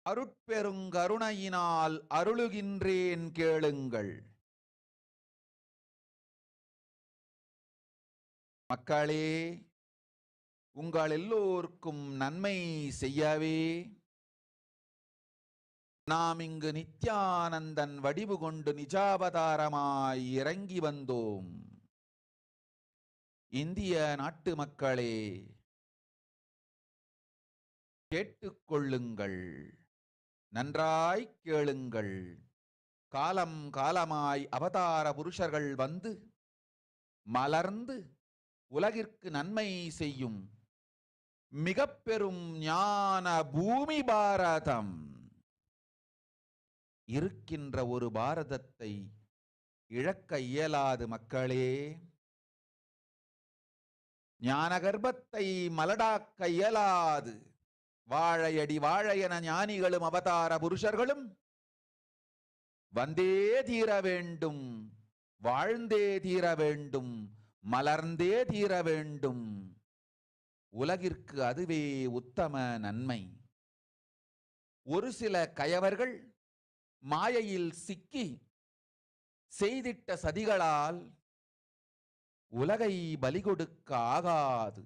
அருட்பெருங்கருணையினால் அருளுகின்றேன் கேளுங்கள். மக்களே, உங்கள் எல்லோருக்கும் நன்மை செய்யவே நாம் இங்கு நித்யானந்தன் வடிவு கொண்டு நிஜாவதாரமாய் இறங்கி வந்தோம். இந்திய நாட்டு மக்களே, கேட்டுக்கொள்ளுங்கள், நன்றாய் கேளுங்கள். காலம் காலமாய் அவதார புருஷர்கள் வந்து மலர்ந்து உலகிற்கு நன்மை செய்யும் மிக பெரும் ஞான பூமி பாரதம். இருக்கின்ற ஒரு பாரதத்தை இழக்க இயலாது மக்களே. ஞான கர்ப்பத்தை மலடாக்க இயலாது. வாழையடி வாழையென ஞானிகளும் அவதார புருஷர்களும் வந்தே தீர வேண்டும், வாழ்ந்தே தீர வேண்டும், மலர்ந்தே தீர வேண்டும். உலகிற்கு அதுவே உத்தம நன்மை. ஒரு சில கயவர்கள் மாயையில் சிக்கி செய்திட்ட சதிகளால் உலகை பலி கொடுக்க ஆகாது.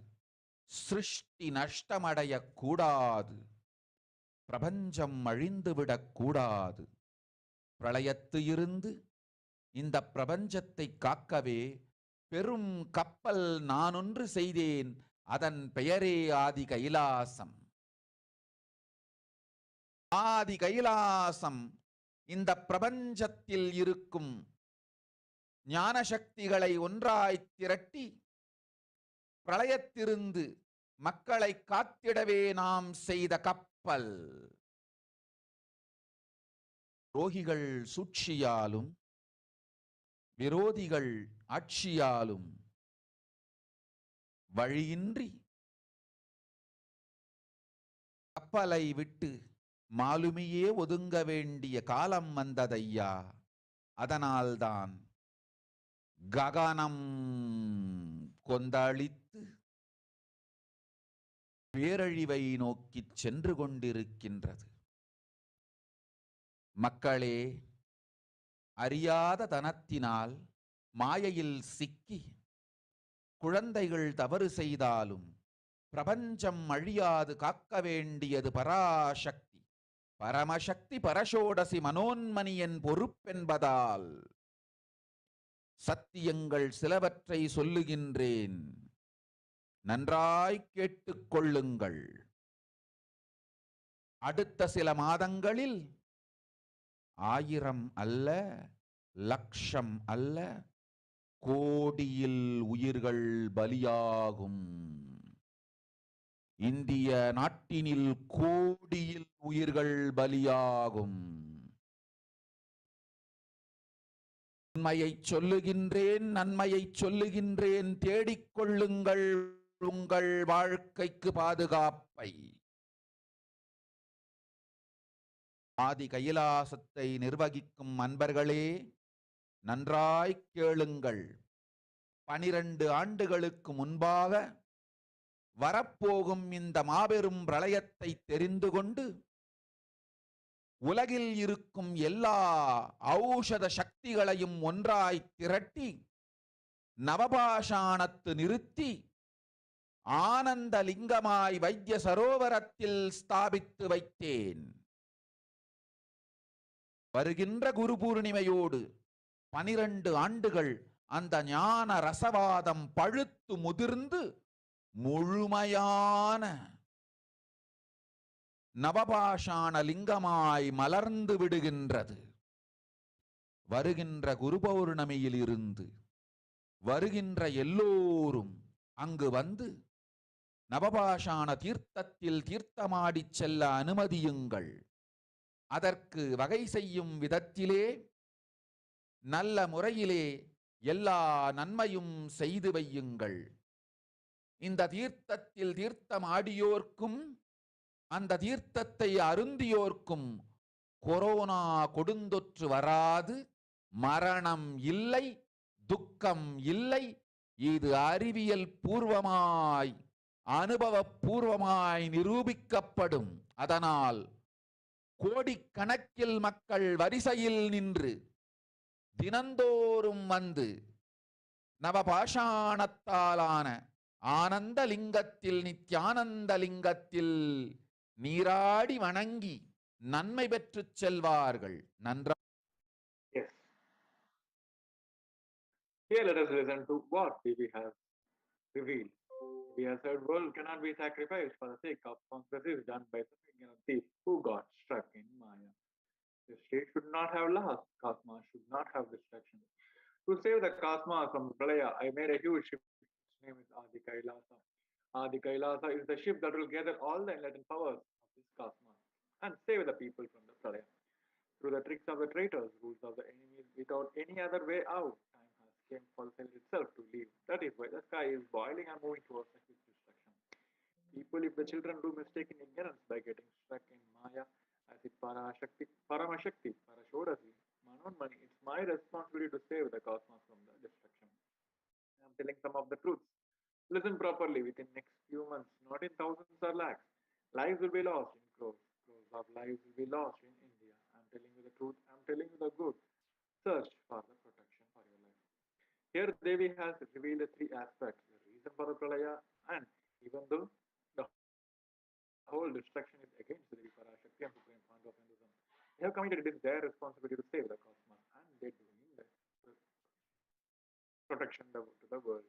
சிருஷ்டி நஷ்டமடைய கூடாது. பிரபஞ்சம் அழிந்துவிடக் கூடாது. பிரளயத்து இருந்து இந்த பிரபஞ்சத்தை காக்கவே பெரும் கப்பல் நானொன்று செய்தேன். அதன் பெயரே ஆதி கைலாசம். ஆதி கைலாசம் இந்த பிரபஞ்சத்தில் இருக்கும் ஞான சக்திகளை ஒன்றாய் திரட்டி பிரளயத்திலிருந்து மக்களை காத்திடவே நாம் செய்த கப்பல். துரோகிகள் சூழ்ச்சியாலும் விரோதிகள் ஆட்சியாலும் வழியின்றி கப்பலை விட்டு மாலுமியே ஒதுங்க வேண்டிய காலம் வந்ததையா. அதனால்தான் ககனம் கொந்தளித்து பேரழிவை நோக்கி சென்று கொண்டிருக்கின்றது. மக்களே, அறியாத தனத்தினால் மாயையில் சிக்கி குழந்தைகள் தவறு செய்தாலும் பிரபஞ்சம் அழியாது காக்க வேண்டியது பராசக்தி. பரமசக்தி பரஷோடசி மனோன்மணியின் பொறுப்பென்பதால் சத்தியங்கள் சிலவற்றை சொல்லுகின்றேன், நன்றாய் கேட்டுக்கொள்ளுங்கள். அடுத்த சில மாதங்களில் 1000 அல்ல, லட்சம் அல்ல, கோடியில் உயிர்கள் பலியாகும். இந்திய நாட்டினில் கோடியில் உயிர்கள் பலியாகும். உண்மையை சொல்லுகின்றேன், நன்மையை சொல்லுகின்றேன். தேடிக்கொள்ளுங்கள் உங்கள் வாழ்க்கைக்கு பாதுகாப்பை. ஆதி கைலாசத்தை நிர்வகிக்கும் அன்பர்களே, நன்றாய் கேளுங்கள். 12 ஆண்டுகளுக்கு முன்பாக வரப்போகும் இந்த மாபெரும் பிரளயத்தை தெரிந்து கொண்டு உலகில் இருக்கும் எல்லா ஔஷத சக்திகளையும் ஒன்றாய் திரட்டி நவபாஷாணத்து நிறுத்தி ஆனந்த லிங்கமாய் வைத்திய சரோவரத்தில் ஸ்தாபித்து வைத்தேன். வருகின்ற குரு பூர்ணிமையோடு 12 ஆண்டுகள் அந்த ஞான ரசவாதம் பழுத்து முதிர்ந்து முழுமையான நவபாஷாண லிங்கமாய் மலர்ந்து விடுகின்றது. வருகின்ற குரு பௌர்ணமியில் இருந்து வருகின்ற எல்லோரும் அங்கு வந்து நவபாஷாண தீர்த்தத்தில் தீர்த்தமாடி செல்ல அனுமதியுங்கள். அதற்கு வகை செய்யும் விதத்திலே நல்ல முறையிலே எல்லா நன்மையும் செய்து வையுங்கள். இந்த தீர்த்தத்தில் தீர்த்தமாடியோர்க்கும் அந்த தீர்த்தத்தை அருந்தியோர்க்கும் கொரோனா கொடுந்தொற்று வராது, மரணம் இல்லை, துக்கம் இல்லை. இது அறிவியல் பூர்வமாய் அனுபவ பூர்வமாய் நிரூபிக்கப்படும். அதனால் கோடிக்கணக்கில் மக்கள் வரிசையில் நின்று தினந்தோறும் வந்து நவபாஷாணத்தாலான ஆனந்த லிங்கத்தில் நித்யானந்த லிங்கத்தில் நீராடி வணங்கி நன்மை பெற்றுச் செல்வார்கள். நன்றா. Yes. Here let us listen to what Devi has revealed. We have said world cannot be sacrificed for the sake of conquests done by some ignorant thief who got stuck in Maya. The state should not have lost. Cosmos should not have destruction. To save the cosmos from Pralaya, I made a huge ship. Its name is Adi Kailasa. Adi Kailasa is the ship that will gather all the enlightened powers of this cosmos and save the people from the Pralaya. Through the tricks of the traitors, rules of the enemies, without any other way out, time has came fulfilled itself to live. That is why the sky is boiling and moving towards the huge destruction. People, if the children do mistake in ignorance by getting stuck in Maya, as it Parashakti, Paramashakti, Parashodasi, Manonmani, it's my responsibility to save the cosmos from the destruction. I'm telling some of the truths. Listen properly within next few months, not in thousands or lakhs. Lives will be lost in crores. Crores of lives will be lost in India. I'm telling you the truth. I'm telling you the good. Search for the protection for your life. Here Devi has revealed the three aspects, the reason for the Pralaya, and even though the whole destruction is against the Devi Parashakti and Supreme Fund of Hinduism, they have committed it is their responsibility to save the cosmos, and they're doing the protection to the world.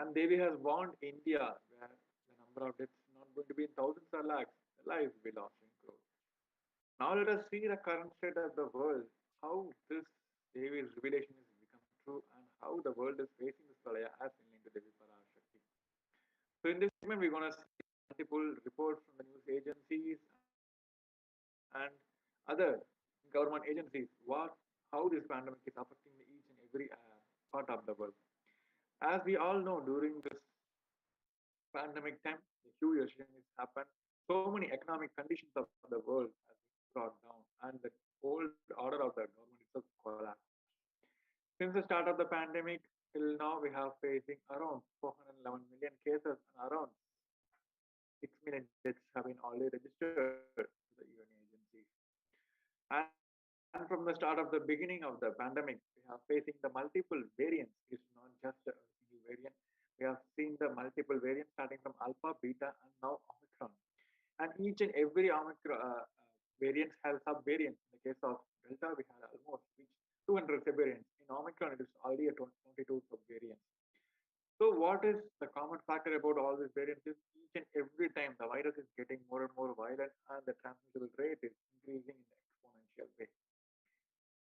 And Devi has warned India where the number of deaths is not going to be in thousands or lakhs, the lives will be lost in crores. Now let us see the current state of the world, how this Devi's revelation is become true, and how the world is facing this Pralaya as linked to Devi Parashakti. So in this segment, we're going to see multiple reports from the news agencies and other government agencies, how this pandemic is affecting each and every part of the world. As we all know, during this pandemic time, the huge recession has happened. So many economic conditions of the world have been brought down, and the old order of the government itself collapsed. Since the start of the pandemic till now, we have facing around 411 million cases and around 6 million deaths have been already registered to the UN agencies. And from the start of the beginning of the pandemic, we have facing the multiple variants. It's not just a single variant. We have seen the multiple variants starting from alpha, beta, and now omicron. And each and every omicron variants have sub-variants. In the case of delta, we had almost reached 200 sub-variants. In omicron, it is already a 22 sub-variants. So what is the common factor about all these variants is each and every time the virus is getting more and more violent and the transmissible rate is increasing in an exponential way.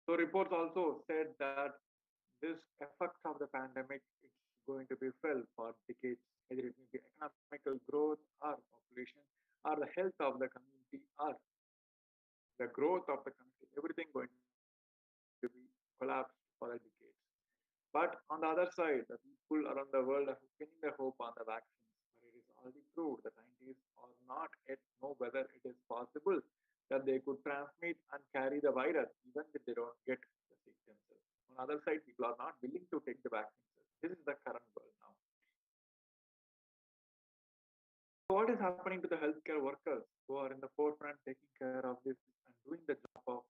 So reports also said that this effect of the pandemic is going to be felt for decades, either it may be economical growth or population or the health of the community or the growth of the country, everything going to be collapsed for the decades. But on the other side, the people around the world are pinning their hope on the vaccines, but it is already proved the scientists are not yet know whether it is possible that they could transmit and carry the virus even if they don't get the sick themselves. On the other side, people are not willing to take the vaccines. This is the current world now. So what is happening to the healthcare workers who are in the forefront taking care of this and doing the job of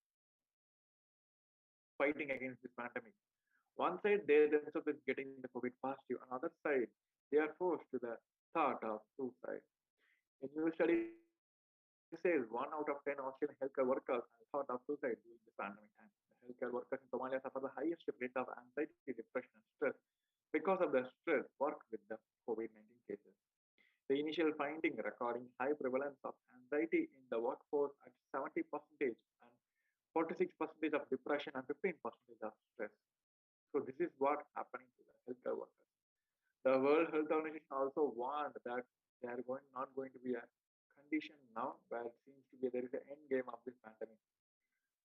fighting against this pandemic? One side, they themselves is getting the COVID positive. On the other side, they are forced to the thought of suicide. A new study says 1 out of 10 Australian healthcare workers have thought of suicide during this pandemic time. The healthcare workers in Somalia suffer the highest rate of anxiety, depression, and stress because of the stress work with the COVID-19 cases. The initial finding recording high prevalence of anxiety in the workforce at 70% and 46% of depression and 15% of stress. So this is what happening to the healthcare workers. The World Health Organization also warned that they are not going to be a condition now where it seems to be there is an end game of this pandemic.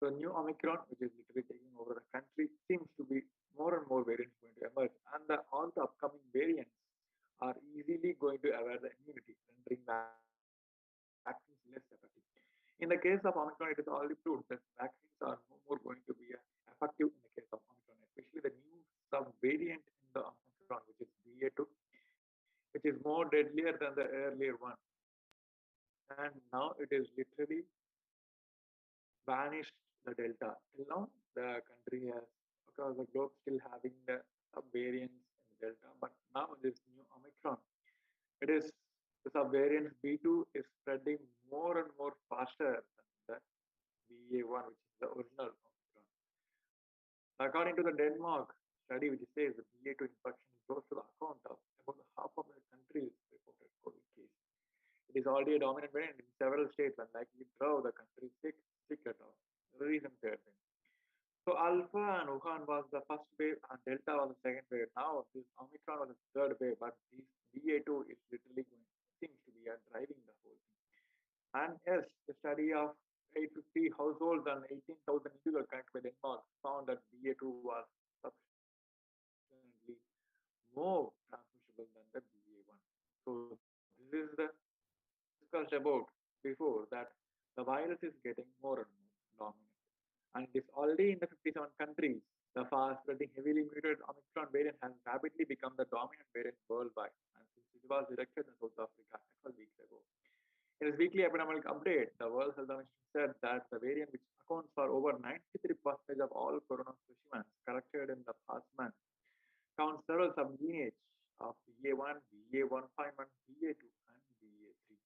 So new Omicron, which is literally taking over the country, seems to be more and more variants going to emerge, and all the upcoming variants are easily going to evade the immunity, rendering vaccines less effective. In the case of Omicron, it is already proved that vaccines are no more going to be effective in the case of Omicron, especially the new sub-variant in the Omicron, which is BA2, which is more deadlier than the earlier one. And now it is literally vanished the Delta. Till now, the country has, across the globe, still having the subvariants in Delta, but now this new Omicron, it is the subvariant B2 is spreading more and more faster than the BA1, which is the original Omicron. According to the Denmark study, which says the BA2 infection goes to the account of about half of the country's reported COVID case. It is already a dominant variant in several states and likely drove the country sick at all. The reason third thing. So Alpha and Wuhan was the first wave and Delta was the second wave. Now this Omicron was the third wave, but this BA2 is literally going seems to be driving the whole thing. And yes, the study of 850 households and 18,000 individuals connected by Denmark found that BA2 was substantially more transmissible than the BA1. So this is the discussed about before that the virus is getting more and more dominant. And it is already in the 57 countries. The fast-spreading, heavily mutated Omicron variant has rapidly become the dominant variant worldwide. And since it was detected in South Africa 12 weeks ago. In its weekly epidemic update, the World Health Organization said that the variant, which accounts for over 93% of all corona specimens collected in the past month, counts several sublineages of BA1, BA151, BA2, and BA3.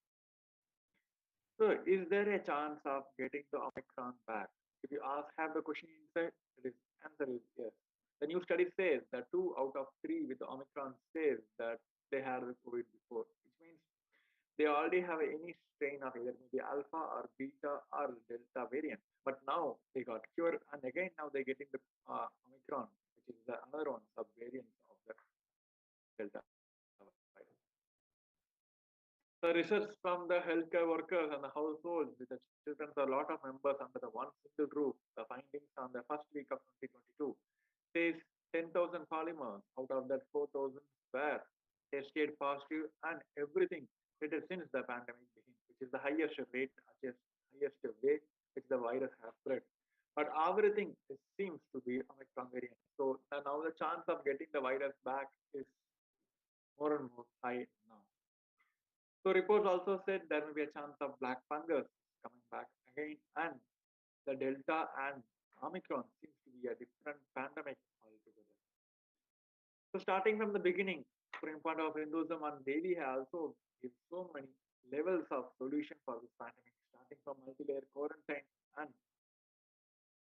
So, is there a chance of getting the Omicron back? If you have the question inside, answer is yes. The new study says that 2 out of 3 with the Omicron says that they had the COVID before, which means they already have any strain of either maybe alpha or beta or delta variant. But now they got cured, and again now they're getting the Omicron, which is the another one subvariant of the delta virus. The research from the healthcare workers and the households with the children, a lot of members under the one single roof. The findings on the first week of 2022 says 10,000 polymers out of that 4,000 were tested positive, and everything it is since the pandemic began, which is the highest rate, highest way which the virus has spread. But everything seems to be Omicron variant. So now the chance of getting the virus back is more and more high now. So reports also said there may be a chance of black fungus coming back again, and the Delta and Omicron seems to be a different pandemic altogether. So starting from the beginning, Supreme Court of Hinduism and Devi have also give so many levels of solution for this pandemic, starting from multi-layer quarantine and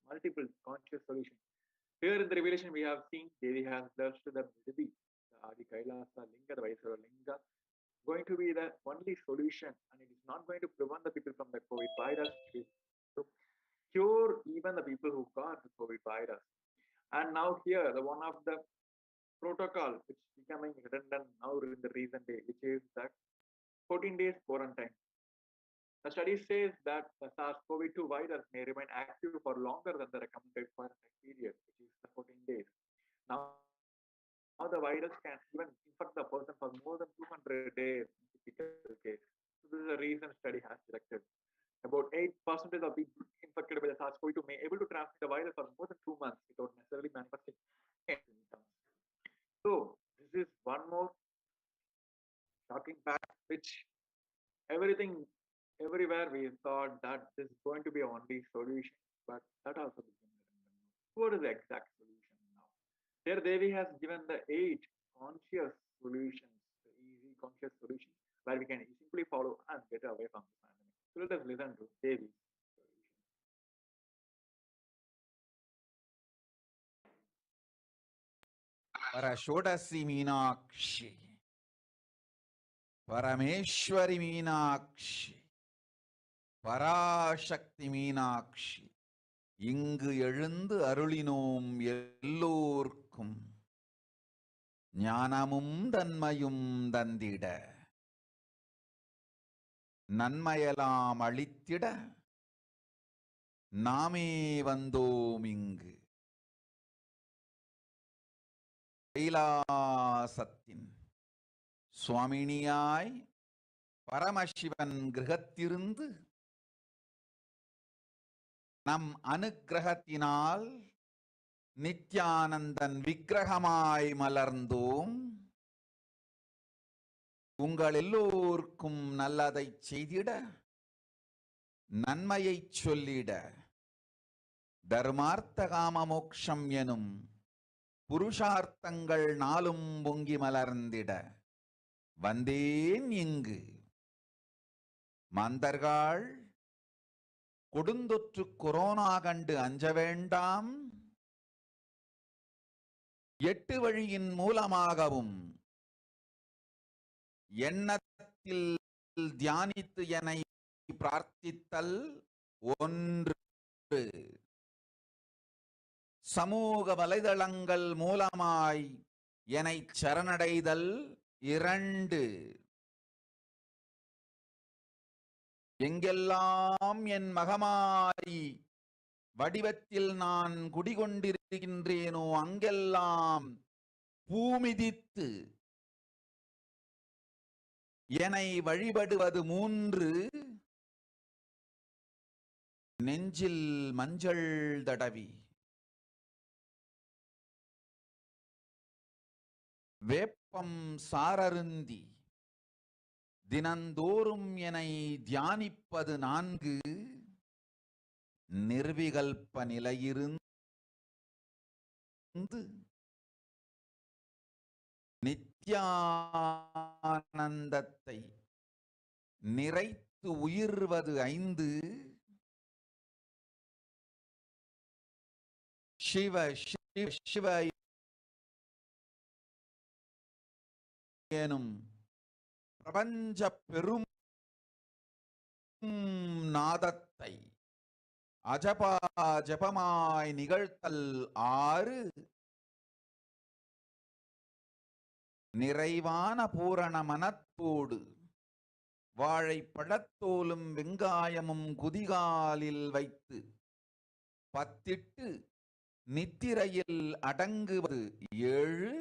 multiple conscious solution. Here in the revelation, we have seen Devi has blessed the Vidhi, the Adi Kailasa Linga, the Vaisara Linga, going to be the only solution, and it is not going to prevent the people from the COVID virus. It is to cure even the people who got the COVID virus. And now here, the one of the protocol which is becoming redundant now in the recent day, which is the 14 days quarantine. The study says that the SARS-CoV-2 virus may remain active for longer than the recommended quarantine period, which is the 14 days. Now the virus can even infect the person for more than 200 days in typical case. So this is a reason study has detected. About 8% of people infected by the SARS-CoV-2 may able to transmit the virus for more than 2 months without necessarily manifesting symptoms. So this is one more shocking fact, which everywhere we thought that this is going to be a only solution, but that also became redundant. What is the exact solution now? Here Devi has given the 8 conscious solutions, the easy conscious solutions, where we can simply follow and get away from this pandemic. So let us listen to Devi's solution. Parashodasi Meenakshi, Parameshwari Meenakshi, Parashakti Meenakshi, இங்கு எழுந்து அருளினோம் எல்லோர்க்கும் ஞானமும் தன்மையும் தந்திட நன்மையெல்லாம் அளித்திட நாமே வந்தோம் இங்கு கைலாசத்தின் சுவாமினியாய் பரமசிவன் கிரகத்திருந்து நம் அனுக்கிரகத்தினால் நித்யானந்தன் விக்கிரகமாய் மலர்ந்தோம். உங்கள் எல்லோருக்கும் நல்லதை செய்திட நன்மையை சொல்லிட தர்மார்த்த காம மோக்ஷம் எனும் புருஷார்த்தங்கள் நாளும் பொங்கி மலர்ந்திட வந்தேன் இங்கு. மாந்தர்கள் கொடுந்தொற்று கொரோனா கண்டு அஞ்ச வேண்டாம். 8 வழியின் மூலமாகவும் எண்ணத்தில் தியானித்து என்னை பிரார்த்தித்தல் ஒன்று, சமூக வலைதளங்கள் மூலமாய் என்னை சரணடைதல் 2, எங்கெல்லாம் என் மகமாய் வடிவத்தில் நான் குடிகொண்டிருக்கின்றேனோ அங்கெல்லாம் பூமிதித்து என்னை வழிபடுவது 3, நெஞ்சில் மஞ்சள் தடவி வேப்பம் சாரருந்தி தினந்தோறும் என்னை தியானிப்பது 4, நிர்விகல்ப நிலையிருந்து நித்யானந்தத்தை நிறைத்து உயிர்வது 5, சிவ சிவ சிவ எனும் பிரபஞ்ச பெரும் நாதத்தை அஜபா ஜபமாய் நிகழ்த்தல் 6, நிறைவான பூரண மனத்தோடு வாழைப்பழத்தோலும் வெங்காயமும் குதிகாலில் வைத்து பத்திட்டு நித்திரையில் அடங்குவது 7,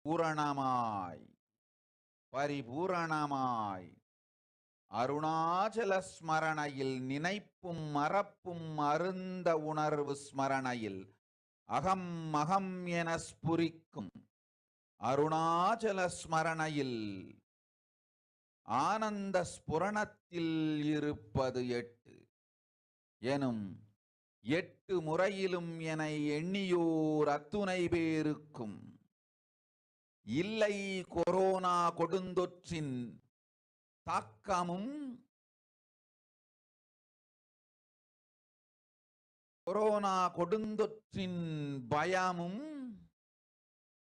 பூரணமாய் பரிபூரணமாய் அருணாச்சல ஸ்மரணையில் நினைப்பும் மறப்பும் அருந்த உணர்வு ஸ்மரணையில் அகம் அகம் என ஸ்புரிக்கும் அருணாச்சல ஸ்மரணையில் ஆனந்த ஸ்புரணத்தில் இருப்பது 8 எனும் 8 முறையிலும் என எண்ணியோர் அத்துணை பேருக்கும் இல்லை கொரோனா கொடுந்தொற்றின் தாக்கமும் கொரோனா கொடுந்தொற்றின் பயமும்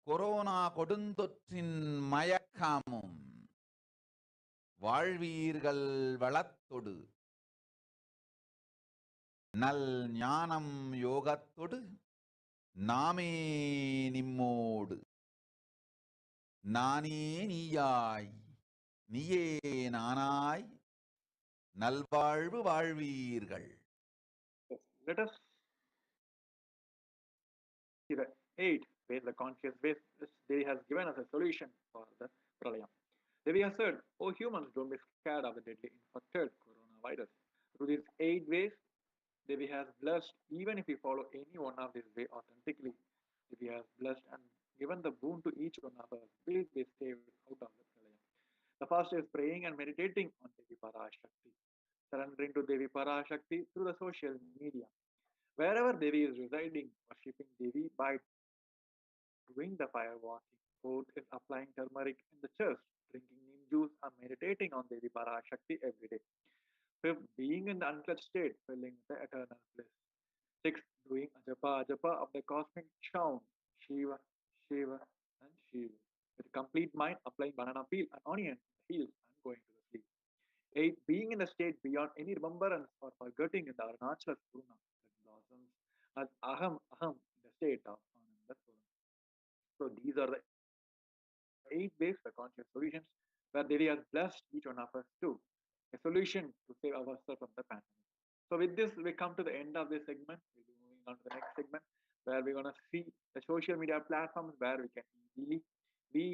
கொரோனா கொடுந்தொற்றின் மயக்கமும் வாழ்வீர்கள் வளத்தொடு நல் ஞானம் யோகத்தொடு நாமே நிம்மோடு நானே நீயாய் நீயே நானாய் நல்வாழ்வு வாழ்வீர்கள். Let us see the 8 ways the conscious ways this day has given us a solution for the pralayam. Devi has said, "Oh humans, don't be scared of the deadly infected coronavirus." Through these 8 ways, Devi has blessed, even if we follow any one of these ways authentically, Devi has blessed and given the boon to each one of us. Will be saved out of the pralayam. The first is praying and meditating on Devi Parashakti. Surrendering to Devi Parashakti through the social media. Wherever Devi is residing, worshipping Devi by doing the fire walking. Fourth is applying turmeric in the chest, drinking neem juice, and meditating on Devi Parashakti every day. Fifth, being in the untouched state, filling the eternal bliss. Sixth, doing ajapa of the cosmic sound, Shiva, Shiva, and Shiva. With a complete mind, applying banana peel and onion, heels, and going to the sleep. 8. Being in a state beyond any remembrance or forgetting in the Arunachala Purna that blossoms as Aham Aham in the state of Ananda Purna. So these are the 8 ways for conscious solutions where Devi has blessed each one of us too. A solution to save ourselves from the pandemic. So with this, we come to the end of this segment. We'll be moving on to the next segment where we're going to see the social media platforms where we can easily be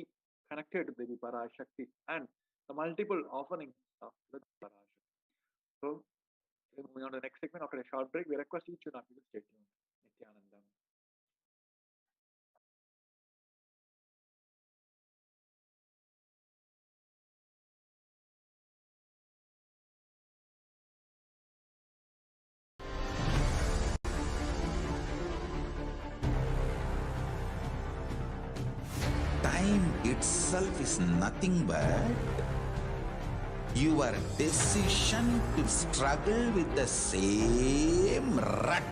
connected to Devi Parashakti and the multiple offerings of the Parashakti. So, moving on to the next segment after a short break, we request each one of you to stay tuned. Nithyanandam. time itself is nothing but your decision to struggle with the same rut.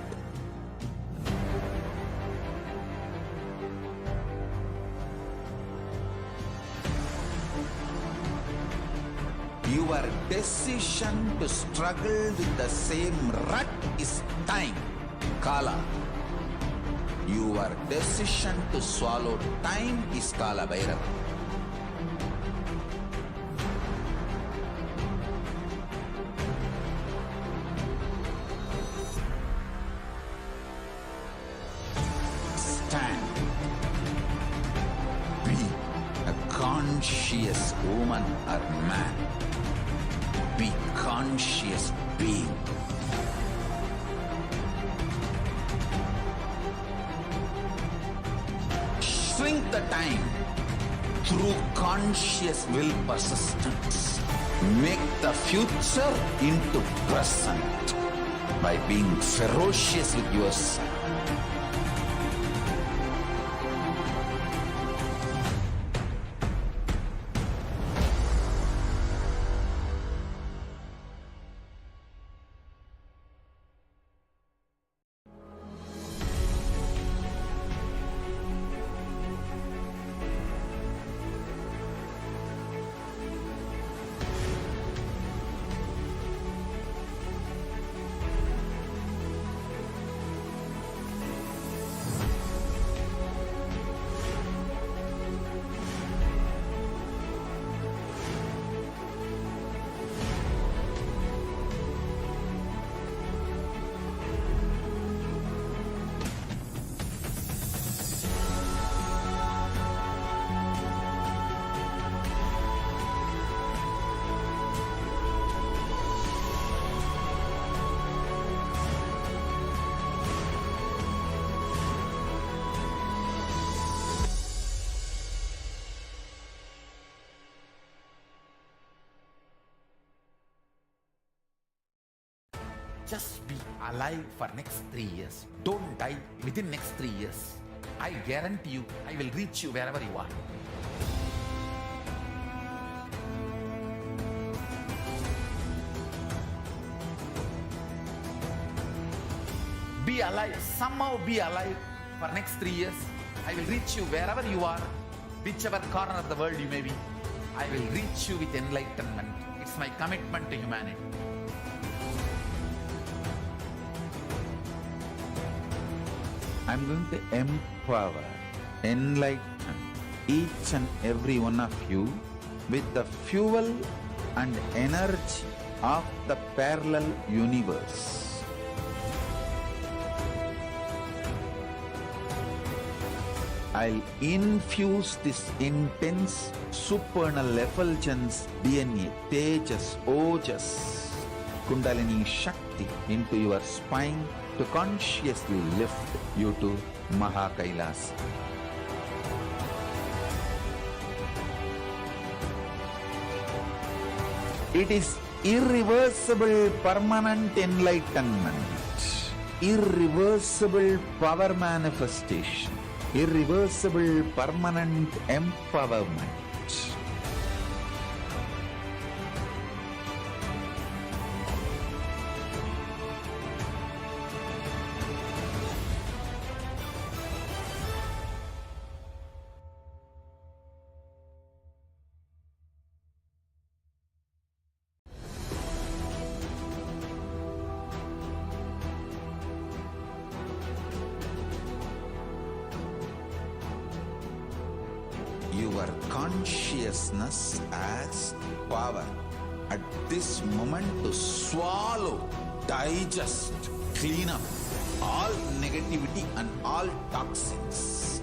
Your decision to struggle with the same rut is time, Kala. Your decision to swallow time is Kala Bhairava. Stand. Be a conscious woman or man. Be conscious being. Shrink the time through conscious will persistence. Make the future into present by being ferocious with yourself. Just be alive for next 3 years. Don't die within next 3 years. I guarantee you, I will reach you wherever you are. Be alive, somehow be alive for next 3 years. I will reach you wherever you are, whichever corner of the world you may be. I will reach you with enlightenment. It's my commitment to humanity. I'm going to empower, enlighten each and every one of you with the fuel and energy of the parallel universe. I'll infuse this intense supernal effulgence DNA, Tejas, Ojas, Kundalini Shakti into your spine to consciously lift you to Maha Kailasa. It is irreversible permanent enlightenment, irreversible power manifestation, irreversible permanent empowerment. Your consciousness as power at this moment to swallow, digest, clean up all negativity and all toxins.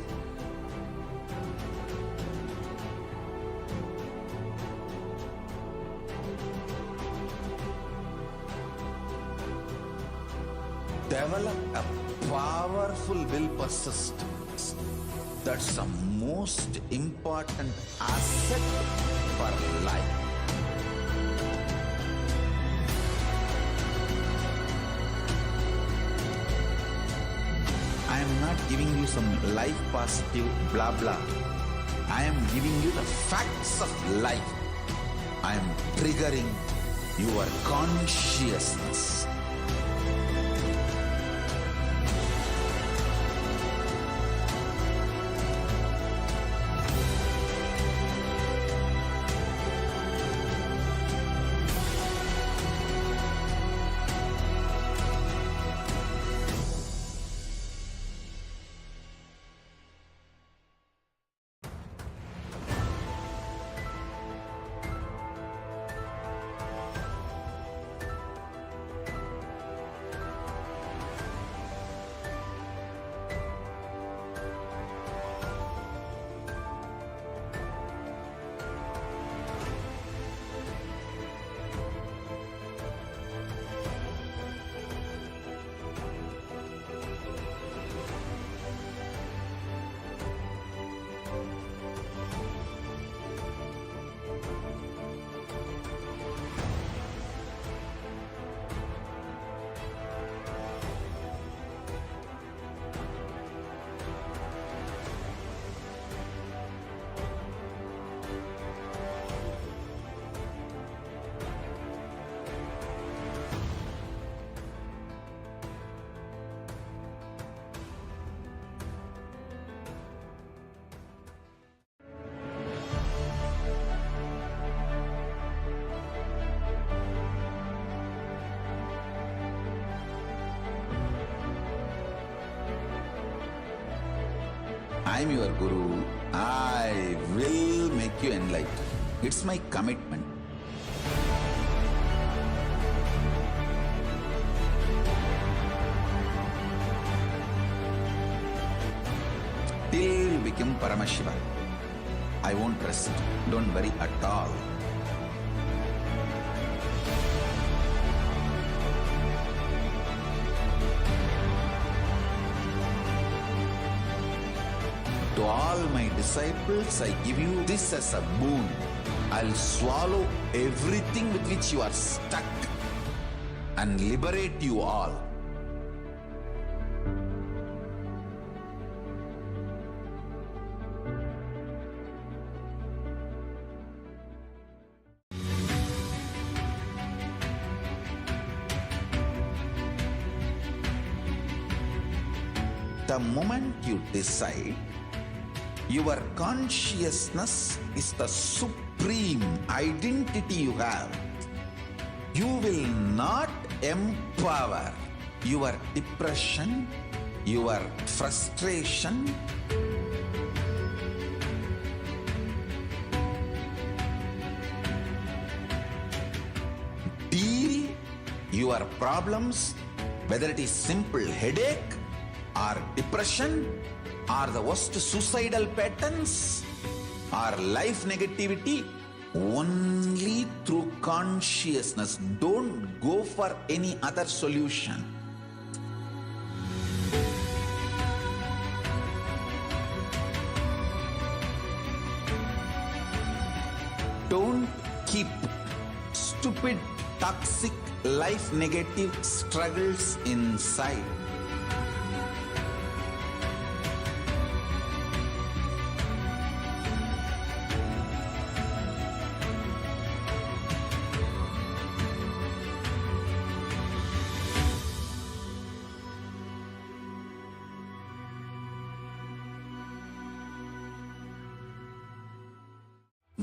Develop a powerful will persistence. That's the most important asset for life. I am not giving you some life positive blah blah. I am giving you the facts of life. I am triggering your consciousness. I am your Guru. I will make you enlightened. It's my commitment. Till you become Paramashiva, I won't rest. Don't worry at all. To all my disciples, I give you this as a boon. I'll swallow everything with which you are stuck and liberate you all. The moment you decide, your consciousness is the supreme identity you have. You will not empower your depression, your frustration, deal your problems, whether it is simple headache or depression, or the worst suicidal patterns, or life negativity, only through consciousness. Don't go for any other solution. Don't keep stupid, toxic, life negative struggles inside.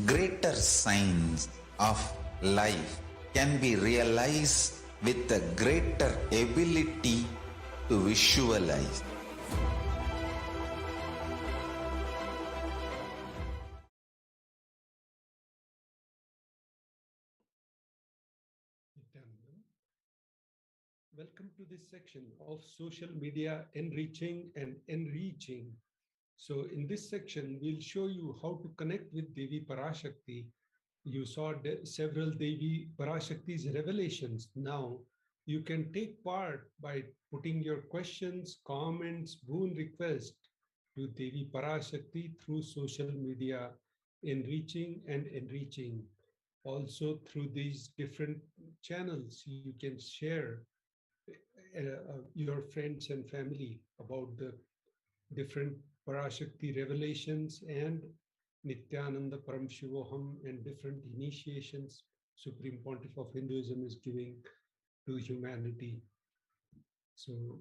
Greater signs of life can be realized with a greater ability to visualize. Welcome to this section of social media enriching and enriching. So in this section, we'll show you how to connect with Devi Parashakti. You saw several Devi Parashakti's revelations. Now you can take part by putting your questions, comments, boon requests to Devi Parashakti through social media, enriching and enriching. Also through these different channels, you can share your friends and family about the different Parashakti revelations and Nithyananda Paramashivoham and different initiations Supreme Pontiff of Hinduism is giving to humanity. So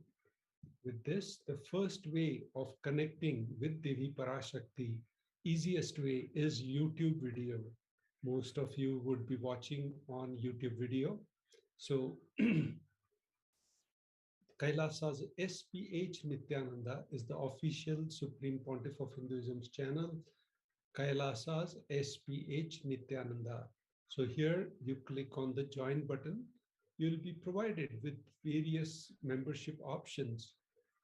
with this, the first way of connecting with Devi Parashakti, easiest way is YouTube video. Most of you would be watching on YouTube video. So Kailasa's HDH Nithyananda is the official Supreme Pontiff of Hinduism's channel. Kailasa's HDH Nithyananda. So here you click on the join button. You'll be provided with various membership options.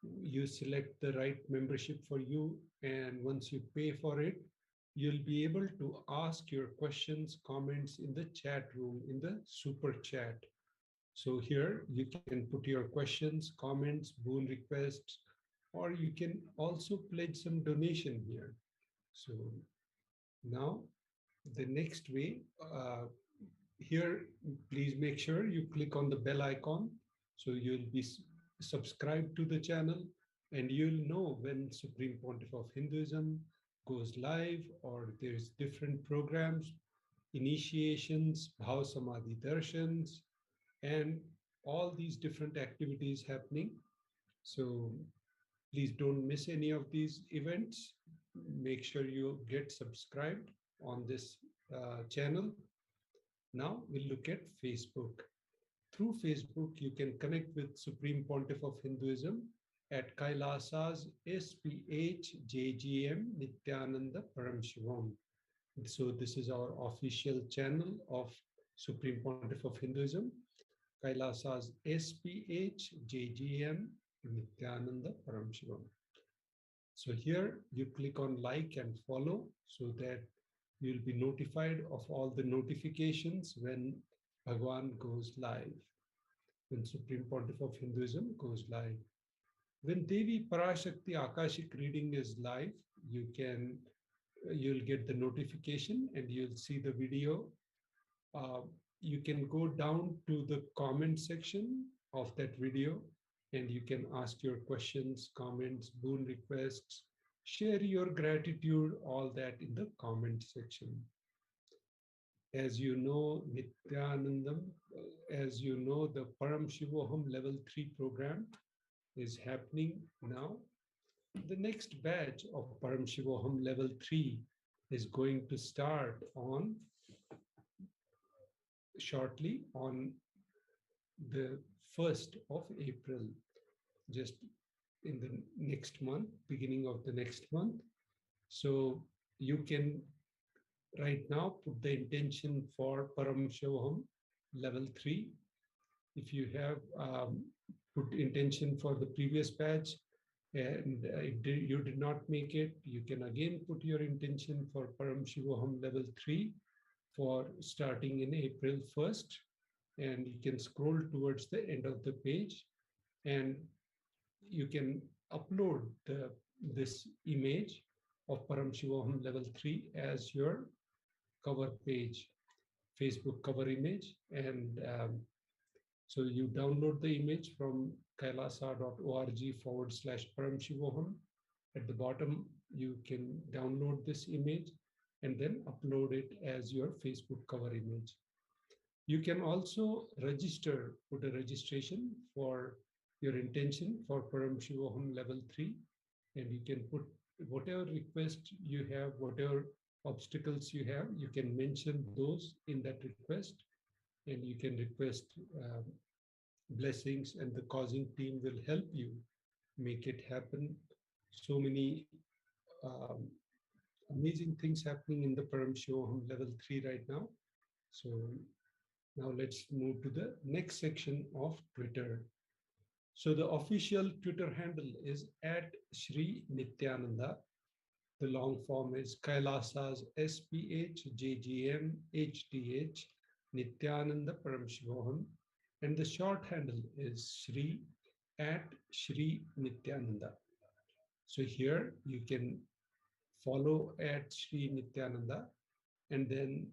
You select the right membership for you, and once you pay for it, you'll be able to ask your questions, comments in the chat room, in the super chat. So here you can put your questions, comments, boon requests, or you can also pledge some donation here. So now the next way, here, please make sure you click on the bell icon. So you'll be subscribed to the channel and you'll know when Supreme Pontiff of Hinduism goes live or there's different programs, initiations, Bhav Samadhi Darshans, and all these different activities happening. So please don't miss any of these events. Make sure you get subscribed on this channel. Now we'll look at Facebook. Through Facebook, you can connect with Supreme Pontiff of Hinduism at Kailasa's HDH Nithyananda Paramashivam. So this is our official channel of Supreme Pontiff of Hinduism, Kailasa's HDH Nithyananda Paramashivam. So here you click on like and follow so that you'll be notified of all the notifications when Bhagwan goes live, when Supreme Pontiff of Hinduism goes live. When Devi Parashakti Akashic reading is live, you'll get the notification and you'll see the video. You can go down to the comment section of that video and you can ask your questions, comments, boon requests, share your gratitude, all that in the comment section. As you know, Nithyanandam, as you know, the Paramashivoham level 3 program is happening now. The next batch of Paramashivoham level 3 is going to start shortly on the 1st of April, just in the next month, beginning of the next month. So you can right now put the intention for Paramashivoham level 3. If you have put intention for the previous batch and you did not make it, you can again put your intention for Paramashivoham level 3 for starting in April 1st. And you can scroll towards the end of the page and you can upload this image of Paramashivoham level 3 as your cover page, Facebook cover image. And so you download the image from kailasa.org/Paramashivoham. At the bottom, you can download this image and then upload it as your Facebook cover image. You can also register, put a registration for your intention for Paramashivoham level 3, and you can put whatever request you have, whatever obstacles you have, you can mention those in that request, and you can request blessings, and the causing team will help you make it happen. So many amazing things happening in the Paramashivoham level 3 right now. So now let's move to the next section of Twitter. So the official Twitter handle is @Shri Nithyananda. The long form is Kailasa's HDH Nithyananda Paramashivoham. And the short handle is Shri @Shri Nithyananda. So here you can follow @Shri Nithyananda and then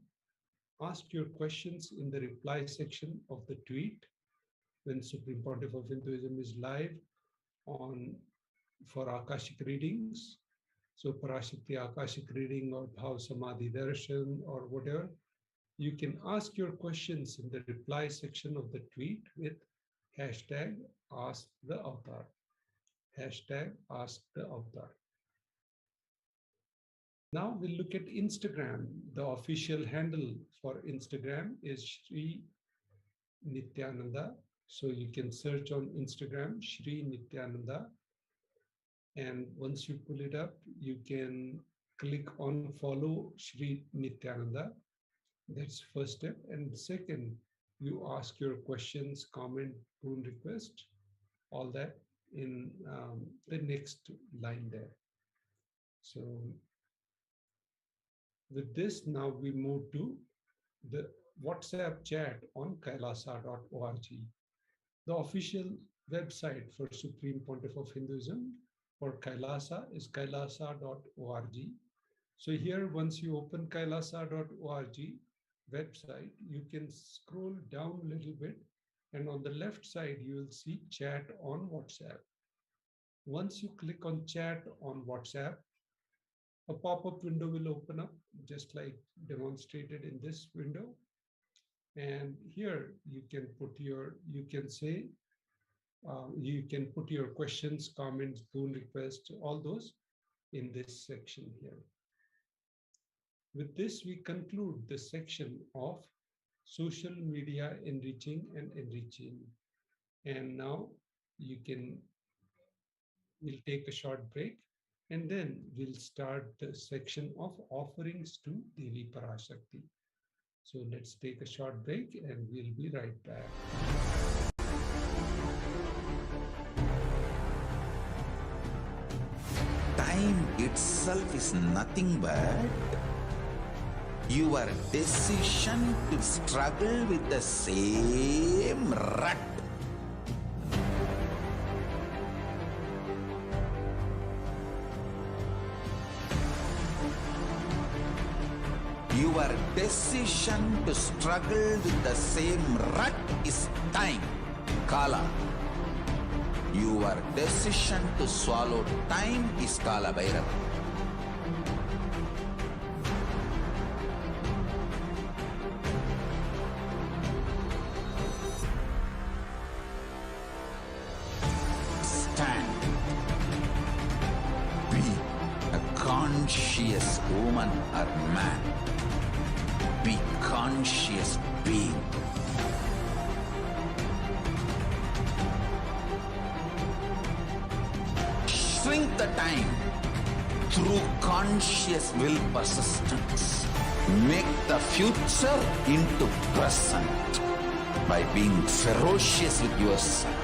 ask your questions in the reply section of the tweet when Supreme Pontiff of Hinduism is live for Akashic readings. So Parashakti, Akashic reading or Bhav Samadhi Darshan or whatever, you can ask your questions in the reply section of the tweet with hashtag Ask the Avatar. Hashtag Ask the Avatar. Now we'll look at Instagram. The official handle for Instagram is Shri Nithyananda. So you can search on Instagram, Shri Nithyananda. And once you pull it up, you can click on follow Shri Nithyananda. That's first step. And second, you ask your questions, comment, pull request, all that in the next line there. So with this, now we move to the WhatsApp chat on kailasa.org. The official website for Supreme Pontiff of Hinduism for Kailasa is kailasa.org. So here, once you open kailasa.org website, you can scroll down a little bit, and on the left side, you will see chat on WhatsApp. Once you click on chat on WhatsApp, a pop-up window will open up, just like demonstrated in this window. And here you can put your, you can put your questions, comments, pull requests, all those in this section here. With this, we conclude the section of social media enriching and enriching. And now we'll take a short break, and then we'll start the section of offerings to Devi Parashakti. So let's take a short break and we'll be right back. Time itself is nothing but your decision to struggle with the same rut. Your decision to struggle with the same rut is time, Kala. Your decision to swallow time is Kala Bhairava. Stand. Be a conscious woman or man. Be conscious being. Shrink the time through conscious will persistence. Make the future into present by being ferocious with yourself.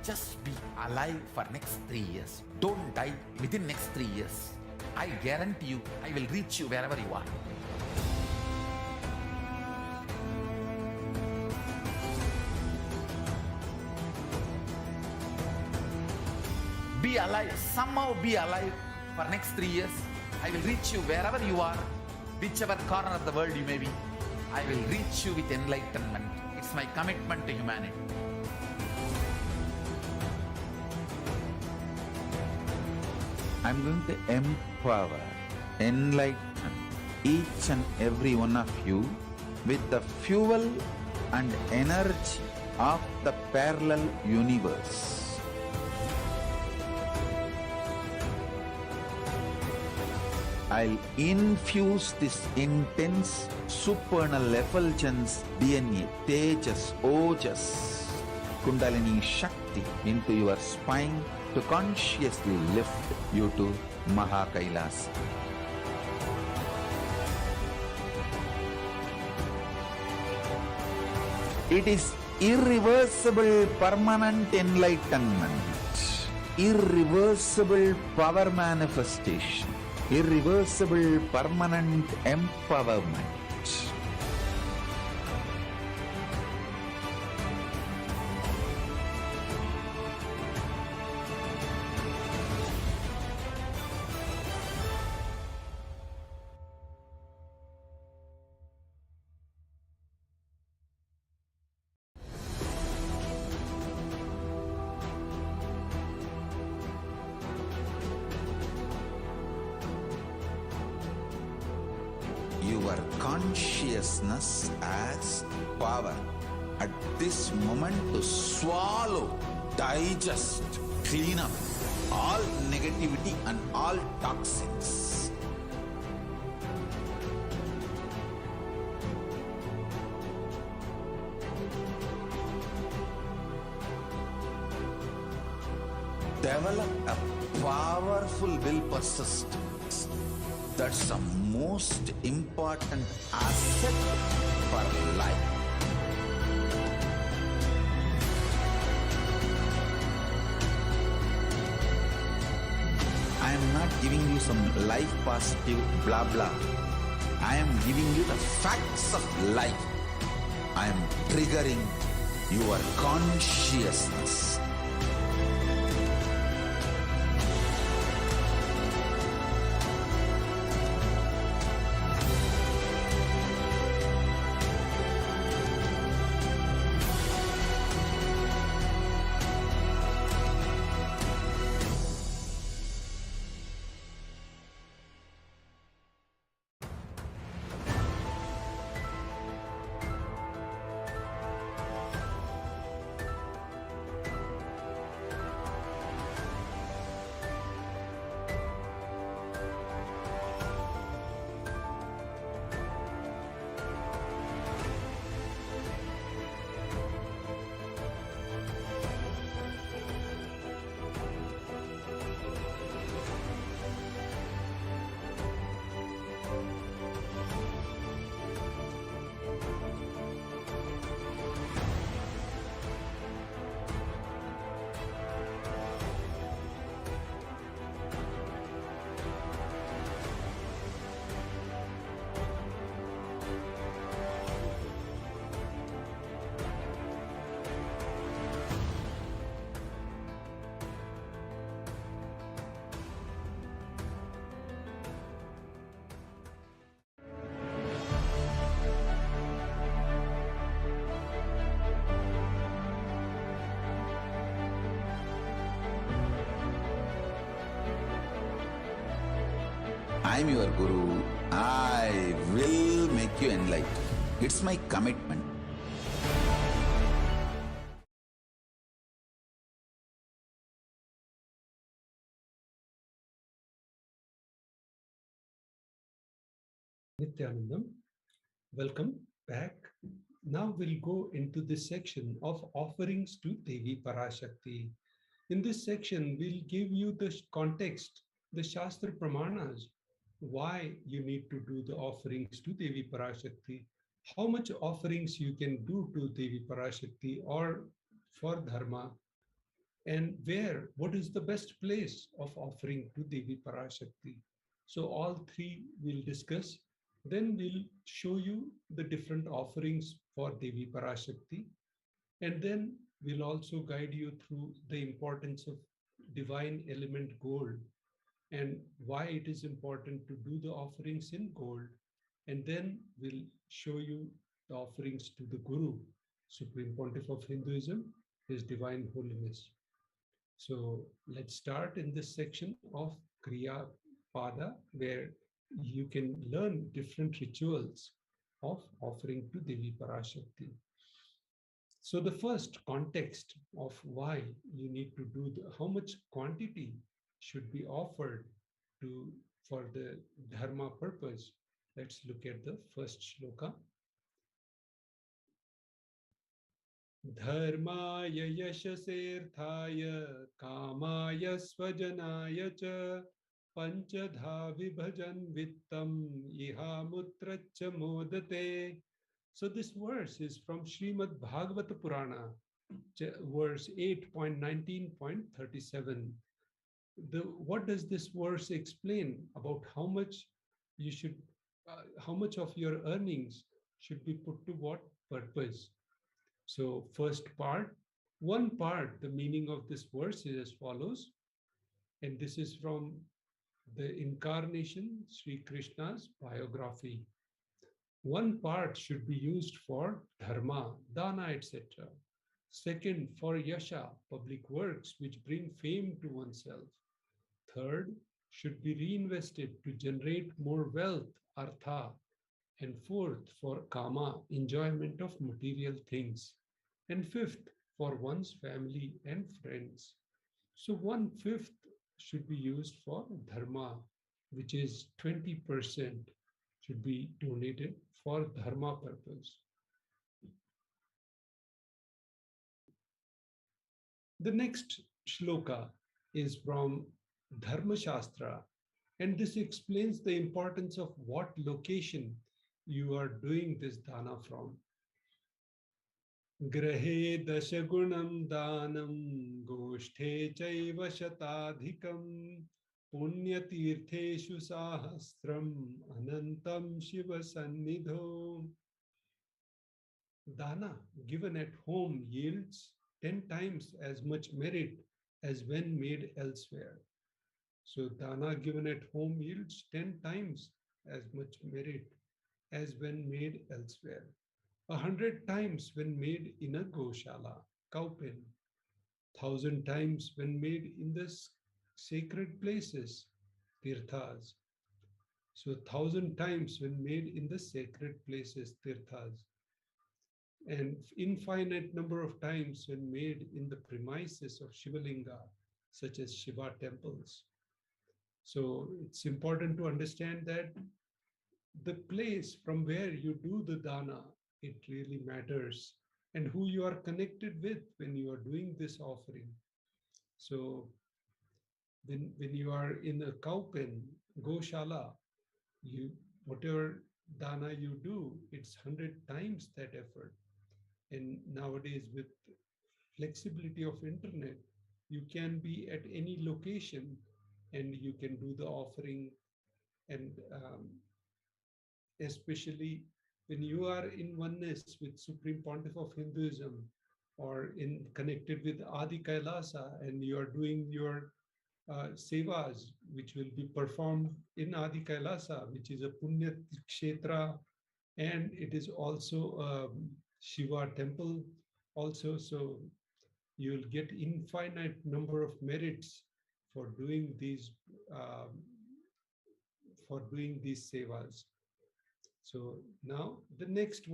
Just be alive for next 3 years. Don't die within next 3 years. I guarantee you, I will reach you wherever you are. Be alive, somehow be alive for next 3 years. I will reach you wherever you are, whichever corner of the world you may be. I will reach you with enlightenment. It's my commitment to humanity. I'm going to empower, enlighten, each and every one of you with the fuel and energy of the parallel universe. I'll infuse this intense supernal effulgence DNA, Tejas, Ojas, Kundalini Shakti into your spine to consciously lift you to Kailasa. It is irreversible permanent enlightenment, irreversible power manifestation, irreversible permanent empowerment. Your consciousness as power at this moment to swallow, digest, clean up all negativity and all toxins. Develop a powerful will persistence. That's the most important asset for life. I am not giving you some life positive blah blah. I am giving you the facts of life. I am triggering your consciousness. I am your Guru. I will make you enlightened. It's my commitment. Nithyanandam, welcome back. Now we'll go into this section of offerings to Devi Parashakti. In this section, we'll give you the context, the Shastra Pramanas, why you need to do the offerings to Devi Parashakti, how much offerings you can do to Devi Parashakti or for Dharma, and what is the best place of offering to Devi Parashakti. So all three we'll discuss. Then we'll show you the different offerings for Devi Parashakti. And then we'll also guide you through the importance of divine element gold and why it is important to do the offerings in gold. And then we'll show you the offerings to the Guru, Supreme Pontiff of Hinduism, His Divine Holiness. So let's start in this section of Kriya Pada, where you can learn different rituals of offering to Devi Parashakti. So the first context of why you need to do how much quantity should be offered to for the dharma purpose. Let's look at the first shloka. धर्माय यशसेर्थाय कामाय स्वजनाय च पंचधा विभजन वित्तम इहामुत्रच्च मोदते. So this verse is from Srimad Bhagavata Purana, verse 8.19.37. What does this verse explain about how much you should, how much of your earnings should be put to what purpose? So first part, one part, the meaning of this verse is as follows, and this is from the incarnation, Sri Krishna's biography. One part should be used for dharma, dana, etc. Second, for yasha, public works which bring fame to oneself. Third, should be reinvested to generate more wealth, artha. And fourth, for kama, enjoyment of material things. And fifth, for one's family and friends. So 1/5 should be used for dharma, which is 20% should be donated for dharma purpose. The next shloka is from Dharma Shastra, and this explains the importance of what location you are doing this dana from. Grahe dashagunam danam goshthe chaiva shatadhikam punyatirtheshu sahasram anantam shiva sannidho. Dana given at home yields 10 times as much merit as when made elsewhere. So dana given at home yields 10 times as much merit as when made elsewhere. 100 times when made in a goshala, cow pen. 1,000 times when made in the sacred places, tirthas. So 1,000 times when made in the sacred places, tirthas. And infinite number of times when made in the premises of Shivalinga, such as Shiva temples. So it's important to understand that the place from where you do the dana, it really matters, and who you are connected with when you are doing this offering. So when you are in a cow pen, goshala, whatever dana you do, it's 100 times that effort. And nowadays with flexibility of internet, you can be at any location and you can do the offering. And especially when you are in oneness with Supreme Pontiff of Hinduism or in connected with Adi Kailasa, and you are doing your sevas, which will be performed in Adi Kailasa, which is a Punya Kshetra, and it is also a Shiva temple also. So you will get infinite number of merits for doing these sevas. So now the next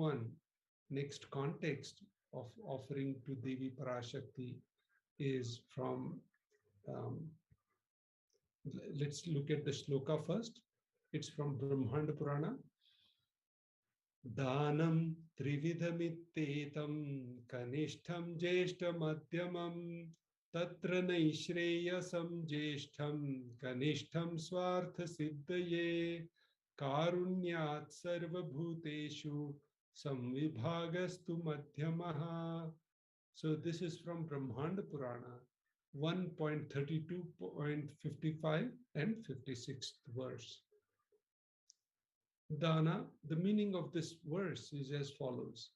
context of offering to Devi Parashakti is from, let's look at the shloka first. It's from Brahmanda Purana. Danam trividhamittetam kanishtham jeshtam madhyamam tatra naishreyasam jeshtam kanishtham swartha siddhaye karunyat sarvabhuteshu samvibhagastu madhyamaha. So this is from Brahmanda Purana 1.32.55 and 56th verse. Dana, the meaning of this verse is as follows.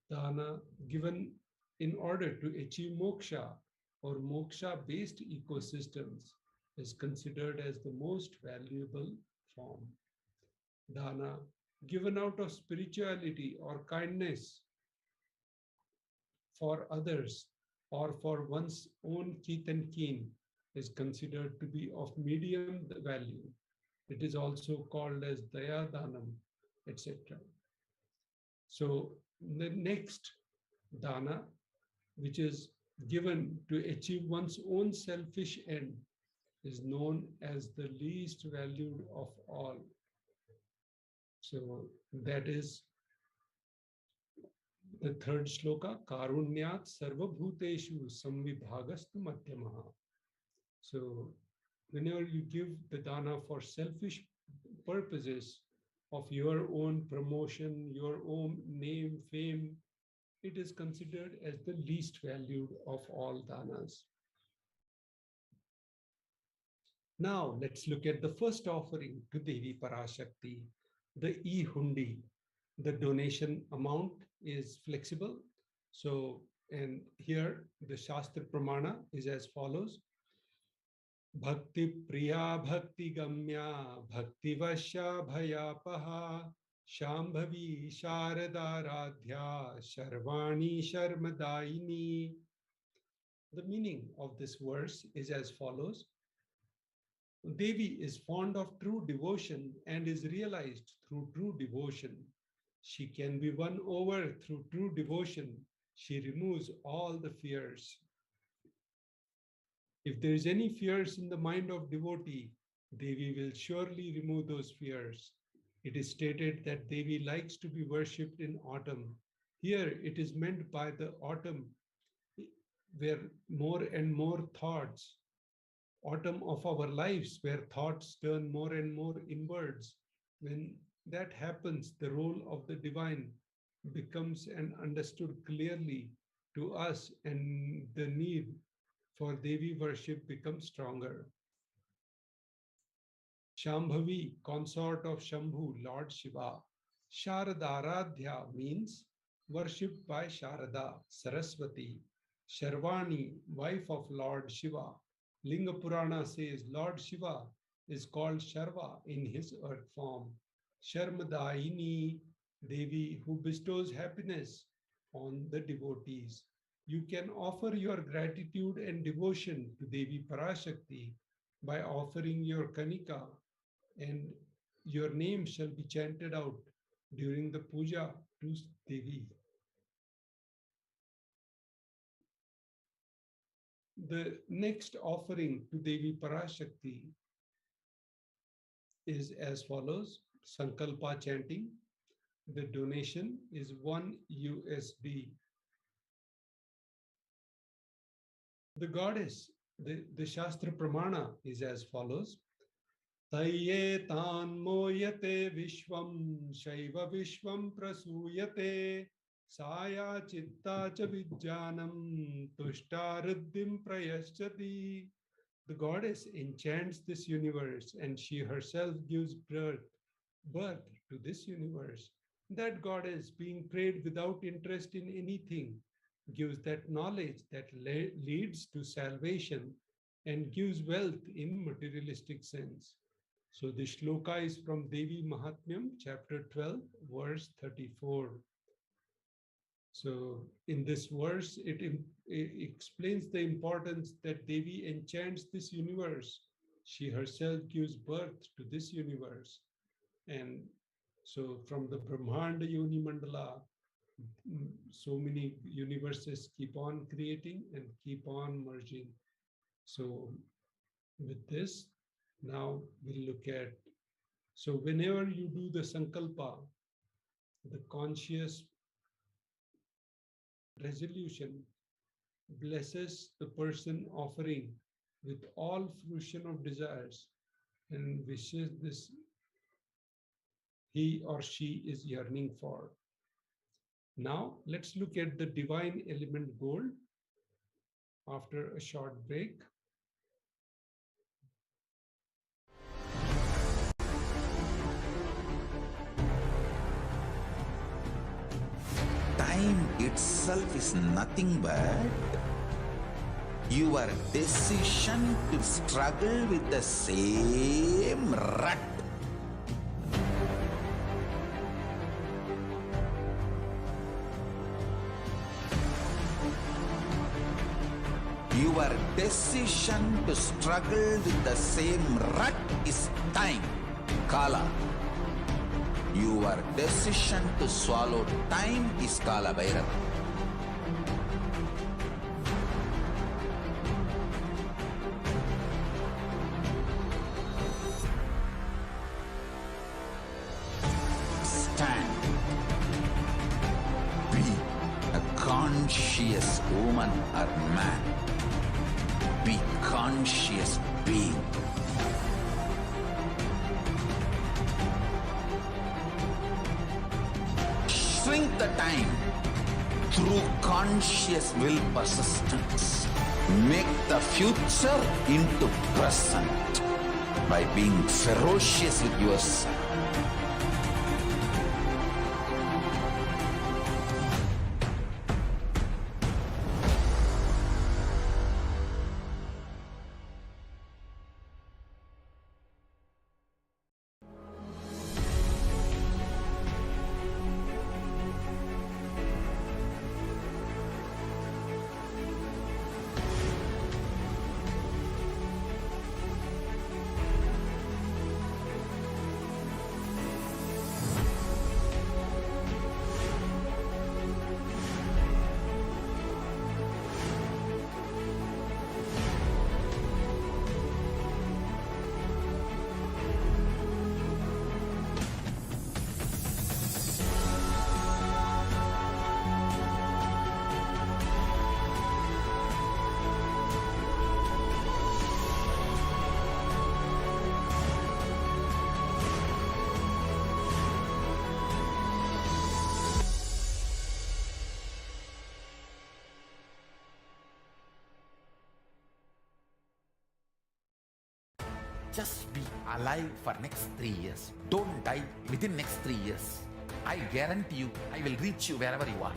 Dana given in order to achieve moksha or moksha-based ecosystems is considered as the most valuable form. Dana given out of spirituality or kindness for others or for one's own kith and kin is considered to be of medium value. It is also called as Daya Danam, etc. So the next dana, which is given to achieve one's own selfish end, is known as the least valued of all. So that is the third shloka, Karunyat Sarvabhuteshu Samvibhagastu Madhyamaha. So whenever you give the dana for selfish purposes of your own promotion, your own name, fame, it is considered as the least valued of all danas. Now let's look at the first offering to Devi Parashakti, the e-hundi. The donation amount is flexible. So, and here the Shastra Pramana is as follows. Bhakti Priya Bhakti Gamya Bhakti Vasya Bhayapaha Shambhavi Sharada Radhya Sharvani Sharmadaini. The meaning of this verse is as follows. Devi is fond of true devotion and is realized through true devotion. She can be won over through true devotion. She removes all the fears. If there is any fears in the mind of devotee, Devi will surely remove those fears. It is stated that Devi likes to be worshipped in autumn. Here it is meant by the autumn where more and more thoughts, autumn of our lives where thoughts turn more and more inwards. When that happens, the role of the divine becomes and understood clearly to us, and the need for Devi worship becomes stronger. Shambhavi, consort of Shambhu, Lord Shiva. Sharadaradhya means worshipped by Sharada, Saraswati. Sharvani, wife of Lord Shiva. Linga Purana says Lord Shiva is called Sharva in his earth form. Sharmadaini, Devi who bestows happiness on the devotees. You can offer your gratitude and devotion to Devi Parashakti by offering your Kanika, and your name shall be chanted out during the puja to Devi. The next offering to Devi Parashakti is as follows. Sankalpa chanting. The donation is $1 USD. The goddess, the Shastra Pramana is as follows. Taye tan moyate vishvam shaiva vishvam prasuyate saya chitta cha vijjanam tushtaruddhim prayaschati. The goddess enchants this universe and she herself gives birth to this universe. That goddess, being prayed without interest in anything, gives that knowledge that leads to salvation and gives wealth in materialistic sense. So the shloka is from Devi Mahatmyam, chapter 12, verse 34. So in this verse, it explains the importance that Devi enchants this universe. She herself gives birth to this universe. And so from the Brahmanda Yoni Mandala, so many universes keep on creating and keep on merging. So with this, now we'll look at, so whenever you do the Sankalpa, the conscious resolution blesses the person offering with all fruition of desires and wishes this he or she is yearning for. Now let's look at the divine element gold after a short break. Time itself is nothing but your decision to struggle with the same rut. Your decision to struggle with the same rut is time. Kala. Your decision to swallow time is Kala Bhairava. Stand. Be a conscious woman or man. Be conscious being. Shrink the time through conscious will persistence. Make the future into present by being ferocious with yourself. Just be alive for next 3 years. Don't die within next 3 years. I guarantee you, I will reach you wherever you are.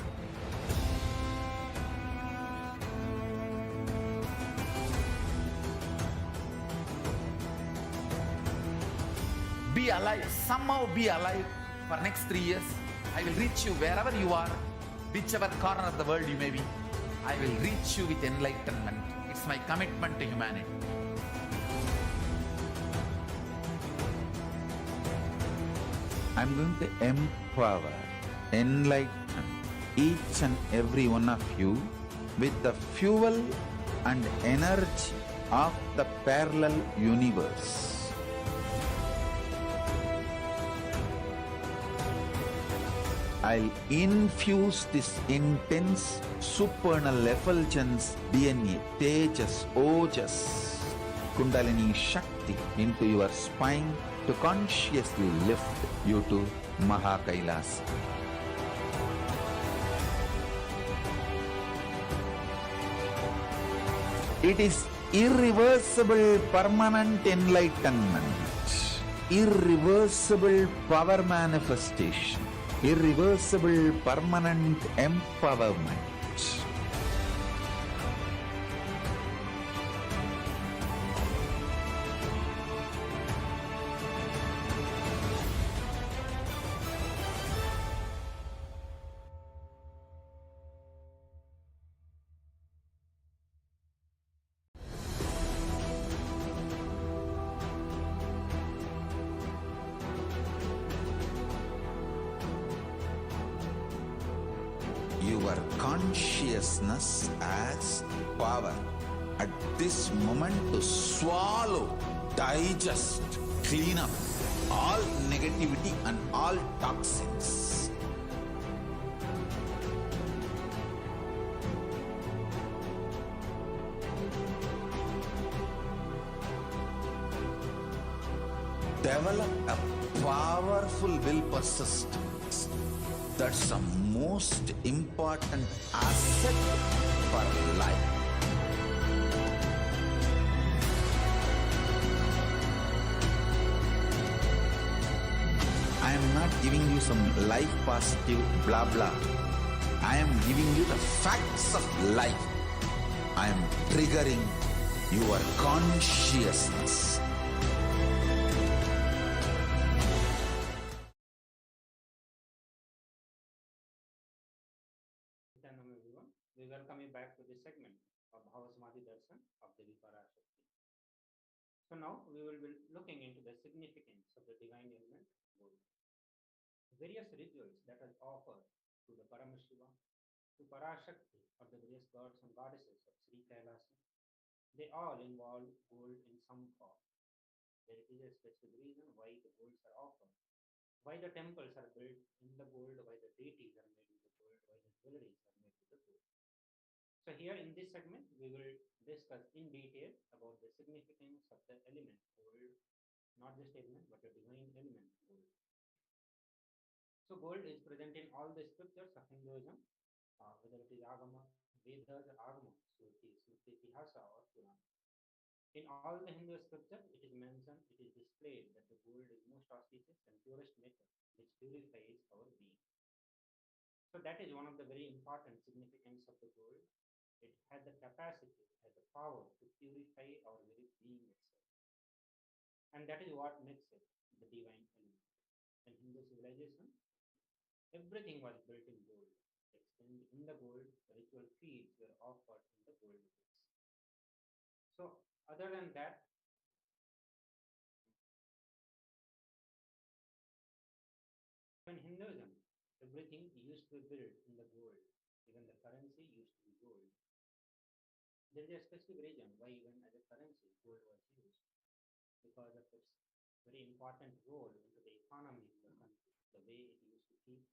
Be alive, somehow be alive for next 3 years. I will reach you wherever you are, whichever corner of the world you may be. I will reach you with enlightenment. It's my commitment to humanity. I'm going to empower, enlighten each and every one of you with the fuel and energy of the parallel universe. I'll infuse this intense supernal effulgence DNA, Tejas, Ojas, Kundalini Shakti into your spine to consciously lift you to Maha Kailasa. It is irreversible permanent enlightenment, irreversible power manifestation, irreversible permanent empowerment. Your consciousness as power at this moment to swallow, digest, clean up all negativity and all toxins. Develop a powerful will persistence. That's the most important asset for life. I am not giving you some life positive blah blah. I am giving you the facts of life. I am triggering your consciousness. Everyone, we welcome you back to this segment of Bhava Samadhi Darshan of Devi Parashakti. So So now we will be looking into the significance of the divine element gold. Various rituals that are offered to the Paramashiva, to Parashakti, or the various gods and goddesses of Sri Kailasa, they all involve gold in some form. There is a specific reason why the golds are offered, why the temples are built in the gold, why the deities are made with the gold, why the jewelries are made with the gold. So here in this segment, we will discuss in detail about the significance of the element gold, not just element, but the divine element gold. So gold is present in all the scriptures of Hinduism, whether it is Agama, Vedas, or Agama, so it is Itihasa or Purana. In all the Hindu scriptures, it is mentioned, it is displayed that the gold is most auspicious and purest metal, which purifies our being. So that is one of the very important significance of the gold. It has the capacity, has the power to purify our very being itself. And that is what makes it the divine element. In Hindu civilization, everything was built in gold. In the gold, ritual feasts were offered in the gold bricks. So other than that, in Hinduism, everything used to be built in the gold. Even the currency used to be gold. There is a specific reason why even as a currency, gold was used, because of its very important role into the economy of the country, the way it used to keep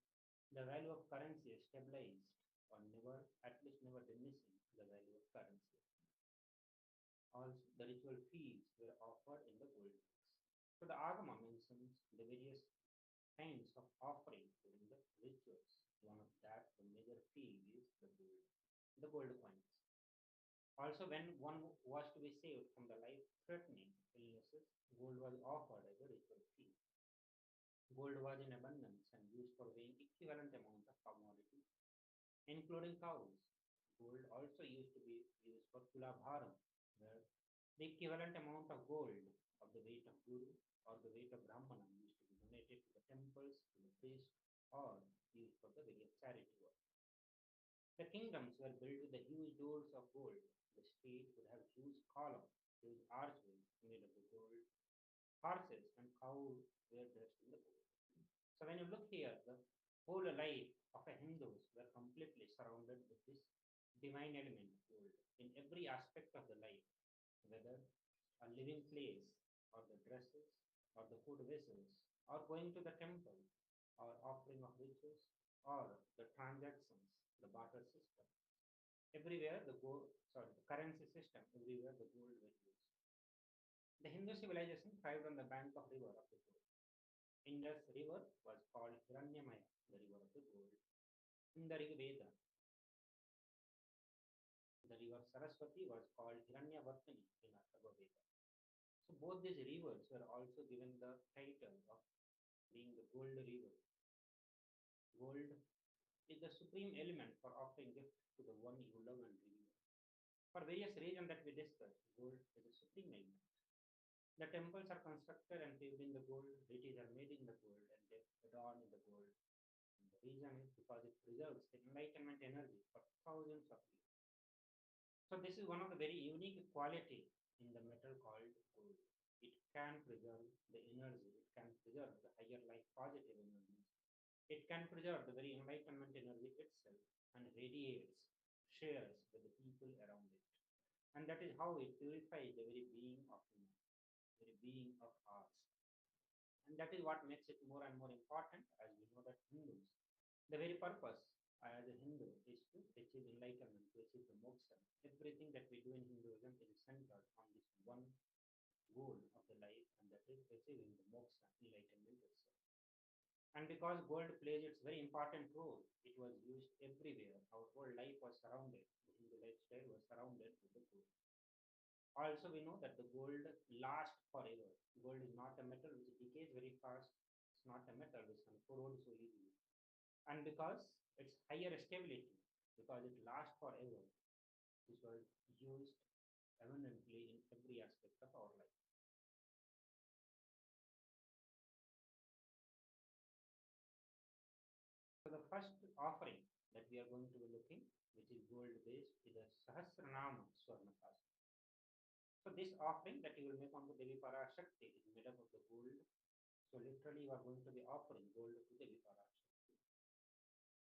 the value of currency stabilized or never, at least never diminishing the value of currency. Also, the ritual feasts were offered in the gold bricks. So the Agama mentions the various kinds of offering during the rituals. One of that, the major fee is the gold coins. Also, when one was to be saved from the life-threatening illnesses, gold was offered as a ritual fee. Gold was in abundance and used for weighing equivalent amount of commodity, including cows. Gold also used to be used for kulabharam, where the equivalent amount of gold of the weight of guru or the weight of brahmana used to be donated to the temples, to the priests, or used for the various charity work. The kingdoms were built with the huge doors of gold. The state would have huge columns, huge archways made of the gold. Horses and cows were dressed in the gold. So when you look here, the whole life of a Hindus were completely surrounded with this divine element gold in every aspect of the life, whether a living place or the dresses or the food vessels or going to the temple or offering of rituals or the transactions, the barter system. Everywhere the currency system, everywhere the gold was used. The Hindu civilization thrived on the bank of river of the gold. Indus river was called Hiranyamaya, the river of the gold. In the Rig Veda, the river Saraswati was called Hiranyavartini in Atharva Veda. So both these rivers were also given the title of being the gold river. Gold is the supreme element for offering gift to the one you love and revere. For various reasons that we discussed, gold is a supreme element. The temples are constructed and paved in the gold, deities are made in the gold, and they adorn in the gold. And the reason is because it preserves the enlightenment energy for thousands of years. So this is one of the very unique quality in the metal called gold. It can preserve the energy, it can preserve the higher life positive energies. It can preserve the very enlightenment energy itself and radiates, shares with the people around it. And that is how it purifies the very being of man, very being of ours. And that is what makes it more and more important, as we know that Hindus, the very purpose as a Hindu is to achieve enlightenment, to achieve the moksha. Everything that we do in Hinduism is centered on this one goal of the life, and that is achieving the moksha, enlightenment itself. And because gold plays its very important role, it was used everywhere. Our whole life was surrounded, the Hindu lifestyle was surrounded with the gold. Also, we know that the gold lasts forever. Gold is not a metal which decays very fast. It's not a metal which can corrode so easily. And because it's higher stability, because it lasts forever, this was used abundantly in every aspect of our life. So the first offering that we are going to be looking, which is gold based, is a Sahasranama Swarnakasa. So this offering that you will make onto Devi Parashakti is made up of the gold. So literally you are going to be offering gold to Devi Parashakti.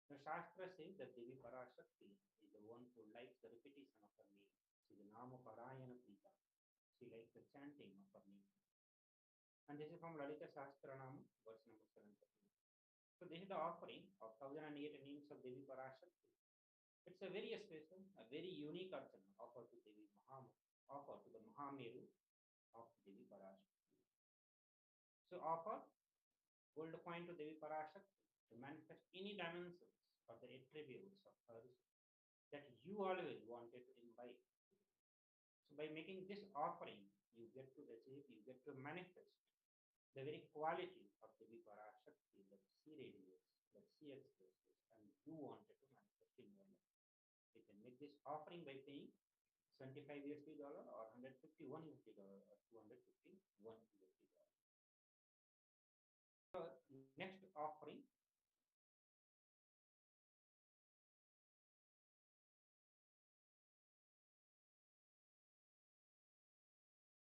The Shastra says that Devi Parashakti is the one who likes the repetition of her name. She is the Nama Parayana Prita. She likes the chanting of her name. And this is from Lalita Sahasranama, verse number 7. So this is the offering of 1008 names of Devi Parashakti. It's a very special, a very unique archana offered to Devi offered to the Mahameru of Devi Parashakti. So offer gold coin to Devi Parashakti to manifest any dimensions of the attributes of hers that you always wanted to invite. So by making this offering, you get to receive, you get to manifest the very quality of Devi Parashakti that she radiates, that she expresses, and you wanted to manifest in your life. You can make this offering by paying $75 or $151 or $251. So next offering.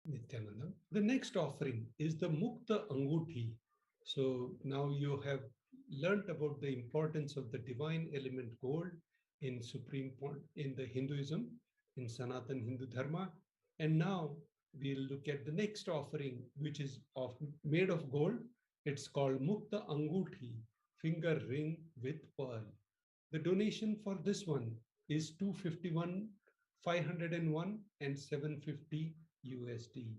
Nithyananda. The next offering is the Mukta Anguthi. So now you have learnt about the importance of the divine element gold in in the Hinduism, in Sanatan Hindu Dharma. And now we'll look at the next offering, which is made of gold. It's called Mukta Anguthi, finger ring with pearl. The donation for this one is 251, 501, and 750 USD.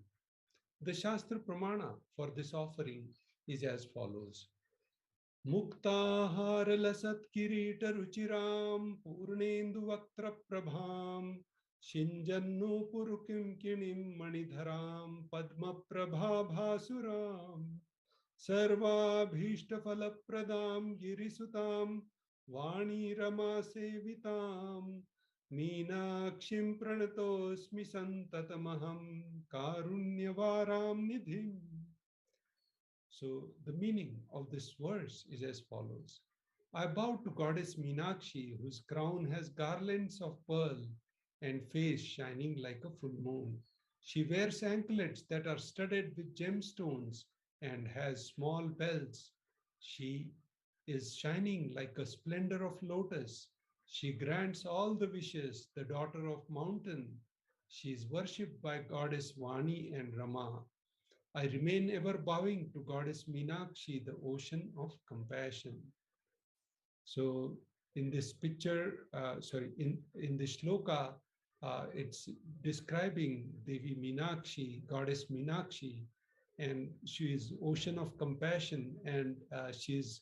The Shastra Pramana for this offering is as follows. Muktahar lasat kirita ruchiram purnendu vaktra prabham shinjannu purukim kinim manidharam padma prabha bhasuram sarva bhishta falapradam girisutam vani rama sevitam Meenakshim pranatosmi santatamaham karunyavaram nidhim. So the meaning of this verse is as follows. I bow to Goddess Meenakshi, whose crown has garlands of pearl and face shining like a full moon. She wears anklets that are studded with gemstones and has small bells. She is shining like a splendor of lotus. She grants all the wishes, the daughter of mountain. She is worshipped by Goddess Vani and Rama. I remain ever bowing to Goddess Meenakshi, the ocean of compassion. So in this picture, in the shloka, it's describing Devi Meenakshi, Goddess Meenakshi, and she is ocean of compassion, and she's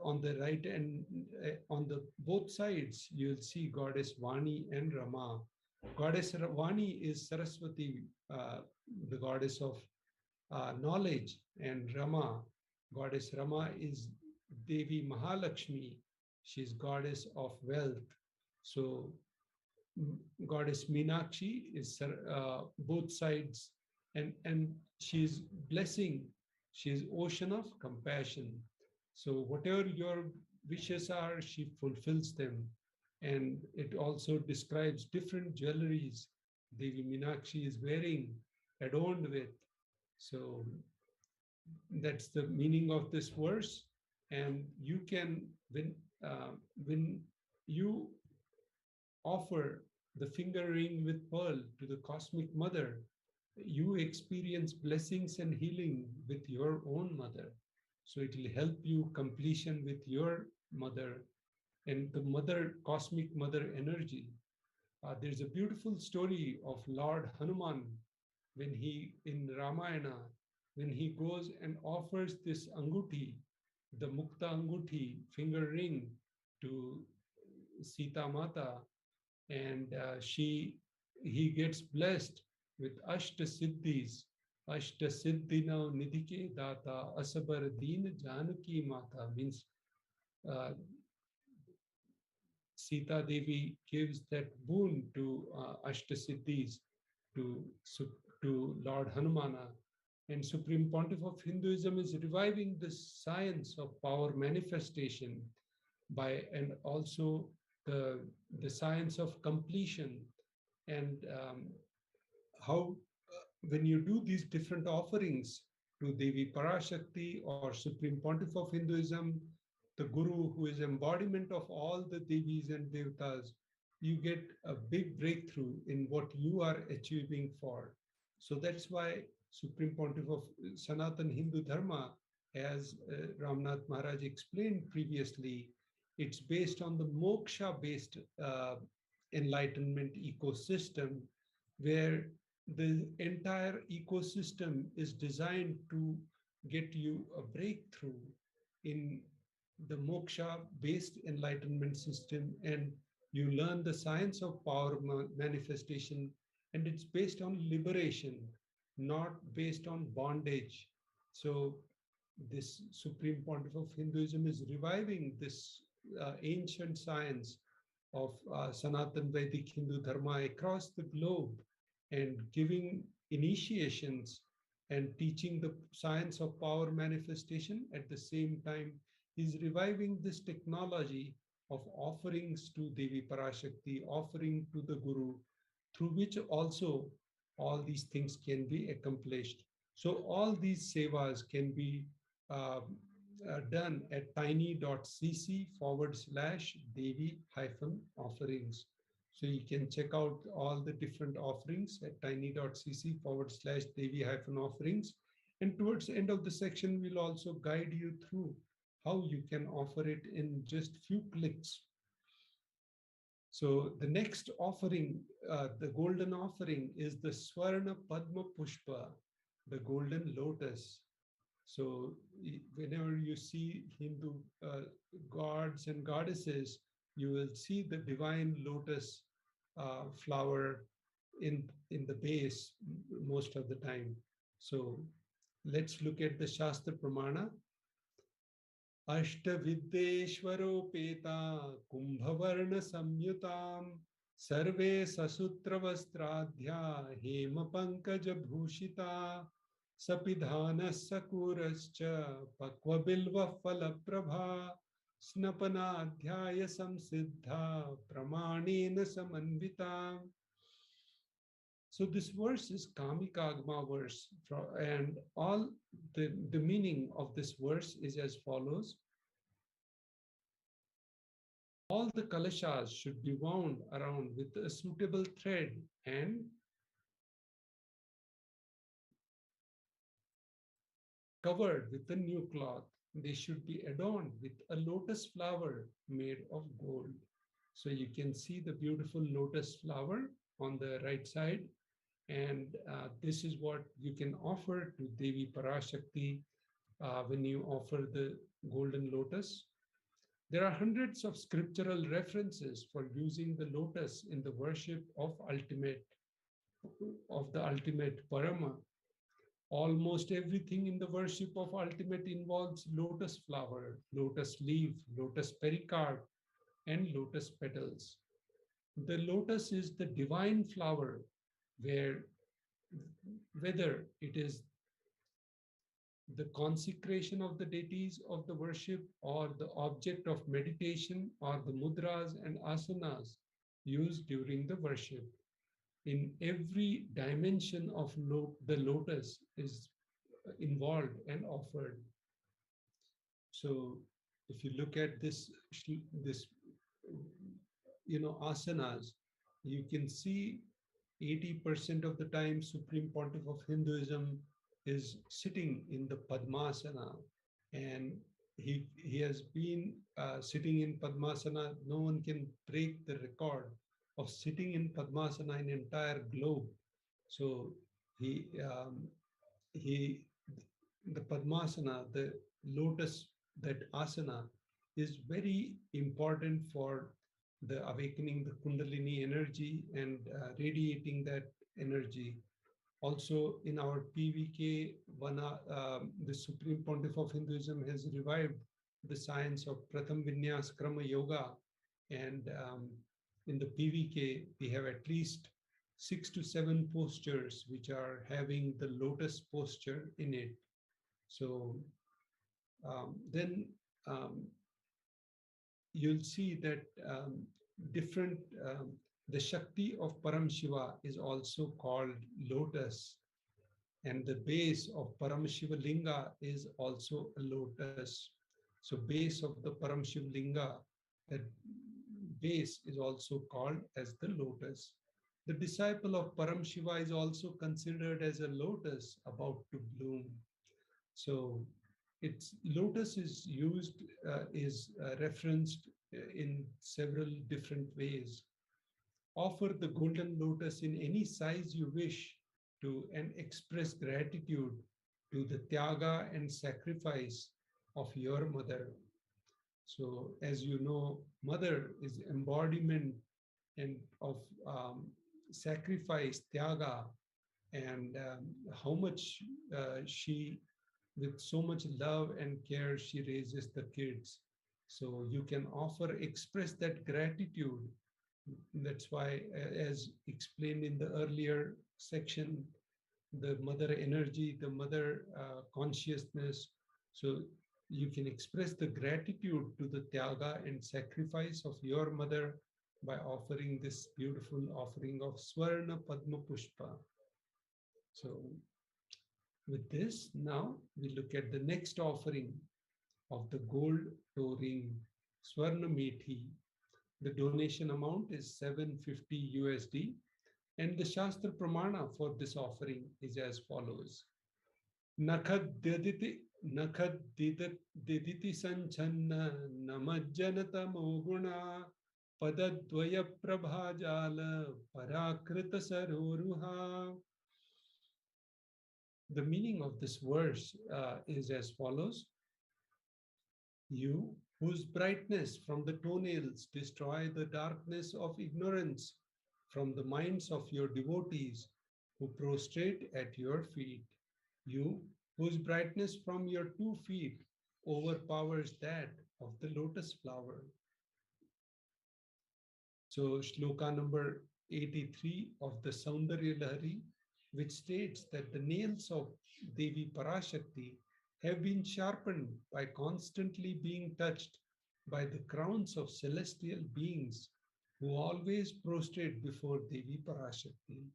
on the right and on the both sides, you'll see Goddess Vani and Rama. Goddess Vani is Saraswati, the goddess of knowledge, and Rama, Goddess Rama is Devi Mahalakshmi. She's goddess of wealth. So Goddess Meenakshi is both sides, and she's blessing. She's ocean of compassion. So whatever your wishes are, she fulfills them. And it also describes different jewelries Devi Meenakshi is wearing, adorned with. So that's the meaning of this verse. And you can, when you offer the finger ring with pearl to the Cosmic Mother, you experience blessings and healing with your own mother. So it will help you completion with your mother and the mother, Cosmic Mother energy. There's a beautiful story of Lord Hanuman when he, in Ramayana, when he goes and offers this anguti, the Mukta Anguti finger ring to Sita Mata, and he gets blessed with Ashta Siddhis. Ashta Siddhina Nidhike Data Asabar Deen Janaki Mata means Sita Devi gives that boon to Ashta Siddhis to Lord Hanumana. And Supreme Pontiff of Hinduism is reviving the science of power manifestation and also the science of completion and how when you do these different offerings to Devi Parashakti or Supreme Pontiff of Hinduism, the Guru, who is embodiment of all the Devis and Devatas, you get a big breakthrough in what you are achieving for. So that's why Supreme Pontiff of Sanatan Hindu Dharma, as Ramnath Maharaj explained previously, it's based on the moksha-based enlightenment ecosystem, where the entire ecosystem is designed to get you a breakthrough in the moksha based enlightenment system, and you learn the science of power manifestation, and it's based on liberation, not based on bondage. So this Supreme Pontiff of Hinduism is reviving this ancient science of Sanatan Vedic Hindu Dharma across the globe, and giving initiations and teaching the science of power manifestation. At the same time, he's reviving this technology of offerings to Devi Parashakti, offering to the Guru, through which also all these things can be accomplished. So all these sevas can be done at tiny.cc/Devi-offerings. So you can check out all the different offerings at tiny.cc/Devi-offerings. And towards the end of the section, we'll also guide you through how you can offer it in just few clicks. So the next offering, the golden offering, is the Swarna Padma Pushpa, the golden lotus. So whenever you see Hindu gods and goddesses, you will see the divine lotus flower in the base most of the time. So let's look at the Shastra Pramana. Ashtaviddeshwaropeta kumbhavarna samyutam sarve sasutravastradhya hema pankaja bhushita sapidhana sakurascha pakvabilva phalaprabha snapanadhyaya samsiddha pramanena samanvita. So this verse is Kamikagma verse, and all the meaning of this verse is as follows. All the kalashas should be wound around with a suitable thread and covered with a new cloth. They should be adorned with a lotus flower made of gold. So you can see the beautiful lotus flower on the right side. And this is what you can offer to Devi Parashakti when you offer the golden lotus. There are hundreds of scriptural references for using the lotus in the worship of the ultimate Parama. Almost everything in the worship of ultimate involves lotus flower, lotus leaf, lotus pericarp, and lotus petals. The lotus is the divine flower, whether it is the consecration of the deities of the worship or the object of meditation or the mudras and asanas used during the worship. In every dimension of the lotus is involved and offered. So if you look at this asanas, you can see 80% of the time Supreme Pontiff of Hinduism is sitting in the Padmasana, and he has been sitting in Padmasana. No one can break the record of sitting in Padmasana in entire globe. So the Padmasana, the lotus, that asana, is very important for the awakening the Kundalini energy and radiating that energy. Also in our PVK, the Supreme Pontiff of Hinduism has revived the science of Pratham Vinyas Krama Yoga, and in the PVK, we have at least 6 to 7 postures which are having the lotus posture in it. So then you'll see that the Shakti of Param Shiva is also called lotus. And the base of Paramashiva Linga is also a lotus. So base of the Paramashiva Linga, that base is also called as the lotus. The disciple of Paramashiva is also considered as a lotus about to bloom. So its lotus is used, referenced in several different ways. Offer the golden lotus in any size you wish to and express gratitude to the tyaga and sacrifice of your mother. So, as you know, mother is embodiment and of sacrifice, tyaga, and how much she, with so much love and care, she raises the kids. So you can offer, express that gratitude. That's why, as explained in the earlier section, the mother energy, the mother consciousness. So you can express the gratitude to the tyaga and sacrifice of your mother by offering this beautiful offering of Swarna Padma Pushpa. So with this, now we look at the next offering of the gold toe ring, Swarna Methi. The donation amount is 750 USD, and the Shastra Pramana for this offering is as follows. Nakhad Diditi Sanchanna Namajjanata Moguna Padadvaya Prabhajala Parakrita Saroruha. The meaning of this verse is as follows. You, whose brightness from the toenails destroy the darkness of ignorance from the minds of your devotees who prostrate at your feet. You, whose brightness from your 2 feet overpowers that of the lotus flower. So, shloka number 83 of the Saundarya Lahari, which states that the nails of Devi Parashakti have been sharpened by constantly being touched by the crowns of celestial beings who always prostrate before Devi Parashakti.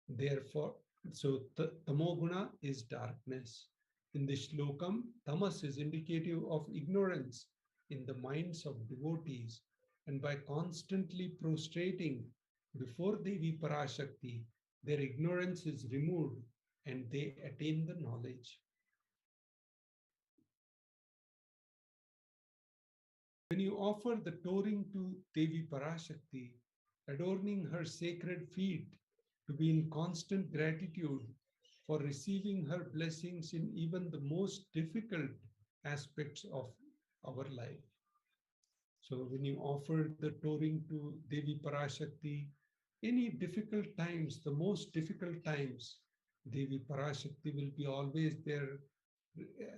Therefore, so tamoguna is darkness. In this shlokam, tamas is indicative of ignorance in the minds of devotees, and by constantly prostrating before Devi Parashakti, their ignorance is removed and they attain the knowledge. When you offer the toe ring to Devi Parashakti, adorning her sacred feet to be in constant gratitude for receiving her blessings in even the most difficult aspects of our life. So when you offer the toe ring to Devi Parashakti, any difficult times, the most difficult times, Devi Parashakti will be always there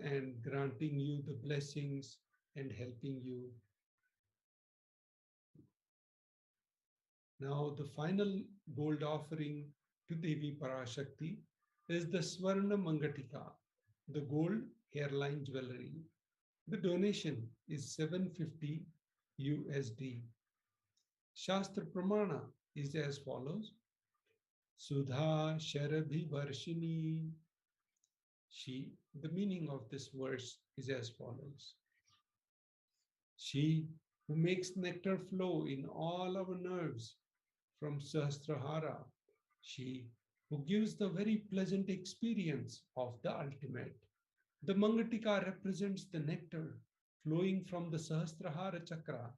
and granting you the blessings and helping you. Now, the final gold offering to Devi Parashakti is the Swarna Mangatika, the gold hairline jewelry. The donation is 750 USD. Shastra Pramana is as follows. Sudha Sharabhi Varshini. She, the meaning of this verse is as follows. She who makes nectar flow in all our nerves from Sahasrahara, she who gives the very pleasant experience of the ultimate. The Mangatika represents the nectar flowing from the Sahasrahara chakra,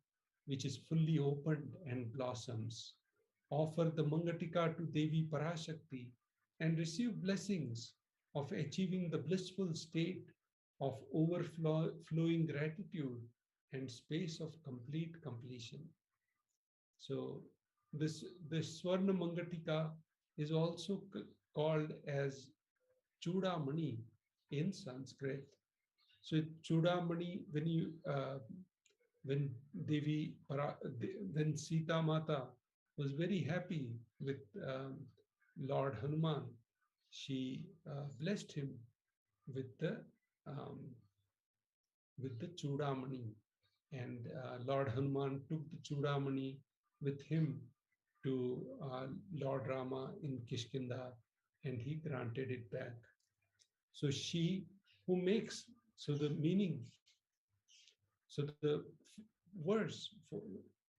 which is fully opened and blossoms. Offer the Mangatika to Devi Parashakti and receive blessings of achieving the blissful state of overflowing gratitude and space of complete completion. So this Swarna Mangatika is also called as Chudamani in Sanskrit. So Chudamani, when when Sita Mata was very happy with Lord Hanuman, she blessed him with the Chudamani, and Lord Hanuman took the Chudamani with him to Lord Rama in Kishkinda, and he granted it back. So she who makes, so the meaning, so the verse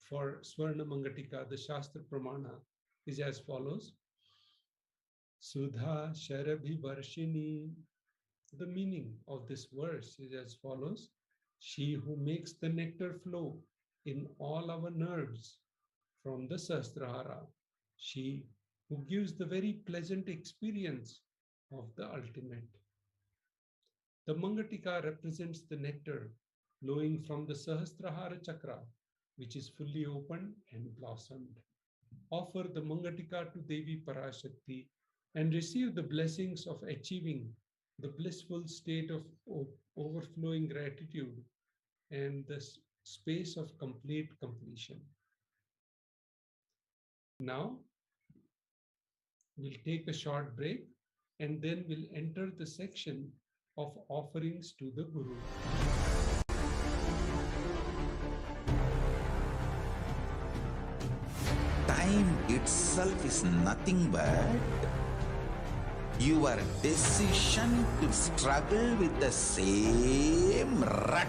for Swarna Mangatika, the Shastra Pramana, is as follows. Sudha Sharabhi Varshini. The meaning of this verse is as follows. She who makes the nectar flow in all our nerves from the Sahasrahara. She who gives the very pleasant experience of the ultimate. The Mangatika represents the nectar flowing from the Sahasrahara chakra, which is fully open and blossomed. Offer the Mangatika to Devi Parashakti and receive the blessings of achieving the blissful state of overflowing gratitude and the space of complete completion. Now, we'll take a short break and then we'll enter the section of offerings to the Guru. Time itself is nothing but your decision to struggle with the same rut.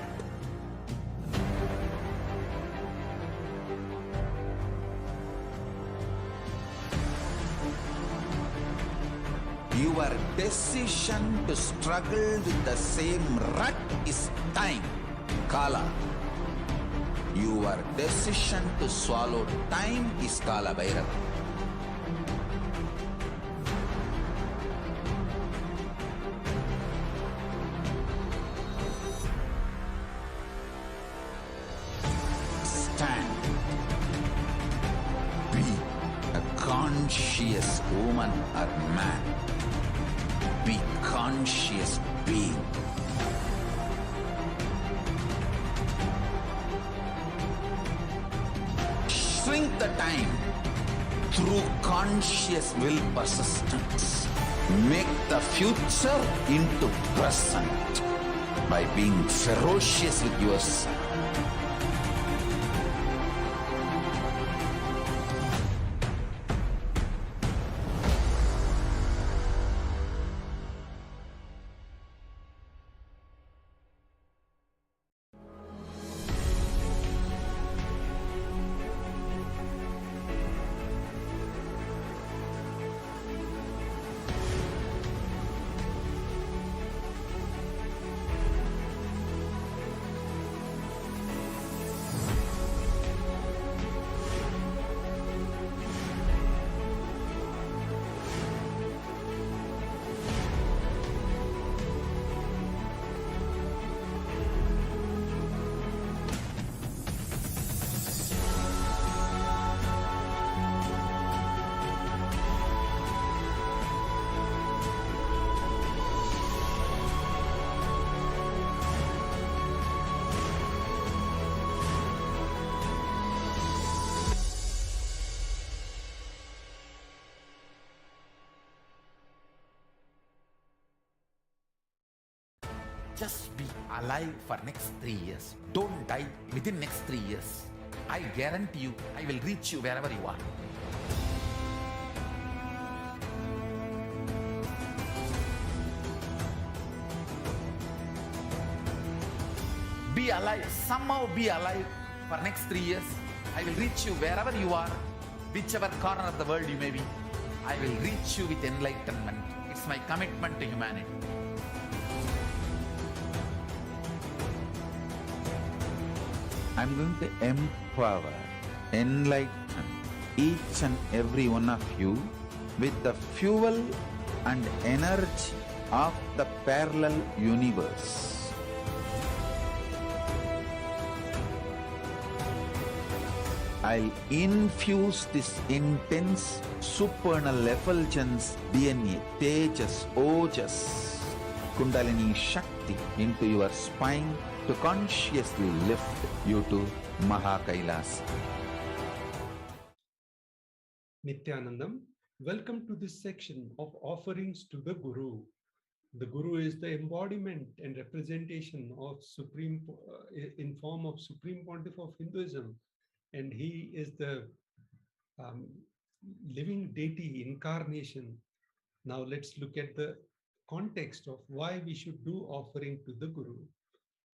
Your decision to struggle with the same rut is time, Kala. Your decision to swallow time is Kala Bhairava. Stand. Be a conscious woman or man. Be conscious being. Shrink the time through conscious will persistence. Make the future into present by being ferocious with yourself. Just be alive for next 3 years. Don't die within next 3 years. I guarantee you, I will reach you wherever you are. Be alive, somehow be alive for next 3 years. I will reach you wherever you are, whichever corner of the world you may be. I will reach you with enlightenment. It's my commitment to humanity. I'm going to empower, enlighten each and every one of you with the fuel and energy of the parallel universe. I'll infuse this intense supernal effulgence DNA, Tejas, Ojas, Kundalini Shakti into your spine to consciously lift you to Kailasa. Nithyanandam, welcome to this section of offerings to the Guru. The Guru is the embodiment and representation of Supreme, in form of Supreme Pontiff of Hinduism, and he is the living deity incarnation Now let's look at the context of why we should do offering to the Guru.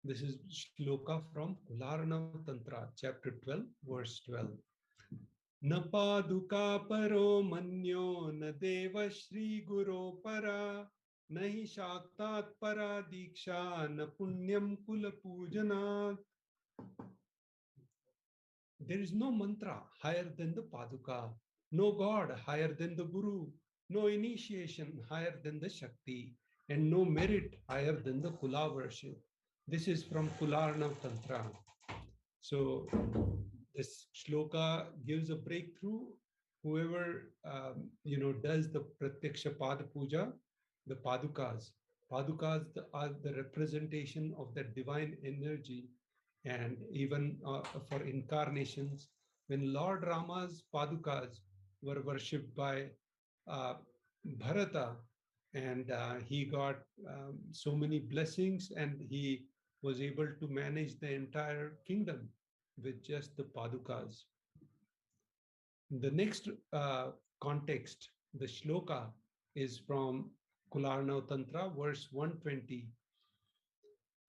This is shloka from Kularana Tantra, chapter 12, verse 12. Na paduka paro manyo na deva shri guru para nahi shaktat para diksha na punyam kula pujanat. There is no mantra higher than the paduka, no god higher than the guru, no initiation higher than the shakti, and no merit higher than the kula worship. This is from Kularna Tantra. So this shloka gives a breakthrough. Whoever does the pratyaksha pada puja, the padukas are the representation of that divine energy. And even for incarnations, when Lord Rama's padukas were worshipped by Bharata, and he got so many blessings, and he was able to manage the entire kingdom with just the padukas. The next context, the shloka, is from Kularna Tantra, verse 120.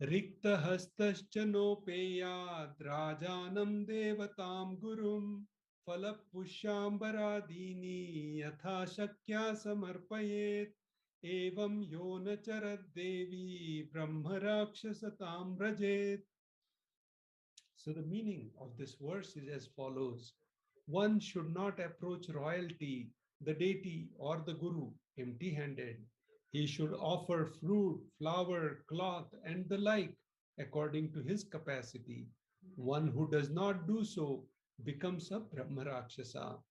Rikta hastascha nopeyad rajanam devatam gurum falapushambaradini yatha shakya samarpayet evam yona charad devi brahma rakshasatam rajet. So the meaning of this verse is as follows. One should not approach royalty, the deity, or the guru empty-handed. He should offer fruit, flower, cloth, and the like according to his capacity. One who does not do so becomes a Brahma Rakshasa.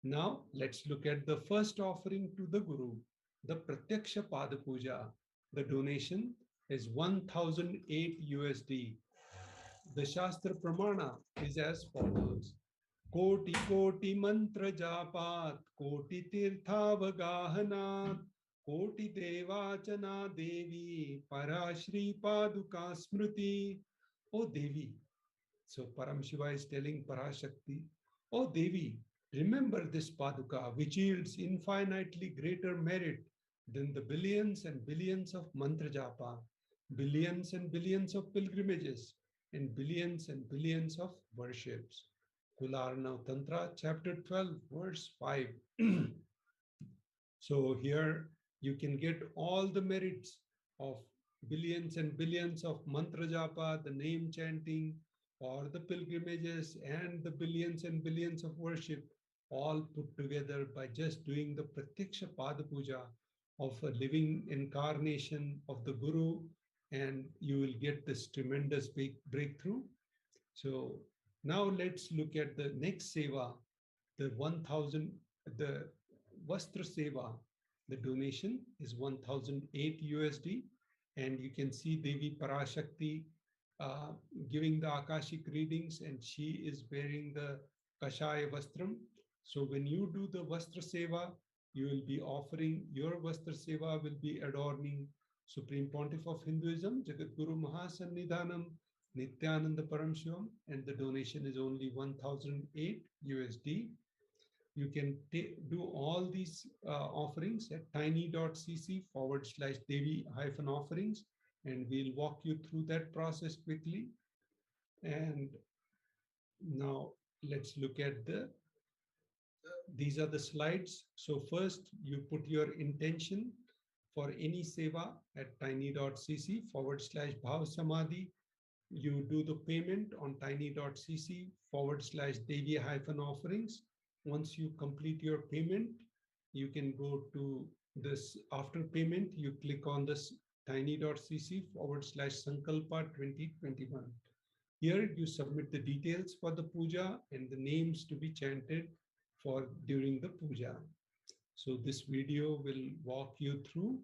Now let's look at the first offering to the Guru, the Pratyaksha Pada Puja. The donation is 1008 USD. The Shastra Pramana is as follows. Koti koti mantra japat, koti tirthavagahanat, koti devachana devi, parashri paduka smriti. O Devi. So Paramashiva is telling Parashakti, O Devi, remember this paduka which yields infinitely greater merit than the billions and billions of mantra japa, billions and billions of pilgrimages, and billions of worships. Kularna Tantra, chapter 12, verse 5. So here you can get all the merits of billions and billions of mantra japa, the name chanting, or the pilgrimages, and the billions and billions of worship, all put together by just doing the Pratyaksha Pada Puja of a living incarnation of the Guru, and you will get this tremendous big breakthrough. So now let's look at the next seva, the Vastra Seva. The donation is 1008 USD, and you can see Devi Parashakti giving the Akashic readings, and she is wearing the Kashaya Vastram. So when you do the Vastra Seva, you will be offering, your Vastra Seva will be adorning Supreme Pontiff of Hinduism, Jagadguru Mahasannidhanam Nithyananda Paramashivam, and the donation is only 1008 USD. You can do all these offerings at tiny.cc/Devi-offerings, and we'll walk you through that process quickly. And now let's look at these are the slides. So first you put your intention for any seva at tiny.cc/Bhav Samadhi. You do the payment on tiny.cc/Devi-offerings. Once you complete your payment, you can go to this. After payment, you click on this tiny.cc/Sankalpa 2021. Here you submit the details for the puja and the names to be chanted for during the puja. So this video will walk you through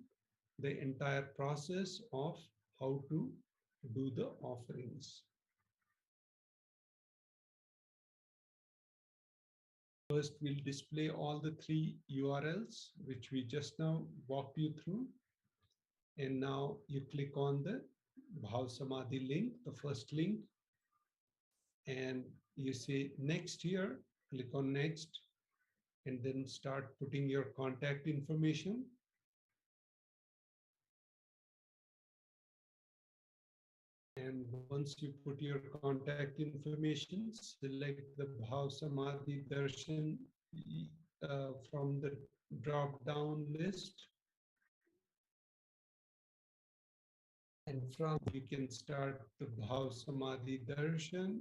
the entire process of how to do the offerings. First, we'll display all the 3 URLs, which we just now walked you through. And now you click on the Bhav Samadhi link, the first link, and you say next here, click on next. and then start putting your contact information. And once you put your contact information, select the Bhav Samadhi Darshan from the drop-down list. And from you can start the Bhav Samadhi Darshan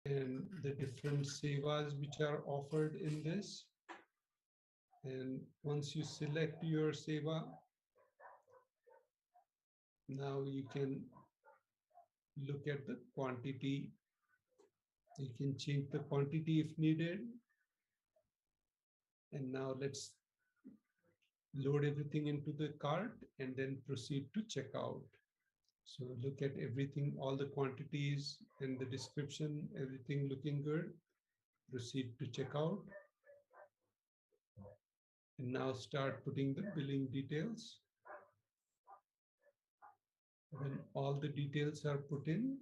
and the different sevas which are offered in this. And once you select your seva, now you can look at the quantity. You can change the quantity if needed. And now let's load everything into the cart and then proceed to checkout. So look at everything, all the quantities and the description, everything looking good. Proceed to checkout. And now start putting the billing details. When all the details are put in,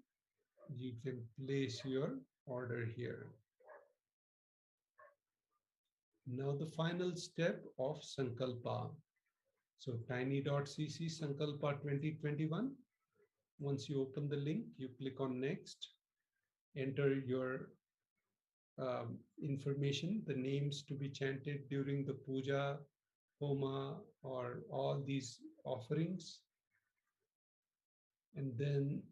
you can place your order here. Now the final step of Sankalpa. So tiny.cc Sankalpa 2021. Once you open the link, you click on next, enter your information, the names to be chanted during the puja, homa, or all these offerings. And then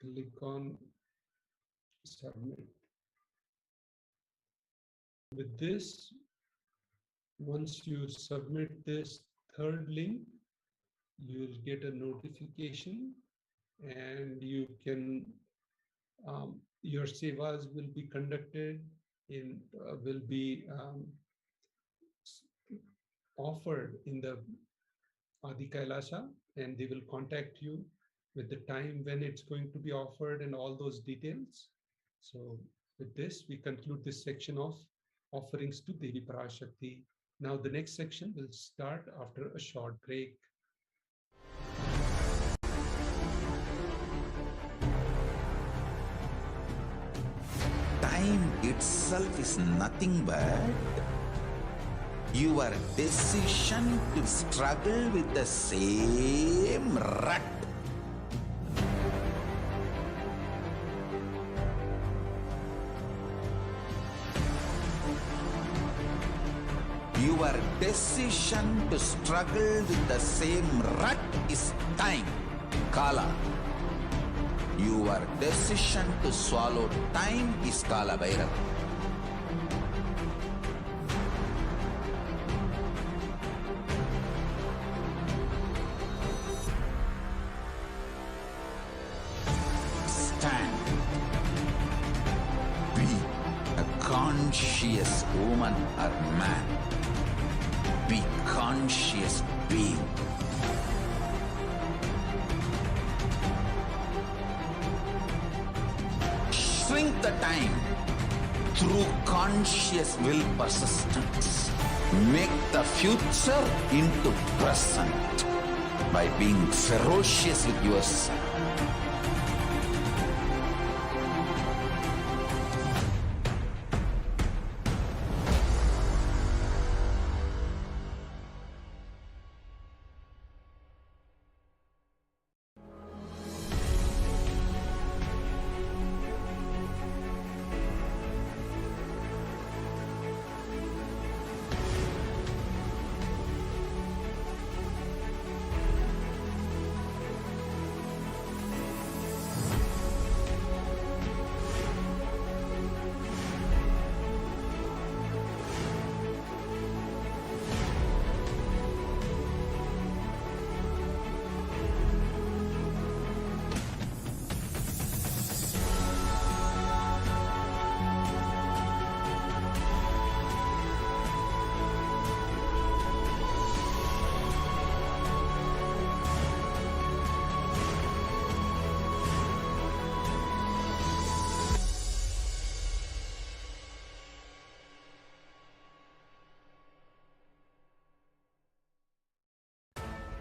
click on submit. With this, once you submit this third link, you'll get a notification and you can, your sevas will be conducted in, will be offered in the Adi Kailasa, and they will contact you with the time when it's going to be offered and all those details. So with this, we conclude this section of offerings to Devi Parashakti. Now the next section will start after a short break. Time itself is nothing but your decision to struggle with the same rut. Your decision to struggle with the same rut is time, Kala. Your decision to swallow time is Kala Bhairava. Stand. Be a conscious woman or man. Be conscious being. Shrink the time through conscious will persistence. Make the future into present by being ferocious with yourself.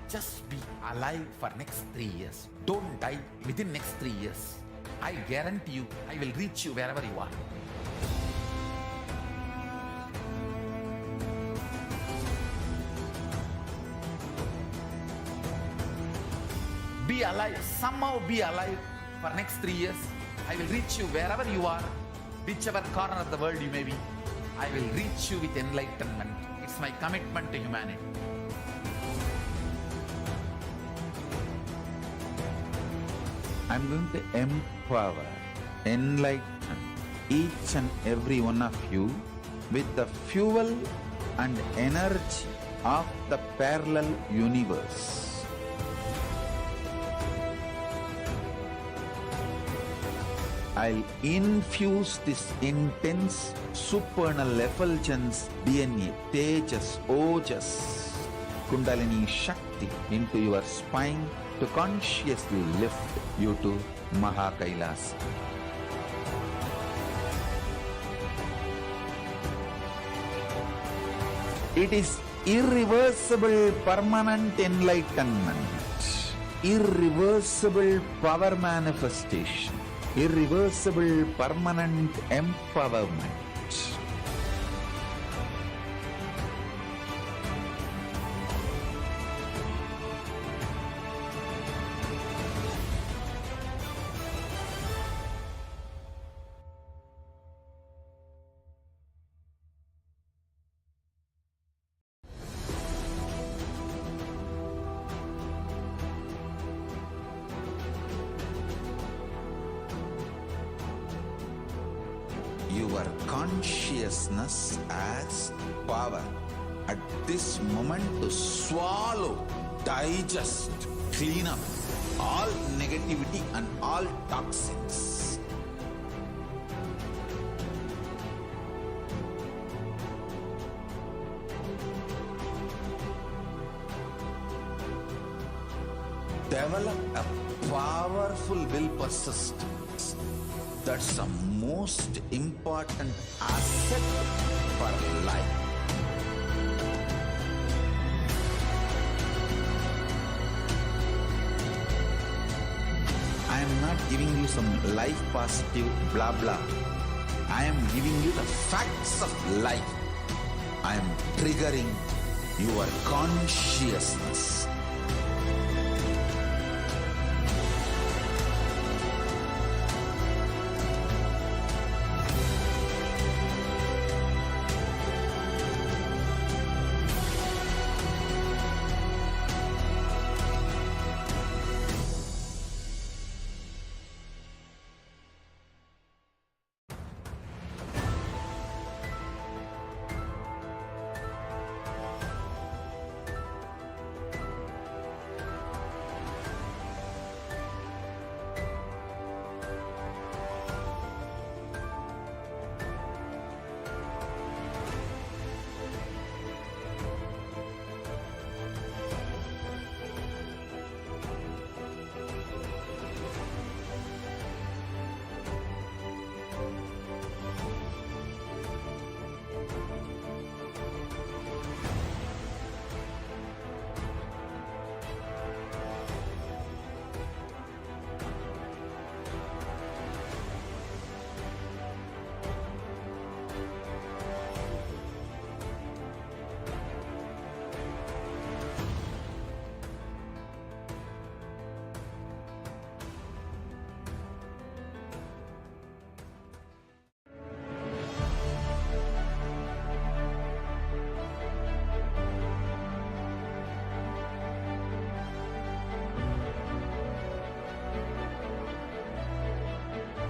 Just be alive for next 3 years. Don't die within next 3 years. I guarantee you, I will reach you wherever you are. Be alive, somehow be alive for next 3 years. I will reach you wherever you are, whichever corner of the world you may be. I will reach you with enlightenment. It's my commitment to humanity. I'm going to empower, enlighten each and every one of you with the fuel and energy of the parallel universe. I'll infuse this intense supernal effulgence DNA, Tejas, Ojas, Kundalini Shakti into your spine to consciously lift you to Kailasa. It is irreversible permanent enlightenment, irreversible power manifestation, irreversible permanent empowerment. Your consciousness as power at this moment to swallow, digest, clean up all negativity and all toxins. Develop a powerful will persistence. That's the most important asset for life. I am not giving you some life positive blah blah. I am giving you the facts of life. I am triggering your consciousness.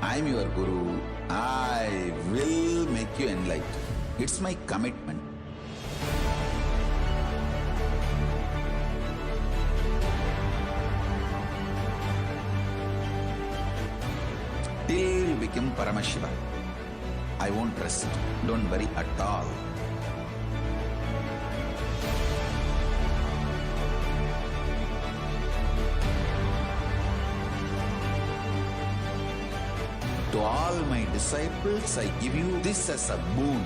I am your Guru. I will make you enlightened. It's my commitment. Till you become Paramashiva, I won't rest. Don't worry at all. To all my disciples, I give you this as a boon.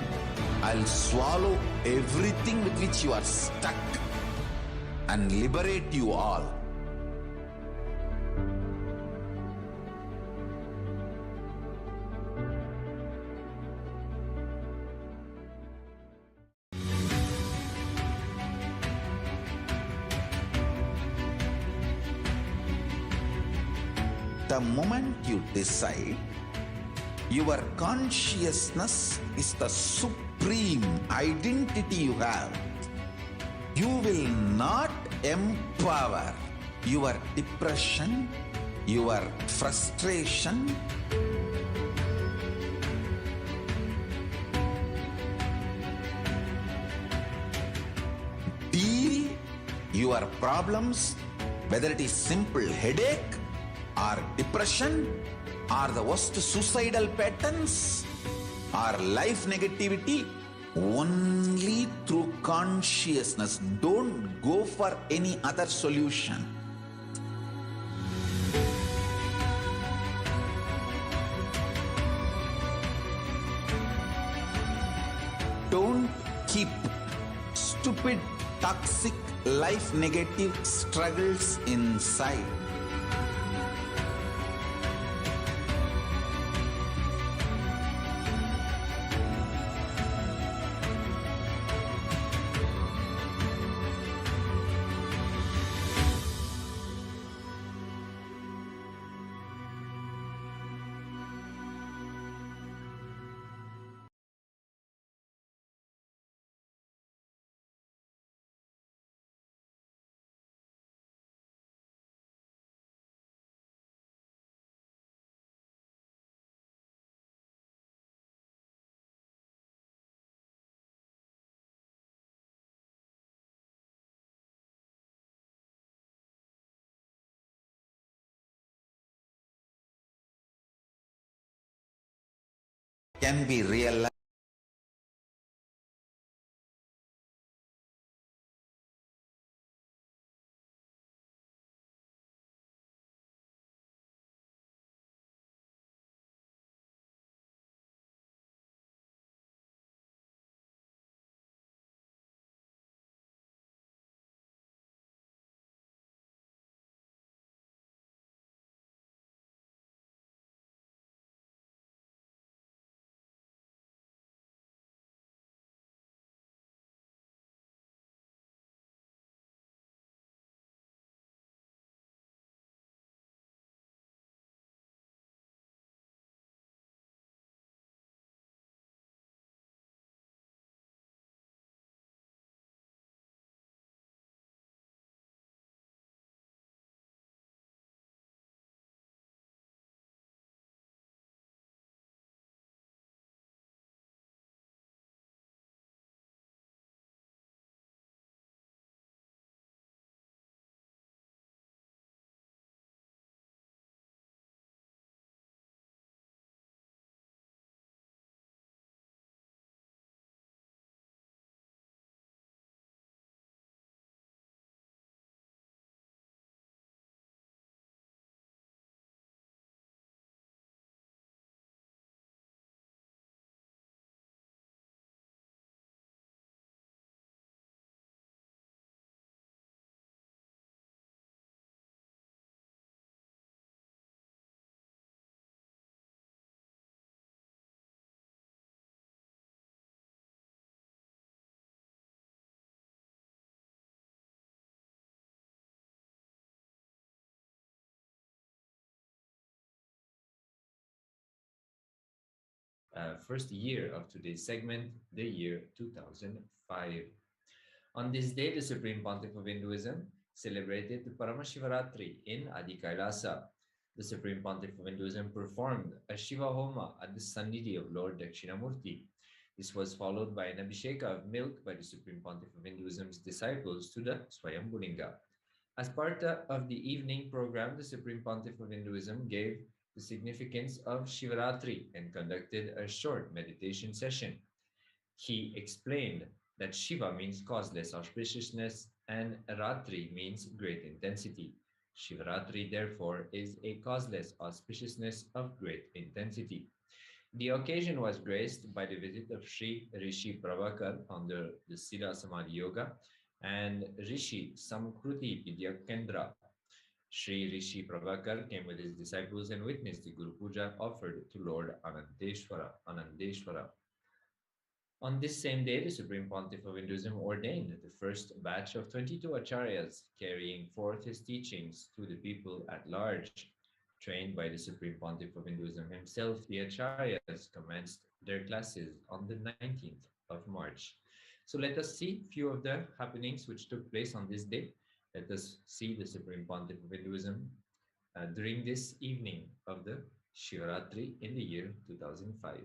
I'll swallow everything with which you are stuck and liberate you all. The moment you decide, your consciousness is the supreme identity you have. You will not empower your depression, your frustration, deal your problems, whether it is simple headache or depression or the worst suicidal patterns or life negativity, only through consciousness. Don't go for any other solution. Don't keep stupid, toxic, life negative struggles inside. Can be realized. First year of today's segment, the year 2005. On this day, the Supreme Pontiff of Hinduism celebrated the Paramashivaratri in Adi Kailasa. The Supreme Pontiff of Hinduism performed a Shiva Homa at the Sannidhi of Lord Dakshinamurti. This was followed by an Abhisheka of milk by the Supreme Pontiff of Hinduism's disciples to the Swayambhulinga. As part of the evening program, the Supreme Pontiff of Hinduism gave the significance of Shivaratri and conducted a short meditation session. He explained that Shiva means causeless auspiciousness and Ratri means great intensity. Shivaratri, therefore, is a causeless auspiciousness of great intensity. The occasion was graced by the visit of Sri Rishi Prabhakar under the Siddha Samadhi Yoga and Rishi Samkruti Vidya Kendra. Sri Rishi Prabhakar came with his disciples and witnessed the Guru Puja offered to Lord Anandeshwara. On this same day, the Supreme Pontiff of Hinduism ordained the first batch of 22 acharyas, carrying forth his teachings to the people at large. Trained by the Supreme Pontiff of Hinduism himself, the Acharyas commenced their classes on the 19th of March. So let us see a few of the happenings which took place on this day. Let us see the Supreme Pontiff of Hinduism during this evening of the Shivaratri in the year 2005.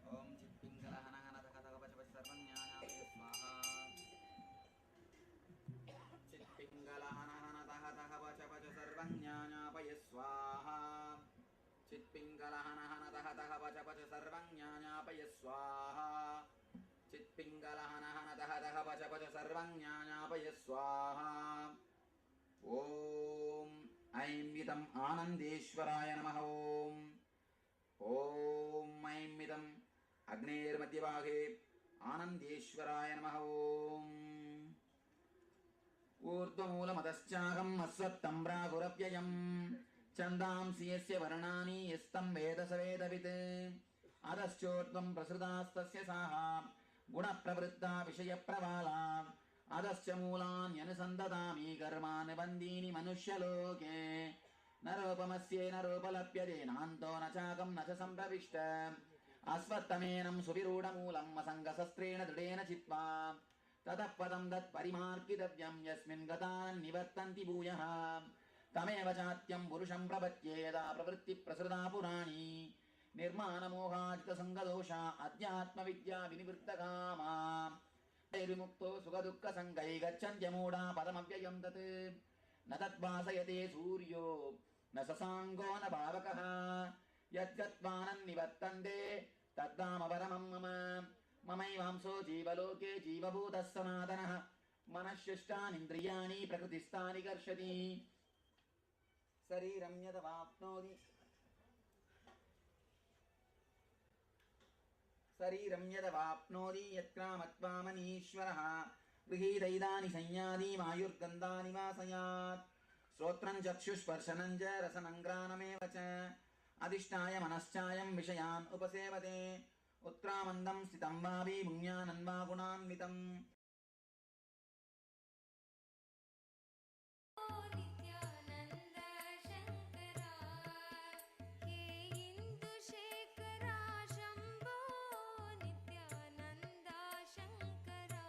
ओम चित्पिंगलहनहनतहतहवचपच सर्वज्ञानापय स्वाहा चित्पिंगलहनहनतहतहवचपच सर्वज्ञानापय स्वाहा चित्पिंगलहनहनतहतहवचपच सर्वज्ञानापय स्वाहा ओम ऐं इदं आनंदेश्वराय नमः ओम ऐं इदं अग्नेर्मध्यभागे आनंदेश्वराय नमः ऊर्ध्वमूलमधश्चागम् अश्वत्थं प्रागुरव्ययम् छन्दांसि यस्य वर्णानि यस्तं वेद स वेदवित् अधश्चोर्ध्वं प्रसृतास्तस्य साहा गुणप्रवृत्ता विषयप्रवाला अधश्च मूलान्यनुसन्दधामि कर्माणि बन्दीनि मनुष्यलोके न रूपमस्येन रूपलप्यते नान्तो न चाकं न च सम्प्रविष्ट अश्वत्थमेनं सुविरूढमूलम् असङ्गशस्त्रेण दृढेन चित्वा ततः पदं तत्परिमार्गितव्यं यस्मिन् गता निवर्तन्ति भूयः तमेव चात्यं पुरुषं प्रपद्ये यदा प्रवृत्तिप्रसृता पुराणी निर्माणमोहाजितसङ्गदोषा अध्यात्मविद्या विनिवृत्तकामा विमुक्तो सुखदुःखसङ्गै गच्छन्त्यमूढा पदमव्ययं तत् न तद्भासयते सूर्यो न शशाङ्को न पावकः यद्गत्वा निवर्तन्ते तद्धाम परमं मम ममैवांसो जीवलोके जीवभूतः सनातनः मनःशिष्टानीन्द्रियाणि प्रकृतिस्थानि कर्षति शरीरं यदवाप्नोति यत्क्रामत्वामनीश्वरः गृहीतैदानि संयादीमायुर्गन्धानि वासयात् श्रोत्रं चक्षुस्पर्शनं च रसनं घ्राणमेव च अधिष्ठाय मनश्चायं विषयान् उपसेवते उत्क्रामन्दं स्थितं वापि पुण्यानं वा गुणान्वितम् नित्यानन्द शङ्करा हे इन्दुशेखरा Shambho Nityanand Shankara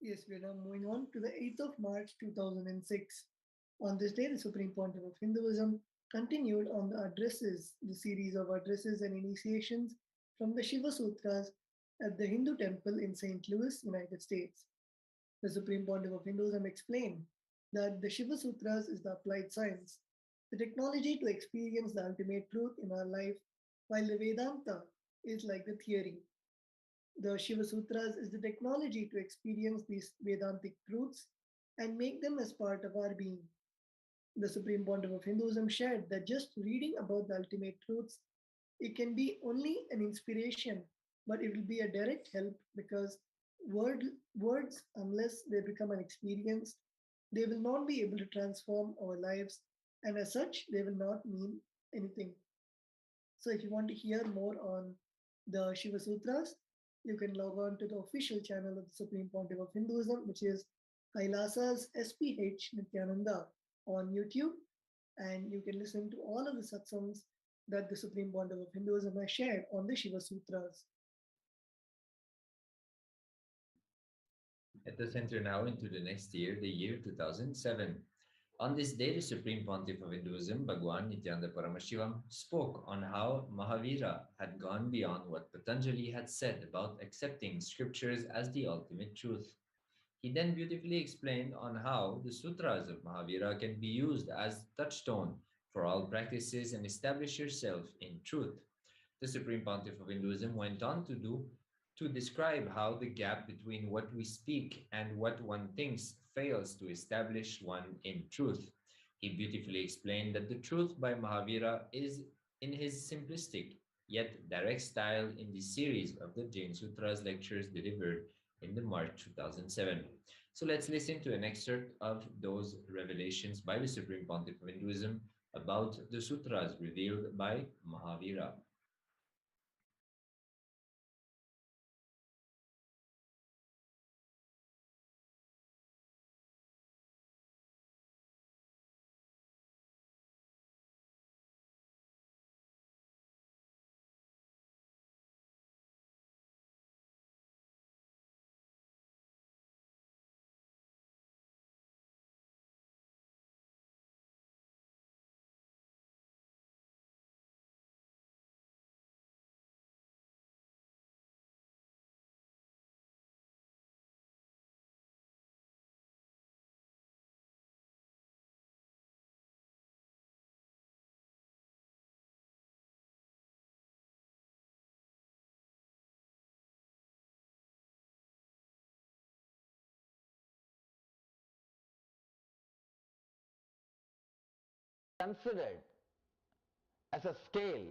Yes, we are now moving on to the 8th of March 2006. On this day, the Supreme Pontiff of Hinduism continued on the addresses, the series of addresses and initiations from the Shiva Sutras at the Hindu temple in St. Louis, United States. The Supreme Pontiff of Hinduism explained that the Shiva Sutras is the applied science, the technology to experience the ultimate truth in our life, while the Vedanta is like the theory. The Shiva Sutras is the technology to experience these Vedantic truths and make them as part of our being. The Supreme Pontiff of Hinduism shared that just reading about the ultimate truths, it can be only an inspiration, but it will be a direct help because word, words, unless they become an experience, they will not be able to transform our lives, and as such, they will not mean anything. So, if you want to hear more on the Shiva Sutras, you can log on to the official channel of the Supreme Pontiff of Hinduism, which is Kailasa's SPH Nithyananda on YouTube, and you can listen to all of the satsangs that the Supreme Pontiff of Hinduism has shared on the Shiva Sutras. Let us enter now into the next year, the year 2007. On this day, the Supreme Pontiff of Hinduism, Bhagwan Nithyananda Paramashivam, spoke on how Mahavira had gone beyond what Patanjali had said about accepting scriptures as the ultimate truth. He then beautifully explained on how the sutras of Mahavira can be used as touchstone for all practices and establish yourself in truth. The Supreme Pontiff of Hinduism went on to describe how the gap between what we speak and what one thinks fails to establish one in truth. He beautifully explained that the truth by Mahavira is in his simplistic yet direct style in the series of the Jain Sutras lectures delivered in the March 2007. So let's listen to an excerpt of those revelations by the Supreme Pontiff of Hinduism about the sutras revealed by Mahavira. Considered as a scale.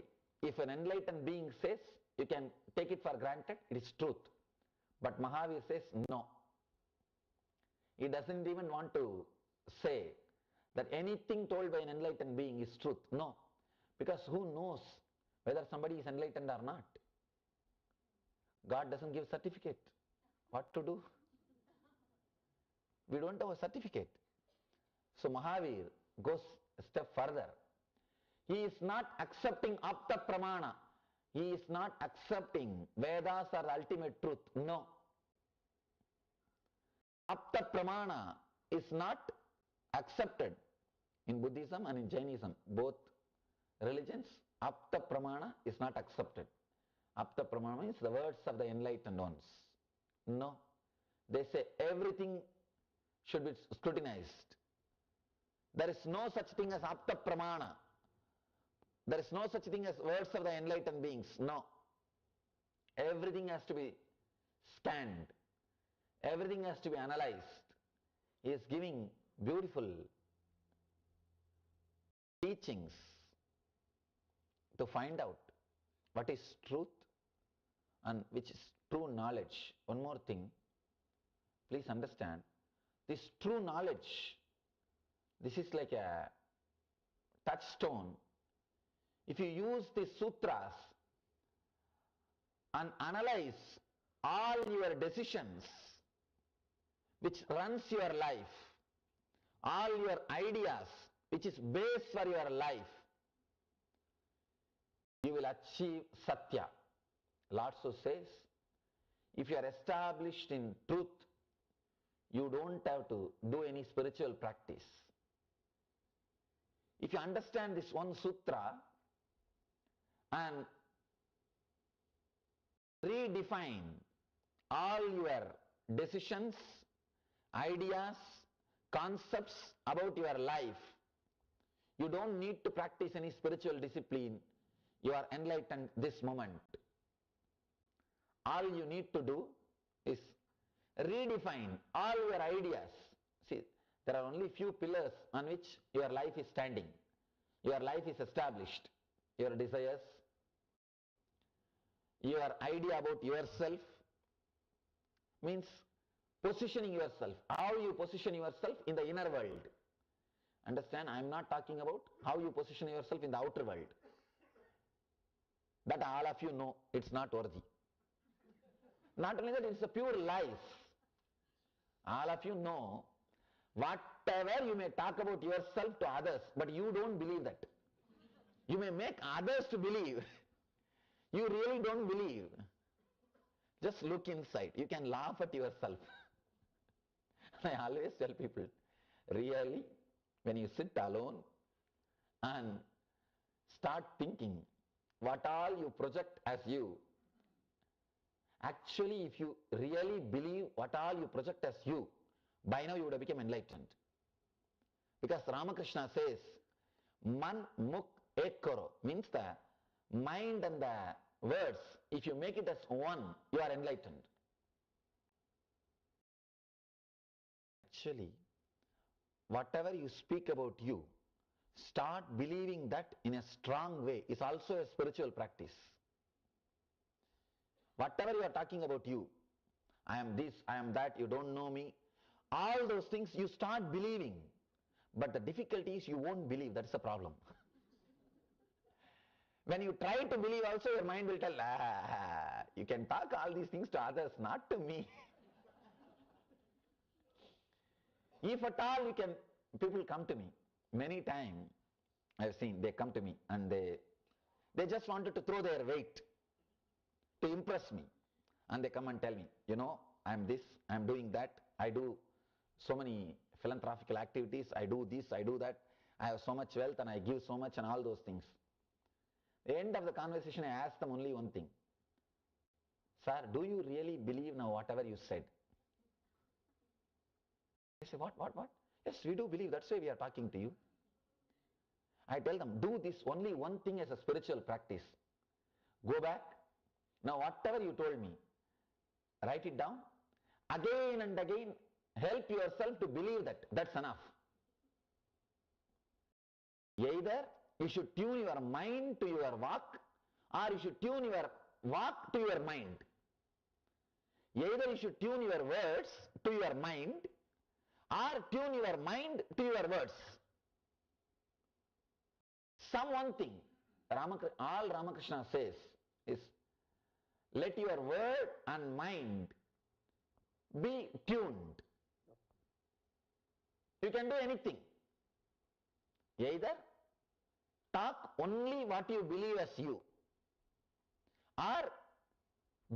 If an enlightened being says, you can take it for granted, it is truth. But Mahavir says no. He doesn't even want to say that anything told by an enlightened being is truth. No. Because who knows whether somebody is enlightened or not? God doesn't give certificate. What to do? We don't have a certificate. So Mahavir goes a step further. He is not accepting apta pramana. He is not accepting Vedas are the ultimate truth. No. Apta pramana is not accepted in Buddhism and in Jainism. Both religions, apta pramana is not accepted. Apta pramana means the words of the enlightened ones. No. They say everything should be scrutinized. There is no such thing as apta pramana. There is no such thing as words of the enlightened beings. No. Everything has to be scanned. Everything has to be analyzed. He is giving beautiful teachings to find out what is truth and which is true knowledge. One more thing, please understand, this true knowledge, this is like a touchstone. If you use the sutras and analyze all your decisions which runs your life, all your ideas which is base for your life, you will achieve satya. Lord so says, if you are established in truth, You don't have to do any spiritual practice. If you understand this one sutra and redefine all your decisions, ideas, concepts about your life, you don't need to practice any spiritual discipline. You are enlightened this moment. All you need to do is redefine all your ideas. See, there are only few pillars on which your life is standing. Your life is established. Your desires, your idea about yourself, means positioning yourself. How you position yourself in the inner world. Understand, I am not talking about how you position yourself in the outer world. That all of you know, it's not worthy. Not only that, it's a pure life. All of you know, whatever you may talk about yourself to others, but you don't believe that. You may make others to believe. You really don't believe. Just look inside. You can laugh at yourself. I always tell people, really, when you sit alone and start thinking what all you project as you, actually if you really believe what all you project as you, by now you would have become enlightened. Because Ramakrishna says, Man Muk Ek Karo, means the mind and the words, if you make it as one, you are enlightened. Actually, whatever you speak about you, start believing that in a strong way is also a spiritual practice. Whatever you are talking about you, I am this, I am that, you don't know me, all those things you start believing. But the difficulty is you won't believe, that's the problem. When you try to believe also, your mind will tell, you can talk all these things to others, not to me. If at all you can, people come to me. Many times I have seen, they come to me and they just wanted to throw their weight to impress me. And they come and tell me, you know, I am this, I am doing that, I do so many philanthropical activities, I do this, I do that, I have so much wealth and I give so much and all those things. At the end of the conversation, I ask them only one thing. Sir, do you really believe now whatever you said? They say, what? Yes, we do believe, that's why we are talking to you. I tell them, do this only one thing as a spiritual practice. Go back. Now whatever you told me, write it down. Again and again, help yourself to believe that. That's enough. Either you should tune your mind to your walk, or you should tune your walk to your mind. Either you should tune your words to your mind, or tune your mind to your words. Some one thing, all Ramakrishna says is, let your word and mind be tuned. You can do anything. Either talk only what you believe as you, or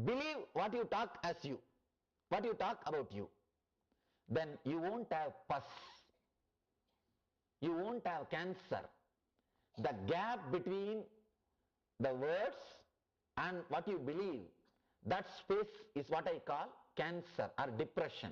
believe what you talk as you, what you talk about you. Then you won't have pus, you won't have cancer. The gap between the words and what you believe, that space is what I call cancer or depression.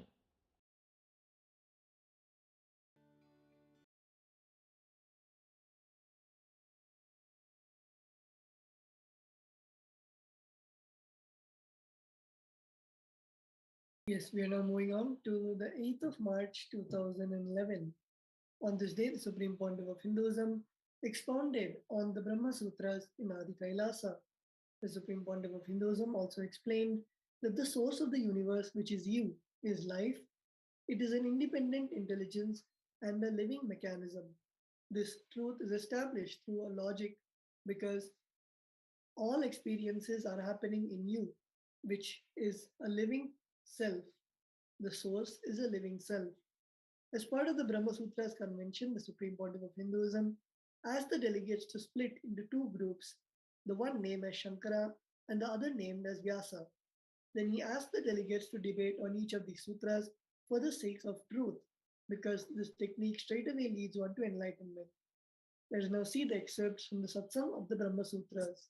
Yes, we are now moving on to the 8th of March 2011. On this day, the Supreme Pontiff of Hinduism expounded on the Brahma Sutras in Adi Kailasa. The Supreme Pontiff of Hinduism also explained that the source of the universe, which is you, is life. It is an independent intelligence and a living mechanism. This truth is established through a logic because all experiences are happening in you, which is a living self. The source is a living self. As part of the Brahma Sutras convention, the Supreme Pontiff of Hinduism asked the delegates to split into two groups, the one named as Shankara and the other named as Vyasa. Then he asked the delegates to debate on each of these sutras for the sake of truth, because this technique straight away leads one to enlightenment. Let us now see the excerpts from the Satsang of the Brahma Sutras.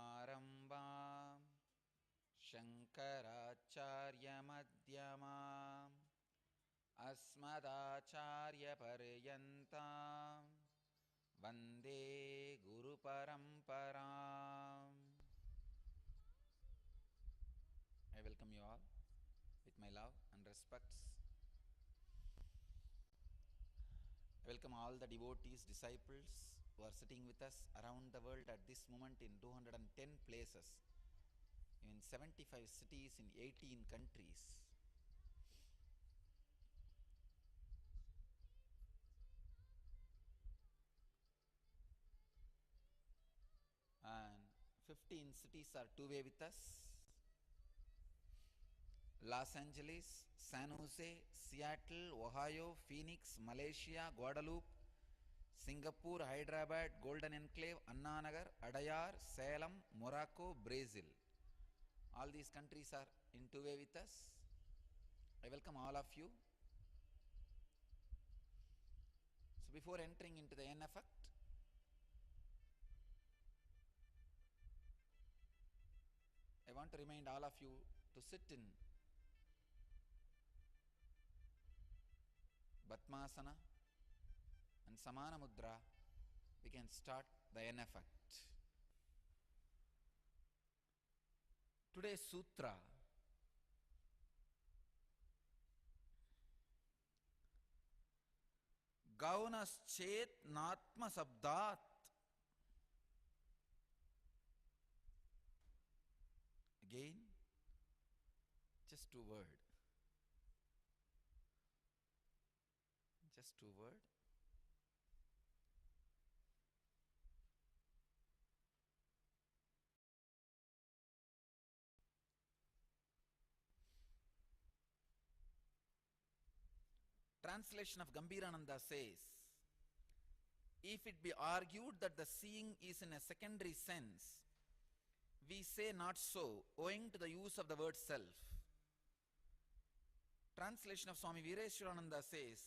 सदाशिवसमारम्भाम् शङ्कराचार्यमध्यमाम् अस्मदाचार्यपर्यन्ताम् वन्दे गुरुपरम्पराम्. I welcome you all with my love and respects. I welcome all the devotees, disciples who are sitting with us around the world at this moment in 210 places, in 75 cities, in 18 countries. And 15 cities are two-way with us. Los Angeles, San Jose, Seattle, Ohio, Phoenix, Malaysia, Guadeloupe, Singapore, Hyderabad, Golden Enclave, Annanagar, Adayar, Salem, Morocco, Brazil. All these countries are in two-way with us. I welcome all of you. So before entering into the end effect, I want to remind all of you to sit in Batmasana and Samana Mudra. We can start the end effect. Today's sutra Gaunaschet Natma Sabdat. Again, just two words. Just two words. Translation of Gambirananda says, if it be argued that the seeing is in a secondary sense, we say not so, owing to the use of the word self. Translation of Swami Veereshwarananda says,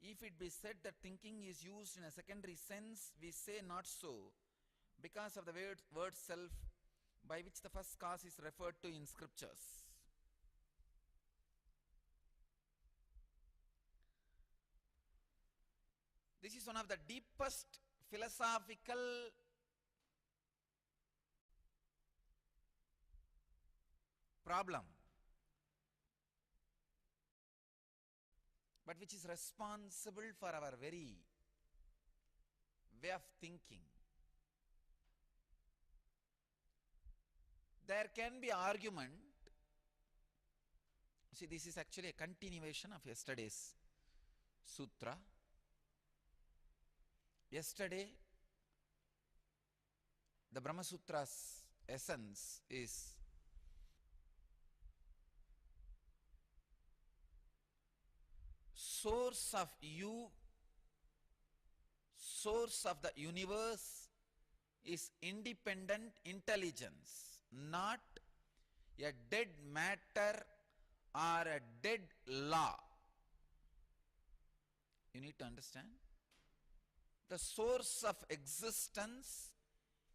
if it be said that thinking is used in a secondary sense, we say not so, because of the word self, by which the first cause is referred to in scriptures. This is one of the deepest philosophical problem, but which is responsible for our very way of thinking. There can be argument. See, this is actually a continuation of yesterday's sutra. Yesterday, the Brahma Sutra's essence is source of you, source of the universe is independent intelligence, not a dead matter or a dead law. You need to understand. The source of existence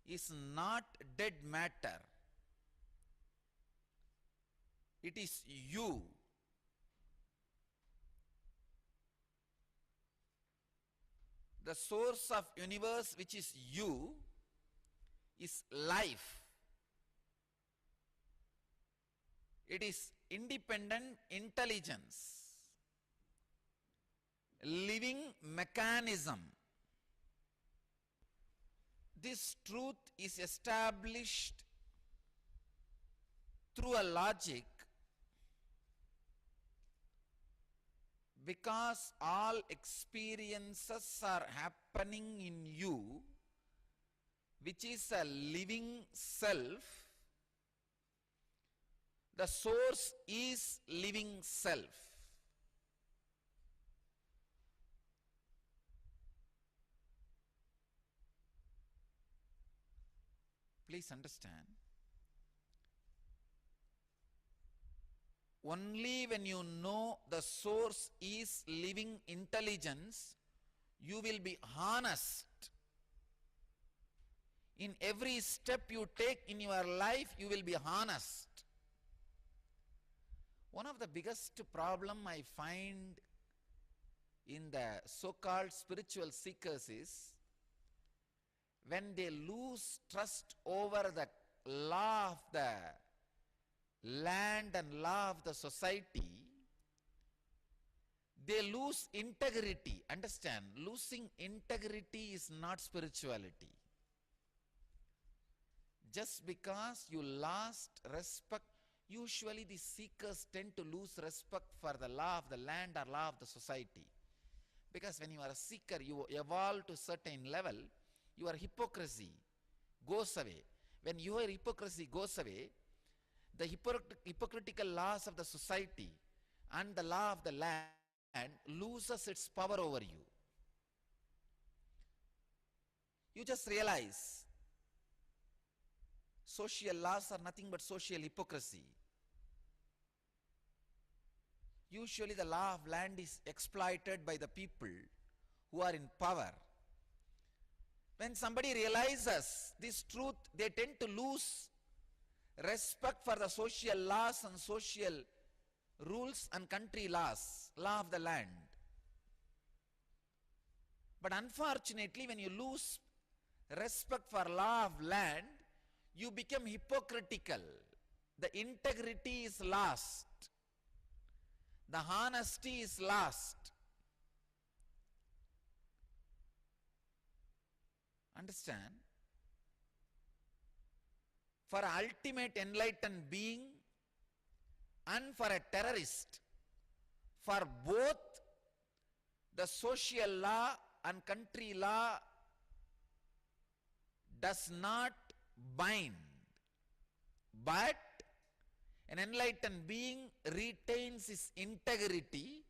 is not dead matter. It is you. The source of universe, which is you, is life. It is independent intelligence, living mechanism. This truth is established through a logic because all experiences are happening in you, which is a living self, the source is living self. Please understand. Only when you know the source is living intelligence, you will be honest. In every step you take in your life, you will be honest. One of the biggest problem I find in the so-called spiritual seekers is when they lose trust over the law of the land and law of the society, they lose integrity. Understand, losing integrity is not spirituality. Just because you lost respect, usually the seekers tend to lose respect for the law of the land or law of the society. Because when you are a seeker, you evolve to a certain level, your hypocrisy goes away. When your hypocrisy goes away, the hypocritical laws of the society and the law of the land loses its power over you. You just realize social laws are nothing but social hypocrisy. Usually the law of land is exploited by the people who are in power. When somebody realizes this truth, they tend to lose respect for the social laws and social rules and country laws, law of the land. But unfortunately, when you lose respect for law of land, you become hypocritical. The integrity is lost. The honesty is lost. Understand? For an ultimate enlightened being and for a terrorist, for both the social law and country law does not bind, but an enlightened being retains his integrity.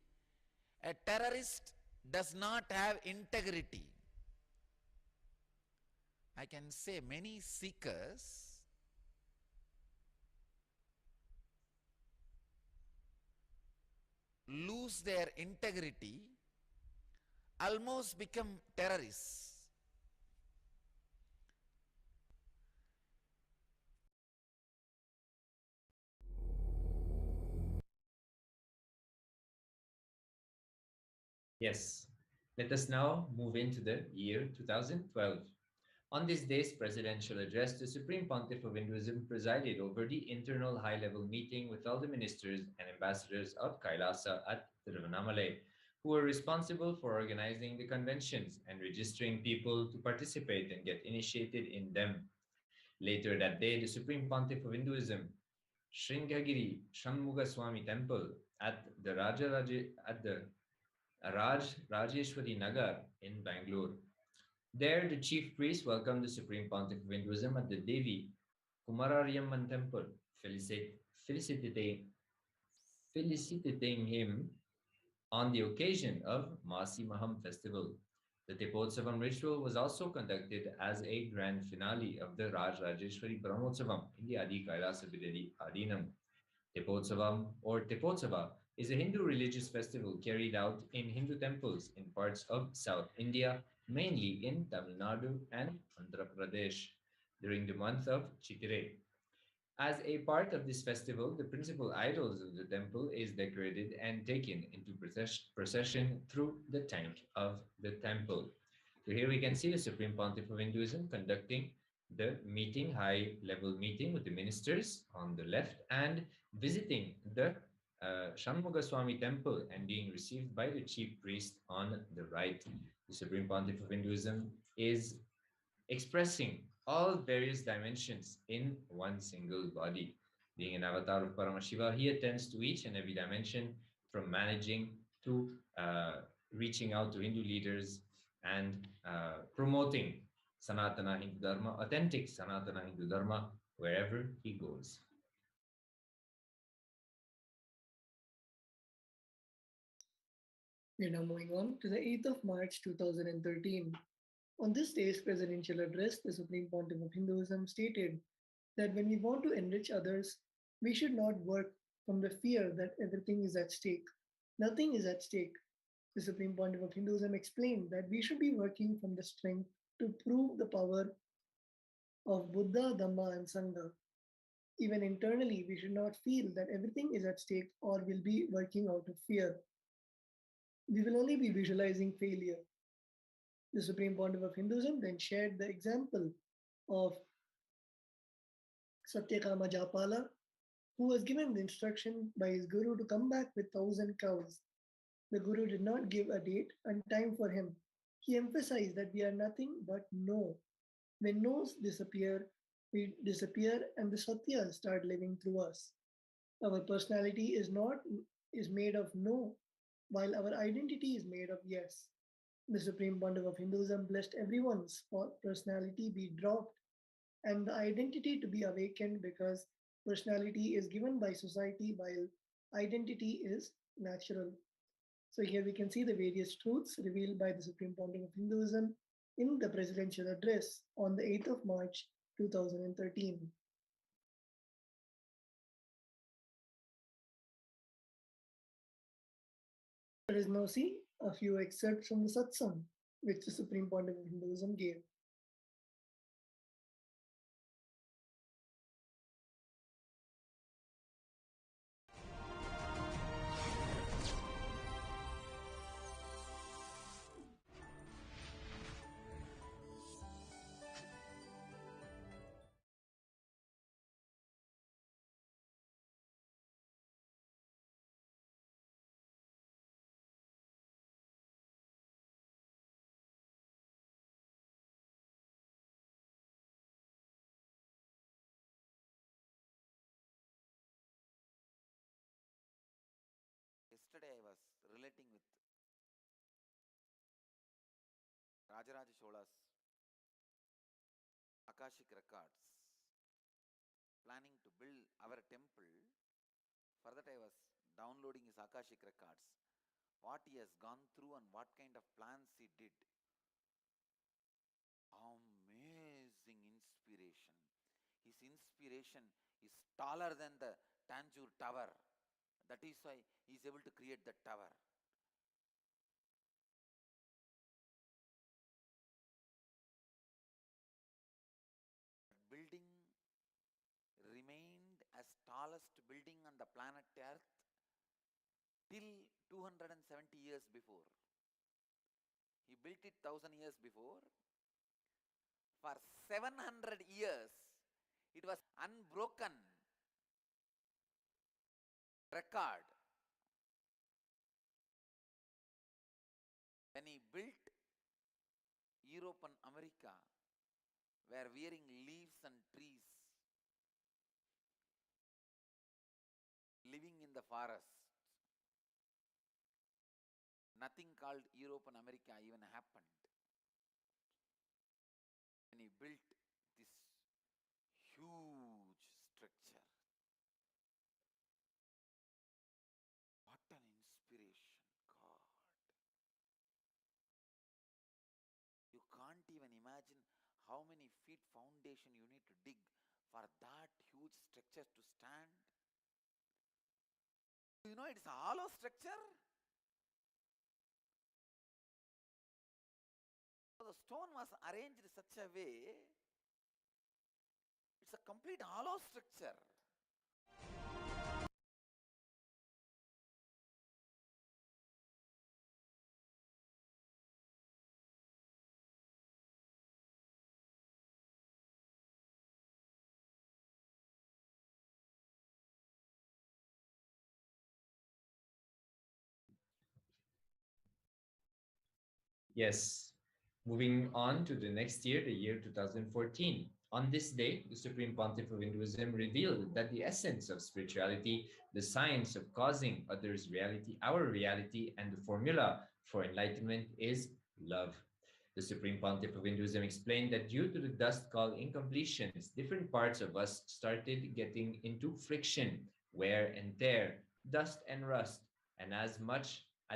A terrorist does not have integrity. I can say many seekers lose their integrity, almost become terrorists. Yes. Let us now move into the year 2012. On this day's presidential address, the Supreme Pontiff of Hinduism presided over the internal high-level meeting with all the ministers and ambassadors of Kailasa at Tiruvannamalai, who were responsible for organizing the conventions and registering people to participate and get initiated in them. Later that day, the Supreme Pontiff of Hinduism, Sringagiri Shanmuga Swami Temple at the Raj Rajeshwari Nagar in Bangalore. There, the chief priest welcomed the Supreme Pontiff of Hinduism at the Devi Kumarariamman Temple, felicitating him on the occasion of Maham festival. The Tepotsavam ritual was also conducted as a grand finale of the Raj Rajeshwari Brahmotsavam in the Adi Kailasa Bidadi Adinam. Tepotsavam or Tepotsava is a Hindu religious festival carried out in Hindu temples in parts of South India, mainly in Tamil Nadu and Andhra Pradesh, during the month of Chitire. As a part of this festival, the principal idols of the temple is decorated and taken into procession through the tank of the temple. So here we can see the Supreme Pontiff of Hinduism conducting the meeting, high-level meeting with the ministers on the left and visiting the Shanmuga Swami temple and being received by the chief priest on the right. The Supreme Pontiff of Hinduism is expressing all various dimensions in one single body. Being an avatar of Paramashiva, he attends to each and every dimension from managing to reaching out to Hindu leaders and promoting Sanatana Hindu Dharma, authentic Sanatana Hindu Dharma, wherever he goes. We're now moving on to the 8th of March 2013. On this day's presidential address, the Supreme Pontiff of Hinduism stated that when we want to enrich others, we should not work from the fear that everything is at stake. Nothing is at stake. The Supreme Pontiff of Hinduism explained that we should be working from the strength to prove the power of Buddha, Dhamma, and Sangha. Even internally, we should not feel that everything is at stake or will be working out of fear. We will only be visualizing failure. The Supreme Pontiff of Hinduism then shared the example of Satyakama Japala, who was given the instruction by his guru to come back with 1,000 cows. The guru did not give a date and time for him. He emphasized that we are nothing but no. When no's disappear, we disappear and the Satyas start living through us. Our personality is made of no, while our identity is made of yes. The Supreme Pontiff of Hinduism blessed everyone's personality be dropped and the identity to be awakened because personality is given by society while identity is natural. So here we can see the various truths revealed by the Supreme Pontiff of Hinduism in the presidential address on the 8th of March 2013. Let us now see a few excerpts from the satsang which the Supreme Pontiff of Hinduism gave. Yesterday I was relating with Rajaraja Chola's Akashic records, planning to build our temple. For that I was downloading his Akashic records, what he has gone through and what kind of plans he did. Amazing inspiration. His inspiration is taller than the Tanjore Tower. That is why he is able to create that tower. Building remained as tallest building on the planet Earth till 270 years before. He built it 1000 years before. For 700 years, it was unbroken record. When he built, Europe and America were wearing leaves and trees, living in the forest. Nothing called Europe and America even happened. When he built this huge structure. What an inspiration, God. You can't even imagine how many feet foundation you need to dig for that huge structure to stand. You know it's a hollow structure. So the stone was arranged in such a way, it's a complete hollow structure. Yes. Moving on to the next year, the year 2014. On this day, the Supreme Pontiff of Hinduism revealed that the essence of spirituality, the science of causing others' reality, our reality, and the formula for enlightenment is love. The Supreme Pontiff of Hinduism explained that due to the dust called incompletions, different parts of us started getting into friction, wear and tear, dust and rust, and as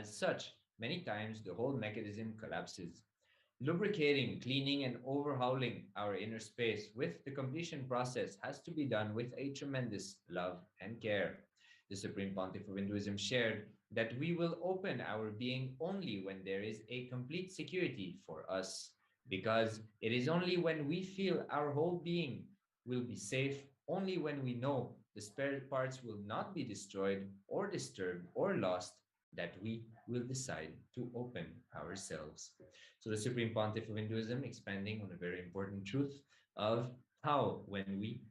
such, many times the whole mechanism collapses. Lubricating, cleaning, and overhauling our inner space with the completion process has to be done with a tremendous love and care. The Supreme Pontiff of Hinduism shared that we will open our being only when there is a complete security for us, because it is only when we feel our whole being will be safe, only when we know the spare parts will not be destroyed or disturbed or lost, that we will decide to open ourselves. So the Supreme Pontiff of Hinduism expanding on a very important truth of how when we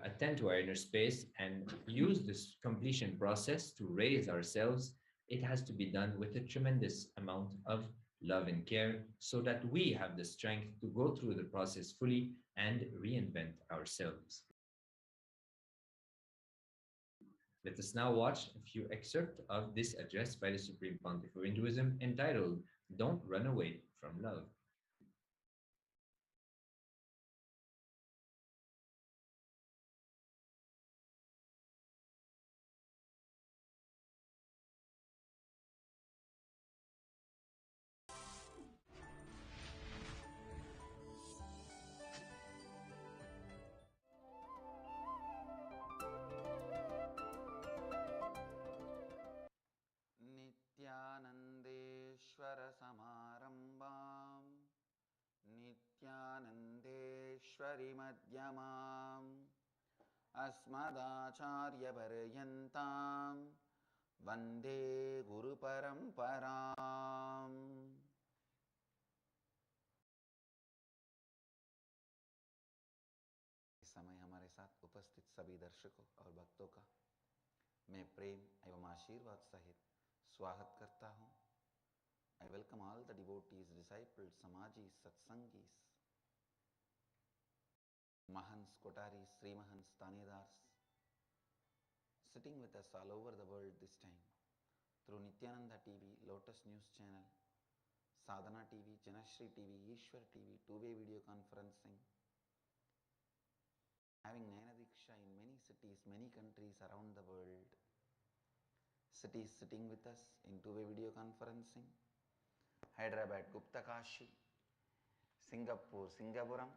attend to our inner space and use this completion process to raise ourselves, it has to be done with a tremendous amount of love and care so that we have the strength to go through the process fully and reinvent ourselves. Let us now watch a few excerpts of this address by the Supreme Pontiff of Hinduism entitled Don't Run Away from Love. नित्यानन्देश्वर समारम्भाम् नित्यानन्देश्वरि मध्यमाम् अस्मदाचार्यपर्यन्तां वन्दे गुरुपरम्पराम्। इस समय हमारे साथ उपस्थित सभी दर्शकों और भक्तों का मैं प्रेम एवं आशीर्वाद सहित स्वागत करता हूँ। I welcome all the devotees, disciples, samajis, satsangis, Mahans, Kotaris, Sri Mahans, Tanedars, sitting with us all over the world this time through Nithyananda TV, Lotus News Channel, Sadhana TV, Janashri TV, Ishwar TV, two-way video conferencing, having Nayana in many cities, many countries around the world. Cities sitting with us in two-way video conferencing, Hyderabad, Gupta Kashi, Singapore, Singapuram,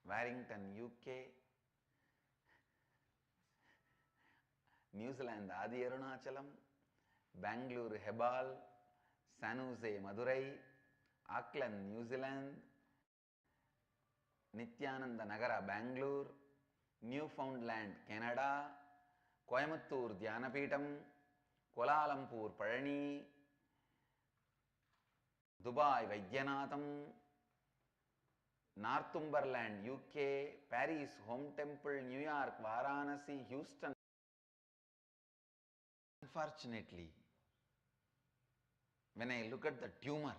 Warrington, UK, New Zealand, Adi Arunachalam, Bangalore, Hebal, San Jose, Madurai, Auckland, New Zealand, Nithyananda Nagara, Bangalore, Newfoundland, Canada, Coimbatore, Dhyanapeetham, Kuala Lumpur, Palani, Dubai, Vaidyanatham, Northumberland, UK, Paris, Home Temple, New York, Varanasi, Houston. Unfortunately, when I look at the tumor,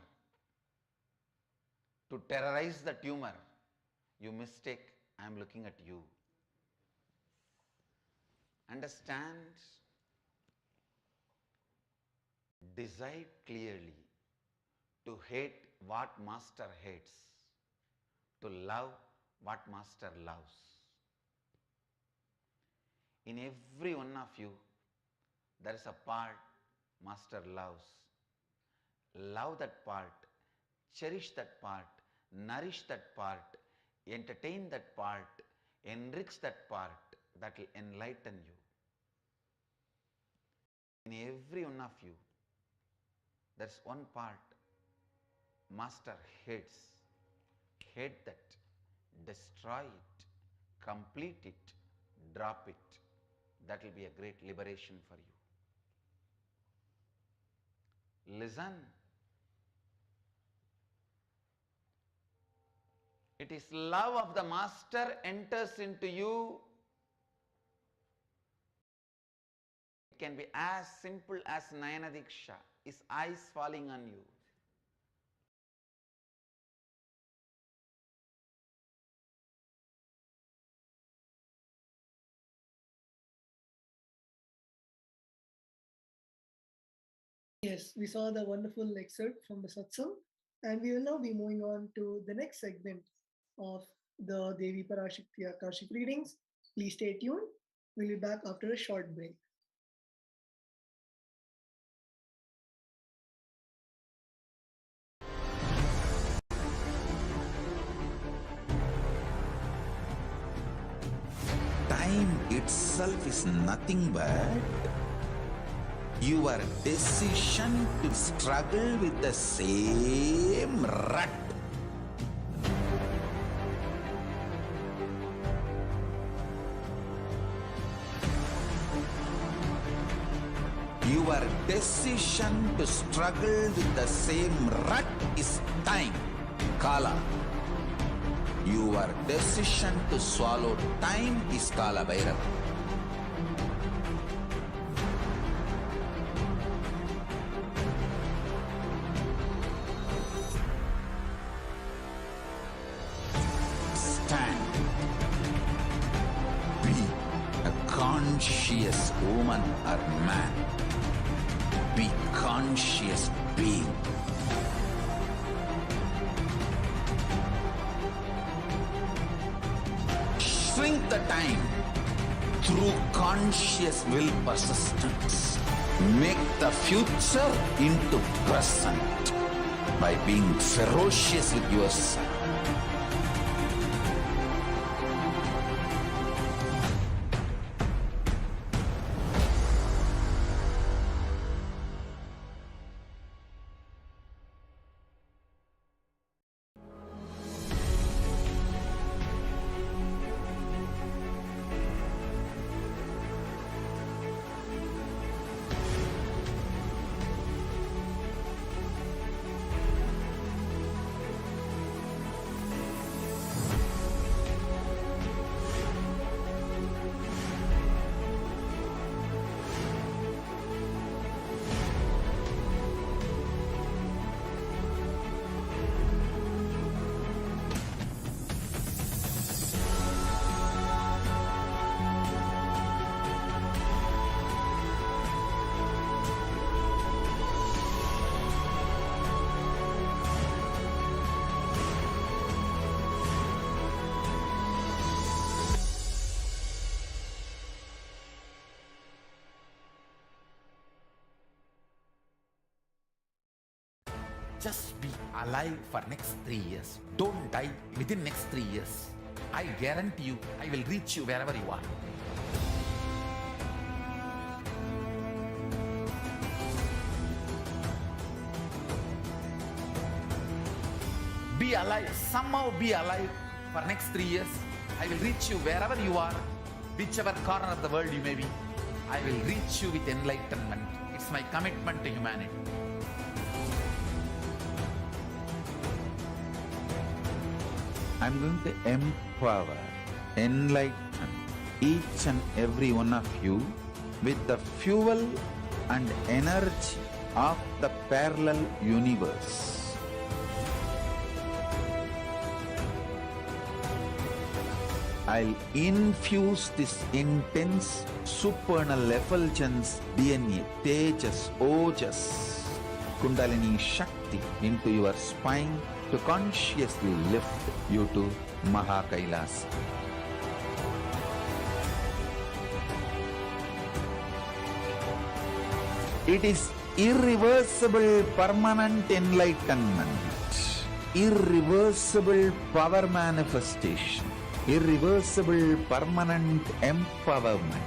to terrorize the tumor, you mistake I am looking at you. Understand, decide clearly to hate what Master hates, to love what Master loves. In every one of you, there is a part Master loves. Love that part, cherish that part, nourish that part, entertain that part, enrich that part, that will enlighten you. In every one of you, there is one part Master hates. Hate that, destroy it, complete it, drop it. That will be a great liberation for you. Listen. It is love of the Master enters into you. It can be as simple as Nayana Diksha, his eyes falling on you. Yes, we saw the wonderful excerpt from the satsang, and we will now be moving on to the next segment of the Devi Parashakti Akashic readings. Please stay tuned. We'll be back after a short break. Time itself is nothing but your decision to struggle with the same rut. Your decision to struggle with the same rut is time, Kala. Your decision to swallow time is Kala Bhairava. Stand. Be a conscious woman or man. Be conscious being. Shrink the time through conscious will persistence. Make the future into present by being ferocious with yourself. Just be alive for next 3 years. Don't die within next 3 years. I guarantee you, I will reach you wherever you are. Be alive, somehow be alive for next 3 years. I will reach you wherever you are, whichever corner of the world you may be. I will reach you with enlightenment. It's my commitment to humanity. I'm going to empower, enlighten each and every one of you with the fuel and energy of the parallel universe. I'll infuse this intense supernal effulgence DNA, Tejas, Ojas, Kundalini Shakti into your spine to consciously lift you to Maha Kailasa. It is irreversible permanent enlightenment, irreversible power manifestation, irreversible permanent empowerment.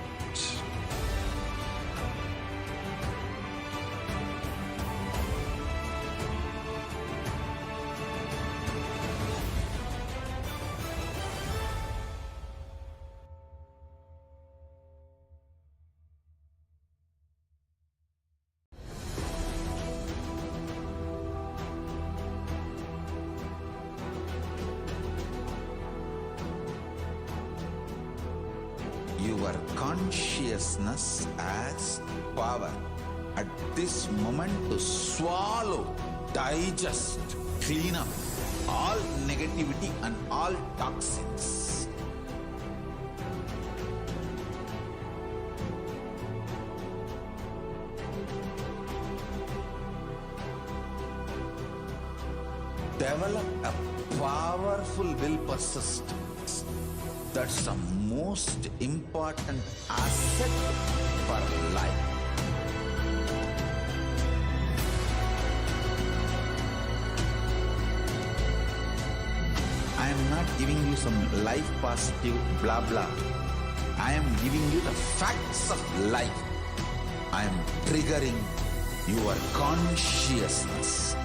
Your consciousness as power at this moment to swallow, digest, clean up all negativity and all toxins. develop a powerful will persistence. That's the most important asset for life. I am not giving you some life positive blah blah. I am giving you the facts of life. I am triggering your consciousness.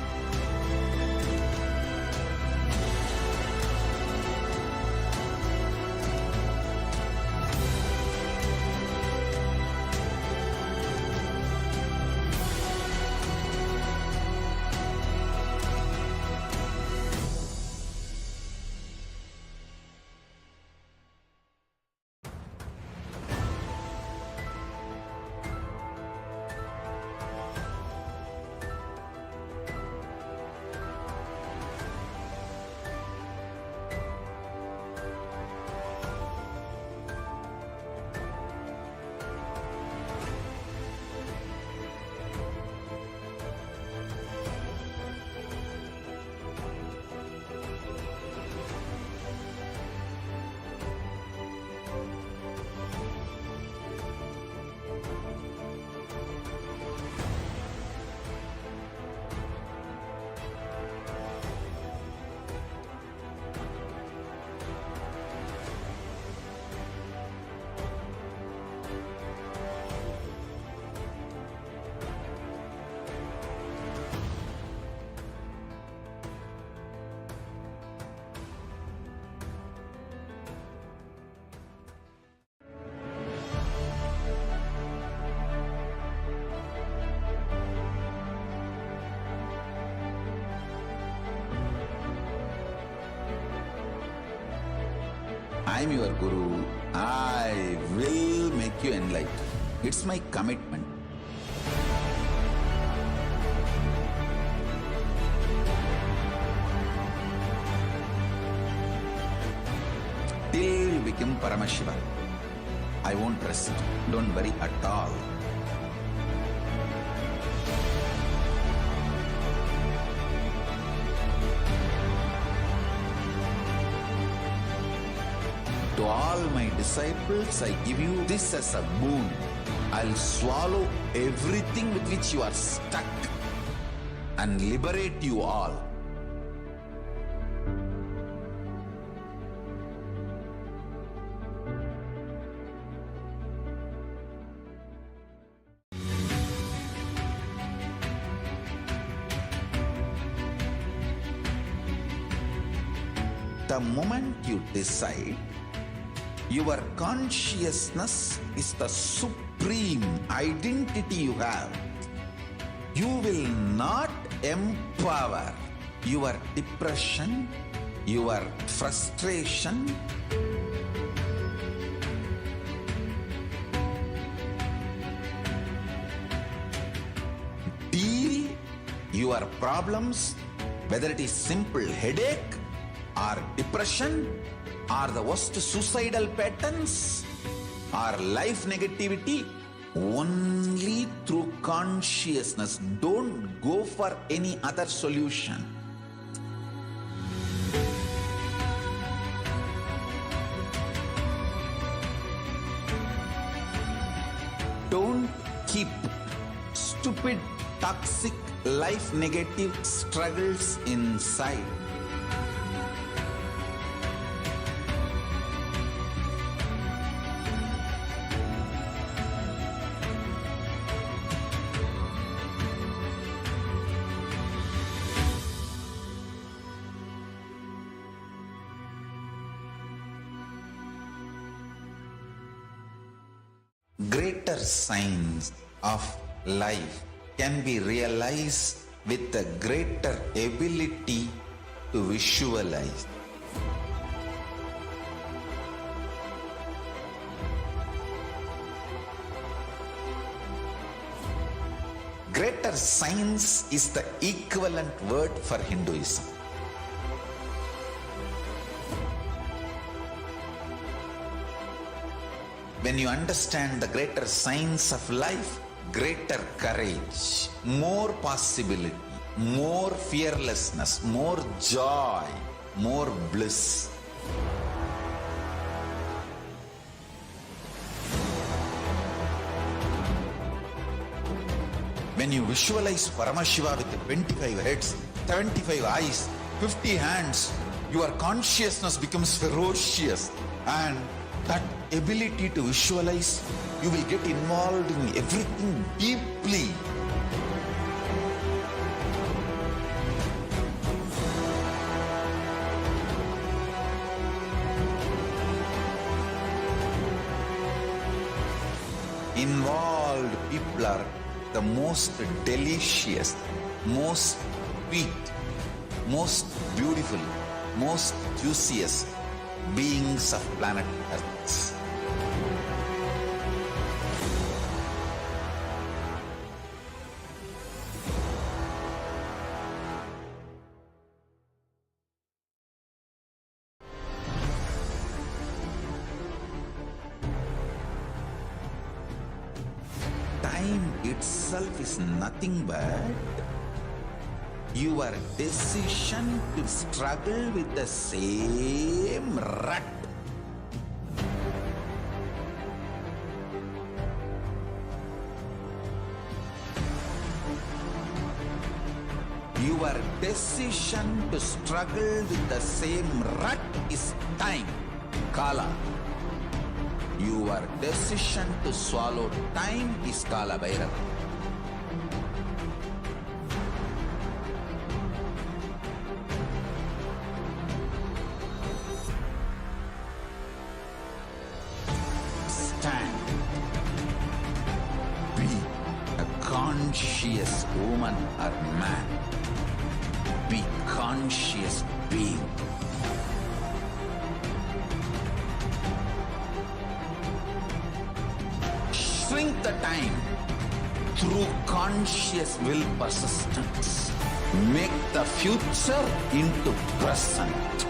I am your Guru. I will make you enlightened. It's my commitment. Till you become Paramashiva, I won't rest. Don't worry at all. To all my disciples, I give you this as a boon. I'll swallow everything with which you are stuck and liberate you all. The moment you decide, your consciousness is the supreme identity you have. You will not empower your depression, your frustration, deal your problems, whether it is simple headache or depression, or the worst suicidal patterns, or life negativity, only through consciousness. Don't go for any other solution. Don't keep stupid, toxic, life negative struggles inside. Greater signs of life can be realized with a greater ability to visualize. Greater science is the equivalent word for Hinduism. When you understand the greater science of life, greater courage, more possibility, more fearlessness, more joy, more bliss. When you visualize Paramashiva with 25 heads, 75 eyes, 50 hands, your consciousness becomes ferocious, and that ability to visualize, you will get involved in everything deeply. Involved people are the most delicious, most sweet, most beautiful, most juiciest beings of planet Earth. Time itself is nothing but your decision to struggle with the same rut. Your decision to struggle with the same rut is time, Kala. Your decision to swallow time is Kala Bhairava. Stand. Be a conscious woman or man. Be conscious being. Shrink the time through conscious will persistence. Make the future into present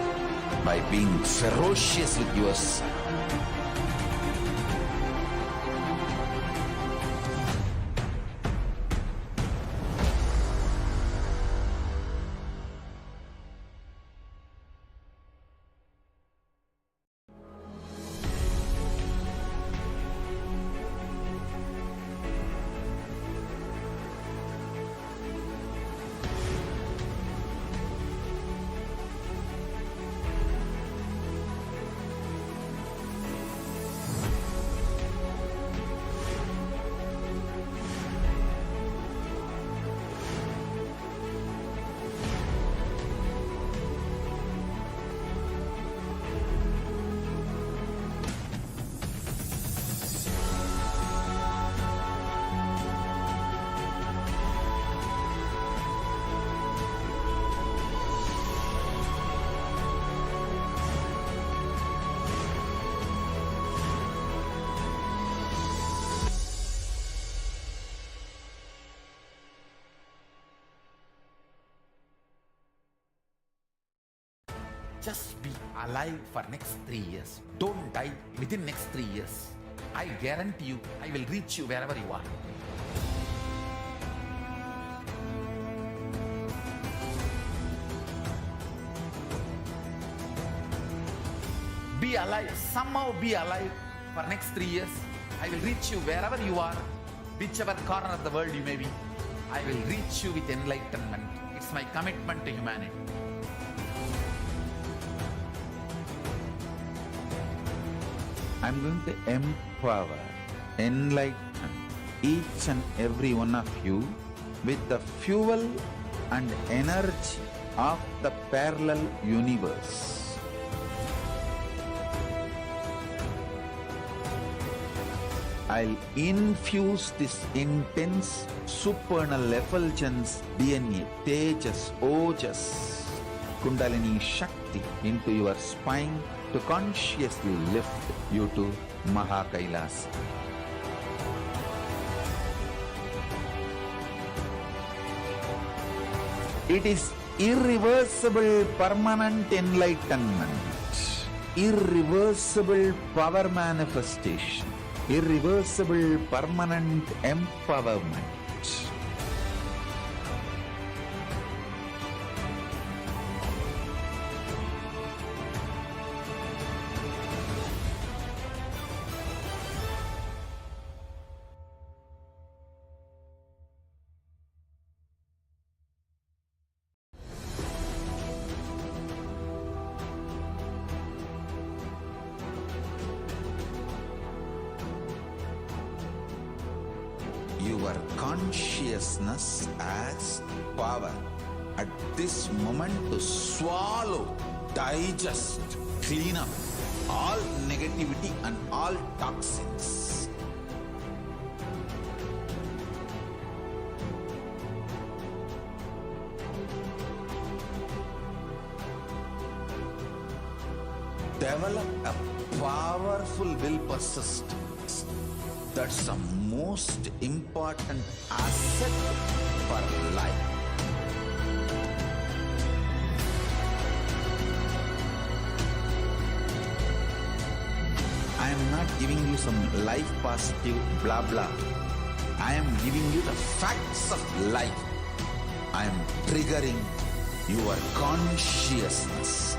by being ferocious with yourself. Just be alive for next 3 years. Don't die within next 3 years. I guarantee you, I will reach you wherever you are. Be alive, somehow be alive for next 3 years. I will reach you wherever you are, whichever corner of the world you may be. I will reach you with enlightenment. It's my commitment to humanity. I'm going to empower, enlighten each and every one of you with the fuel and energy of the parallel universe. I'll infuse this intense supernal effulgence DNA, Tejas, Ojas, Kundalini Shakti into your spine to consciously lift you to Maha Kailasa. It is irreversible permanent enlightenment, irreversible power manifestation, irreversible permanent empowerment. consciousness as power at this moment to swallow, digest, clean up all negativity and all toxins. Develop a powerful will persistence. That's the most important asset for life. I am not giving you some life positive blah blah. I am giving you the facts of life. I am triggering your consciousness.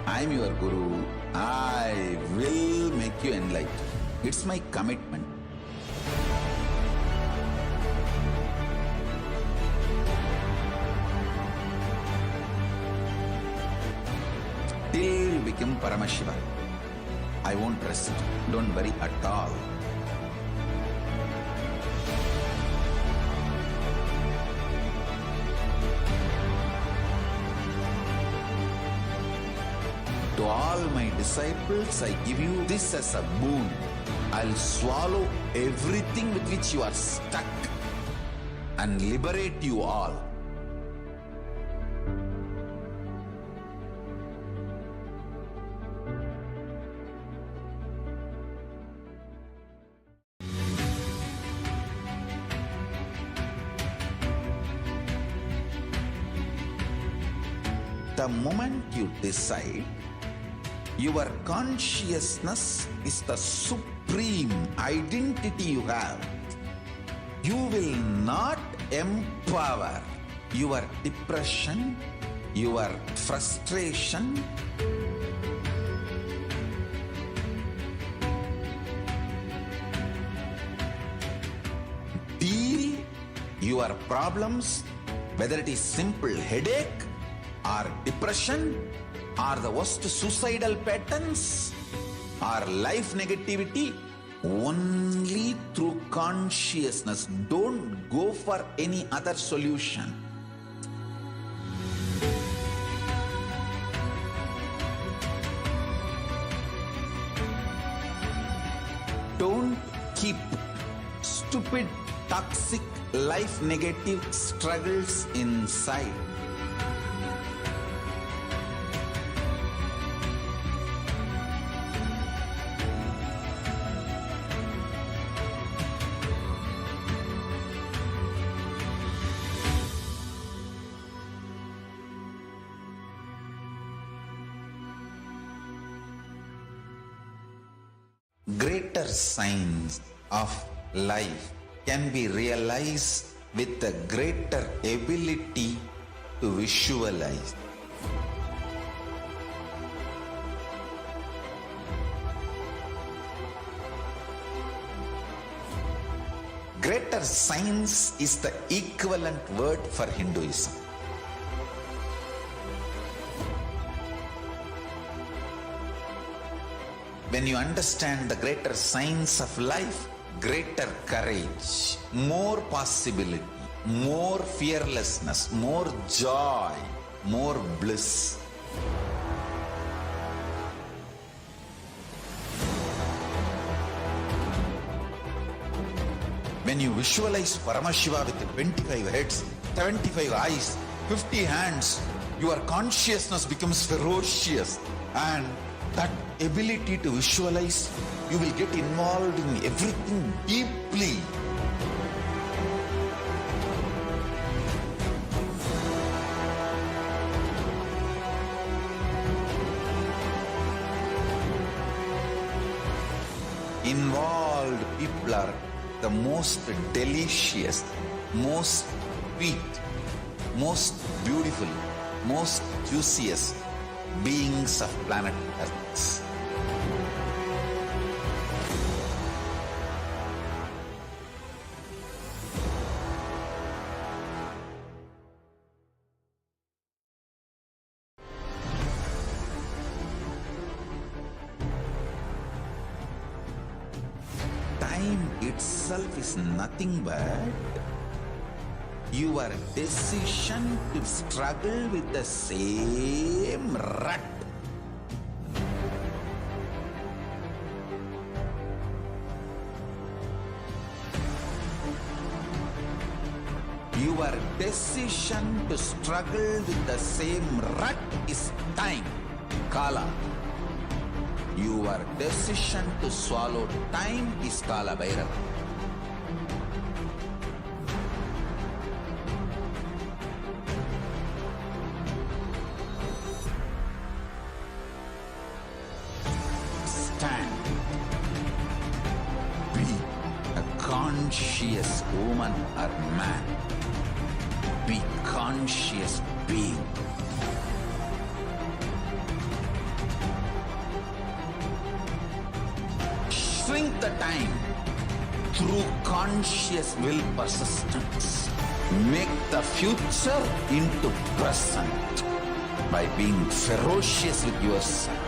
I am your Guru. I will make you enlightened. It's my commitment. Till you become Paramashiva, I won't rest. Don't worry at all. To all my disciples, I give you this as a boon. I'll swallow everything with which you are stuck and liberate you all. The moment you decide, your consciousness is the supreme identity you have. You will not empower your depression, your frustration, deal your problems, whether it is simple headache or depression, or the worst suicidal patterns, or life negativity, only through consciousness. Don't go for any other solution. Don't keep stupid, toxic, life negative struggles inside. Greater signs of life can be realized with a greater ability to visualize. Greater science is the equivalent word for Hinduism. When you understand the greater science of life, greater courage, more possibility, more fearlessness, more joy, more bliss. When you visualize Paramashiva with 25 heads, 75 eyes, 50 hands, your consciousness becomes ferocious, and that ability to visualize, you will get involved in everything deeply. Involved people are the most delicious, most sweet, most beautiful, most juiciest beings of planet Earth. Time itself is nothing but your decision to struggle with the same rut. Your decision to struggle with the same rut is time, Kala. Your decision to swallow time is Kala Bhairava. Stand. Be a conscious woman or man. Be conscious being. Shrink the time through conscious will persistence. Make the future into present by being ferocious with yourself.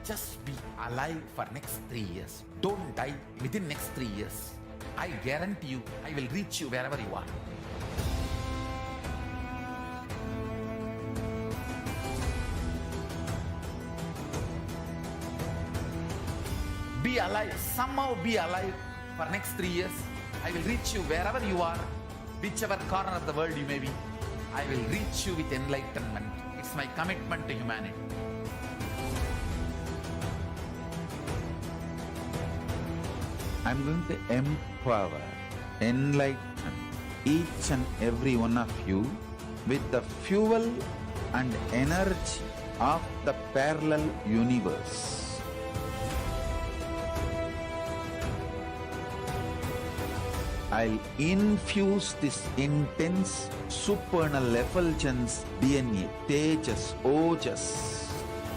Just be alive for next 3 years. Don't die within next 3 years. I guarantee you, I will reach you wherever you are. Be alive, somehow be alive for next 3 years. I will reach you wherever you are, whichever corner of the world you may be. I will reach you with enlightenment. It's my commitment to humanity. I'm going to empower, enlighten each and every one of you with the fuel and energy of the parallel universe. I'll infuse this intense supernal effulgence DNA, Tejas, Ojas,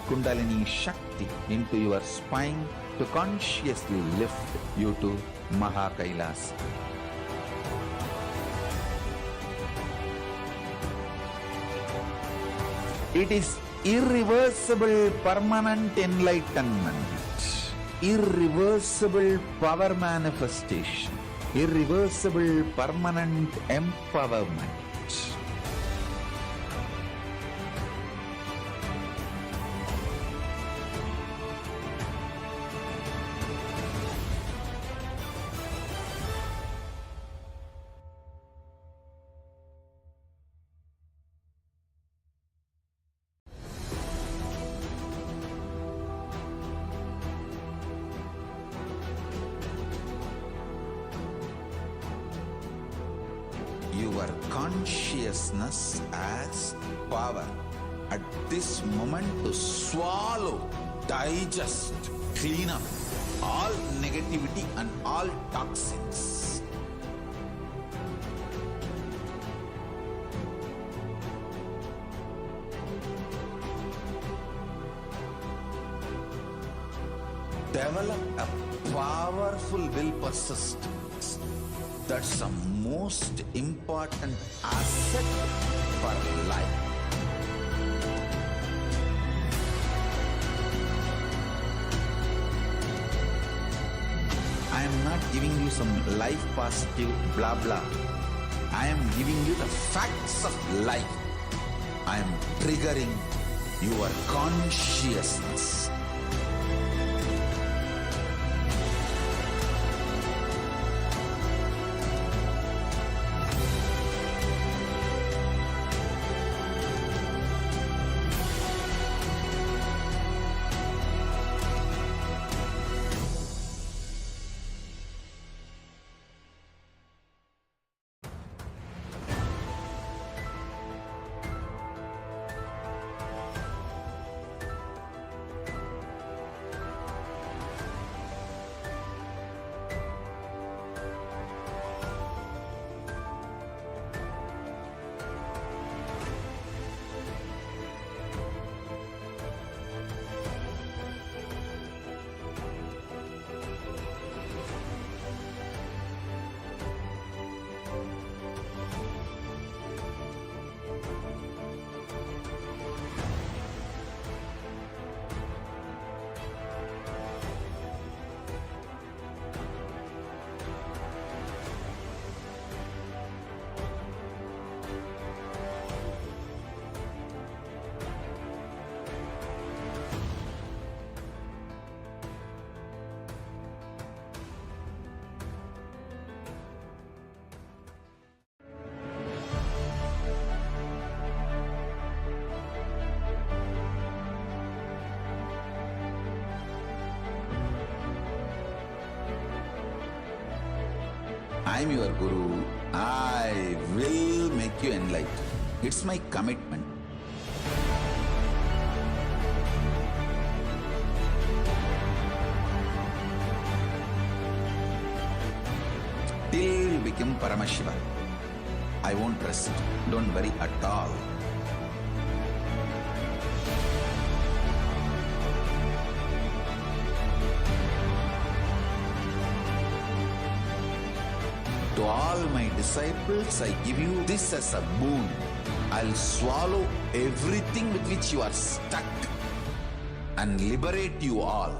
Kundalini Shakti into your spine to consciously lift you to Kailasa. It is irreversible permanent enlightenment, irreversible power manifestation, irreversible permanent empowerment. Your consciousness as power at this moment to swallow, digest, clean up all negativity and all toxins. Develop a powerful will persistence. That's the most important asset for life. I am not giving you some life positive blah blah. I am giving you the facts of life. I am triggering your consciousness. I am your Guru. I will make you enlightened. It's my commitment. Till you become Paramashiva, I won't rest. Don't worry at all. To all my disciples, I give you this as a boon. I'll swallow everything with which you are stuck and liberate you all.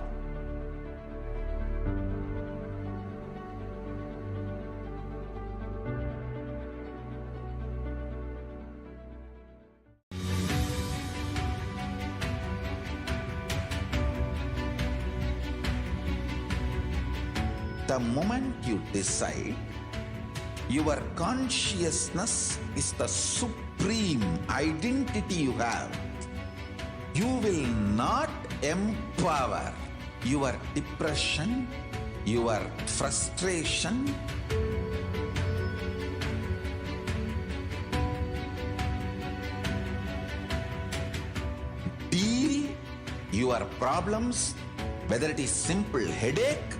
The moment you decide, your consciousness is the supreme identity you have. You will not empower your depression, your frustration, deal your problems, whether it is simple headache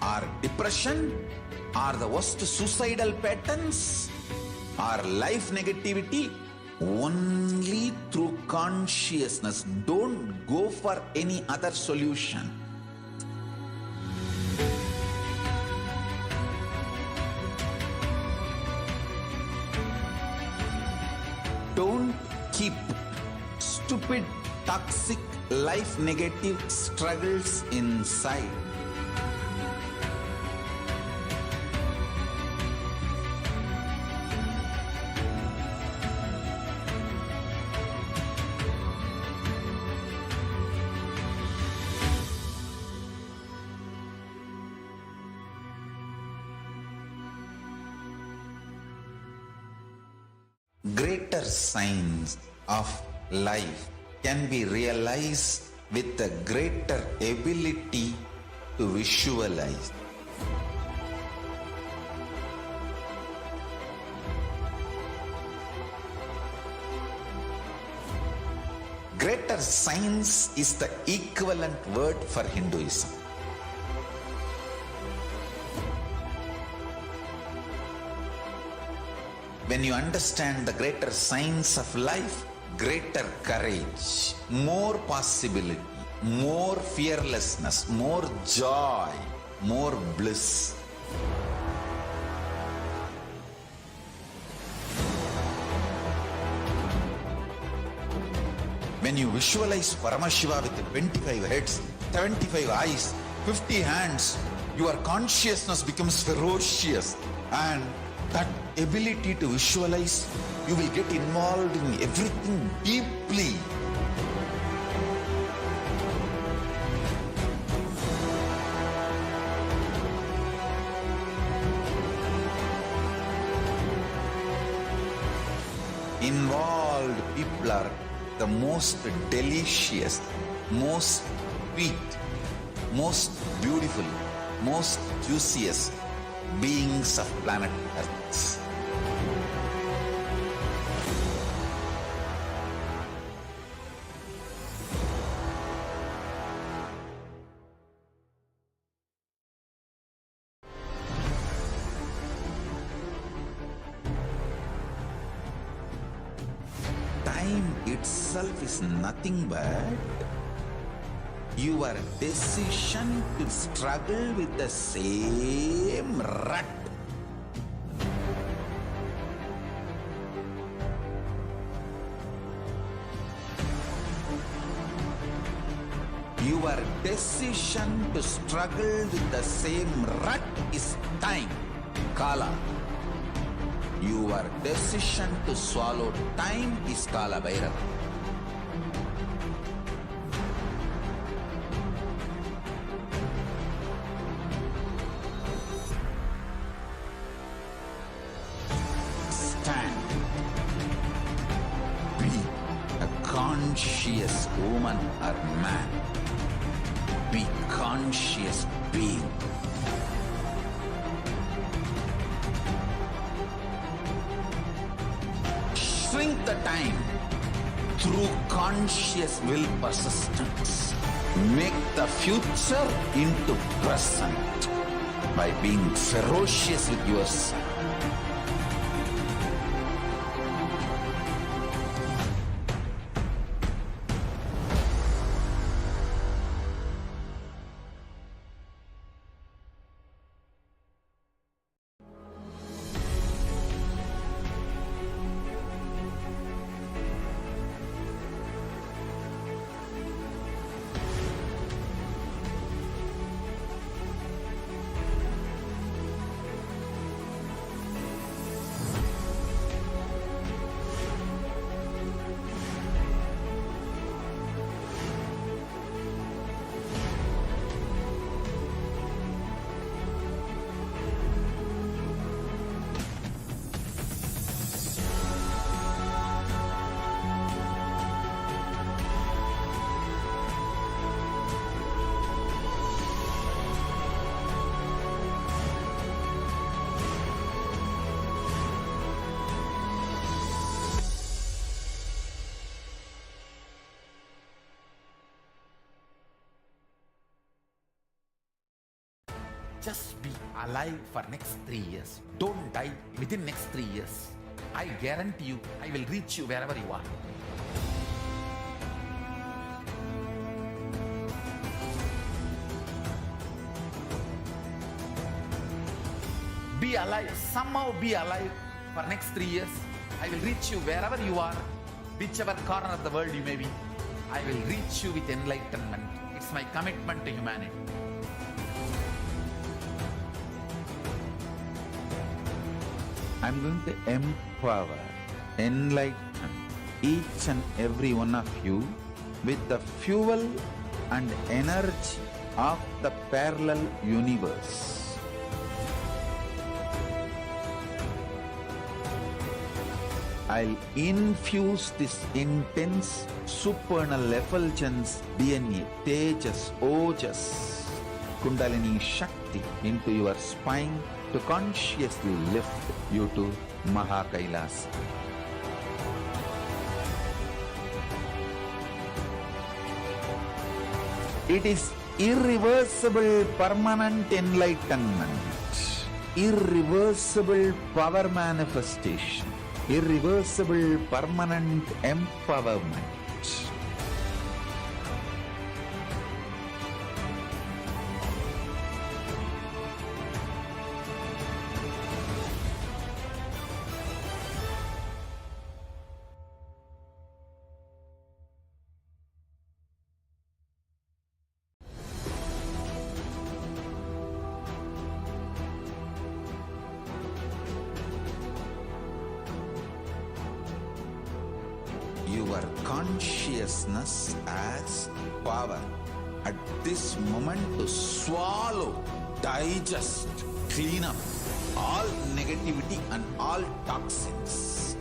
or depression, or the worst suicidal patterns, or life negativity, only through consciousness. Don't go for any other solution. Don't keep stupid, toxic, life negative struggles inside. Greater signs of life can be realized with a greater ability to visualize. Greater science is the equivalent word for Hinduism. When you understand the greater science of life, greater courage, more possibility, more fearlessness, more joy, more bliss. When you visualize Paramashiva with 25 heads, 75 eyes, 50 hands, your consciousness becomes ferocious, and that ability to visualize, you will get involved in everything deeply. Involved people are the most delicious, most sweet, most beautiful, most juiciest beings of planet Earth. Time itself is nothing but your decision to struggle with the same rut. Your decision to struggle with the same rut is time, Kala. Your decision to swallow time is Kala Bhairava. Stand. Be a conscious woman or man. Be conscious being. Shrink the time through conscious will persistence. Make the future into present by being ferocious with yourself. Just be alive for next 3 years. Don't die within next 3 years. I guarantee you, I will reach you wherever you are. Be alive, somehow be alive for next 3 years. I will reach you wherever you are. whichever corner of the world you may be, I will reach you with enlightenment. It's my commitment to humanity. I'm going to empower, enlighten each and every one of you with the fuel and energy of the parallel universe. I'll infuse this intense supernal effulgence DNA, Tejas, Ojas, Kundalini Shakti into your spine to consciously lift you to Kailasa. It is irreversible permanent enlightenment, irreversible power manifestation, irreversible permanent empowerment. Your consciousness as power at this moment to swallow, digest, clean up all negativity and all toxins.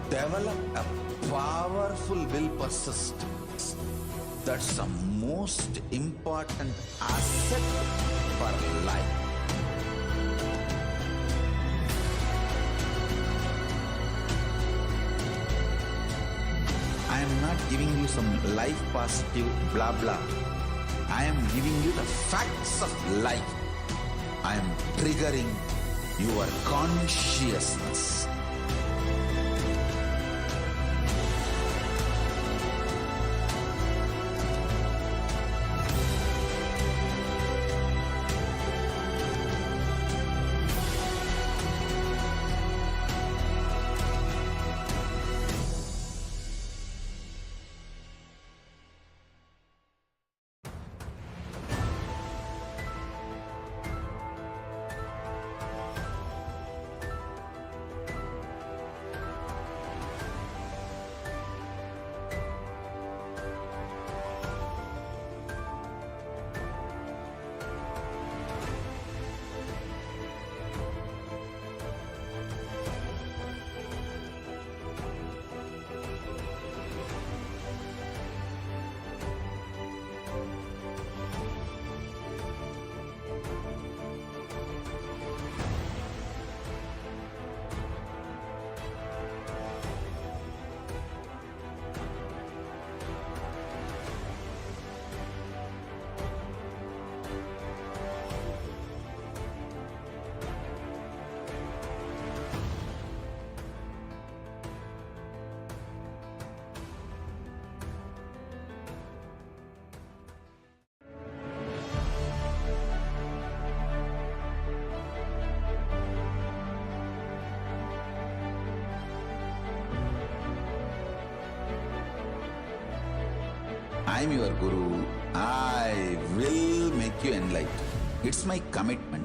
Develop a powerful will persistence. That's the most important asset for life. I am not giving you some life positive blah blah. I am giving you the facts of life. I am triggering your consciousness. I am your Guru. I will make you enlightened. It's my commitment.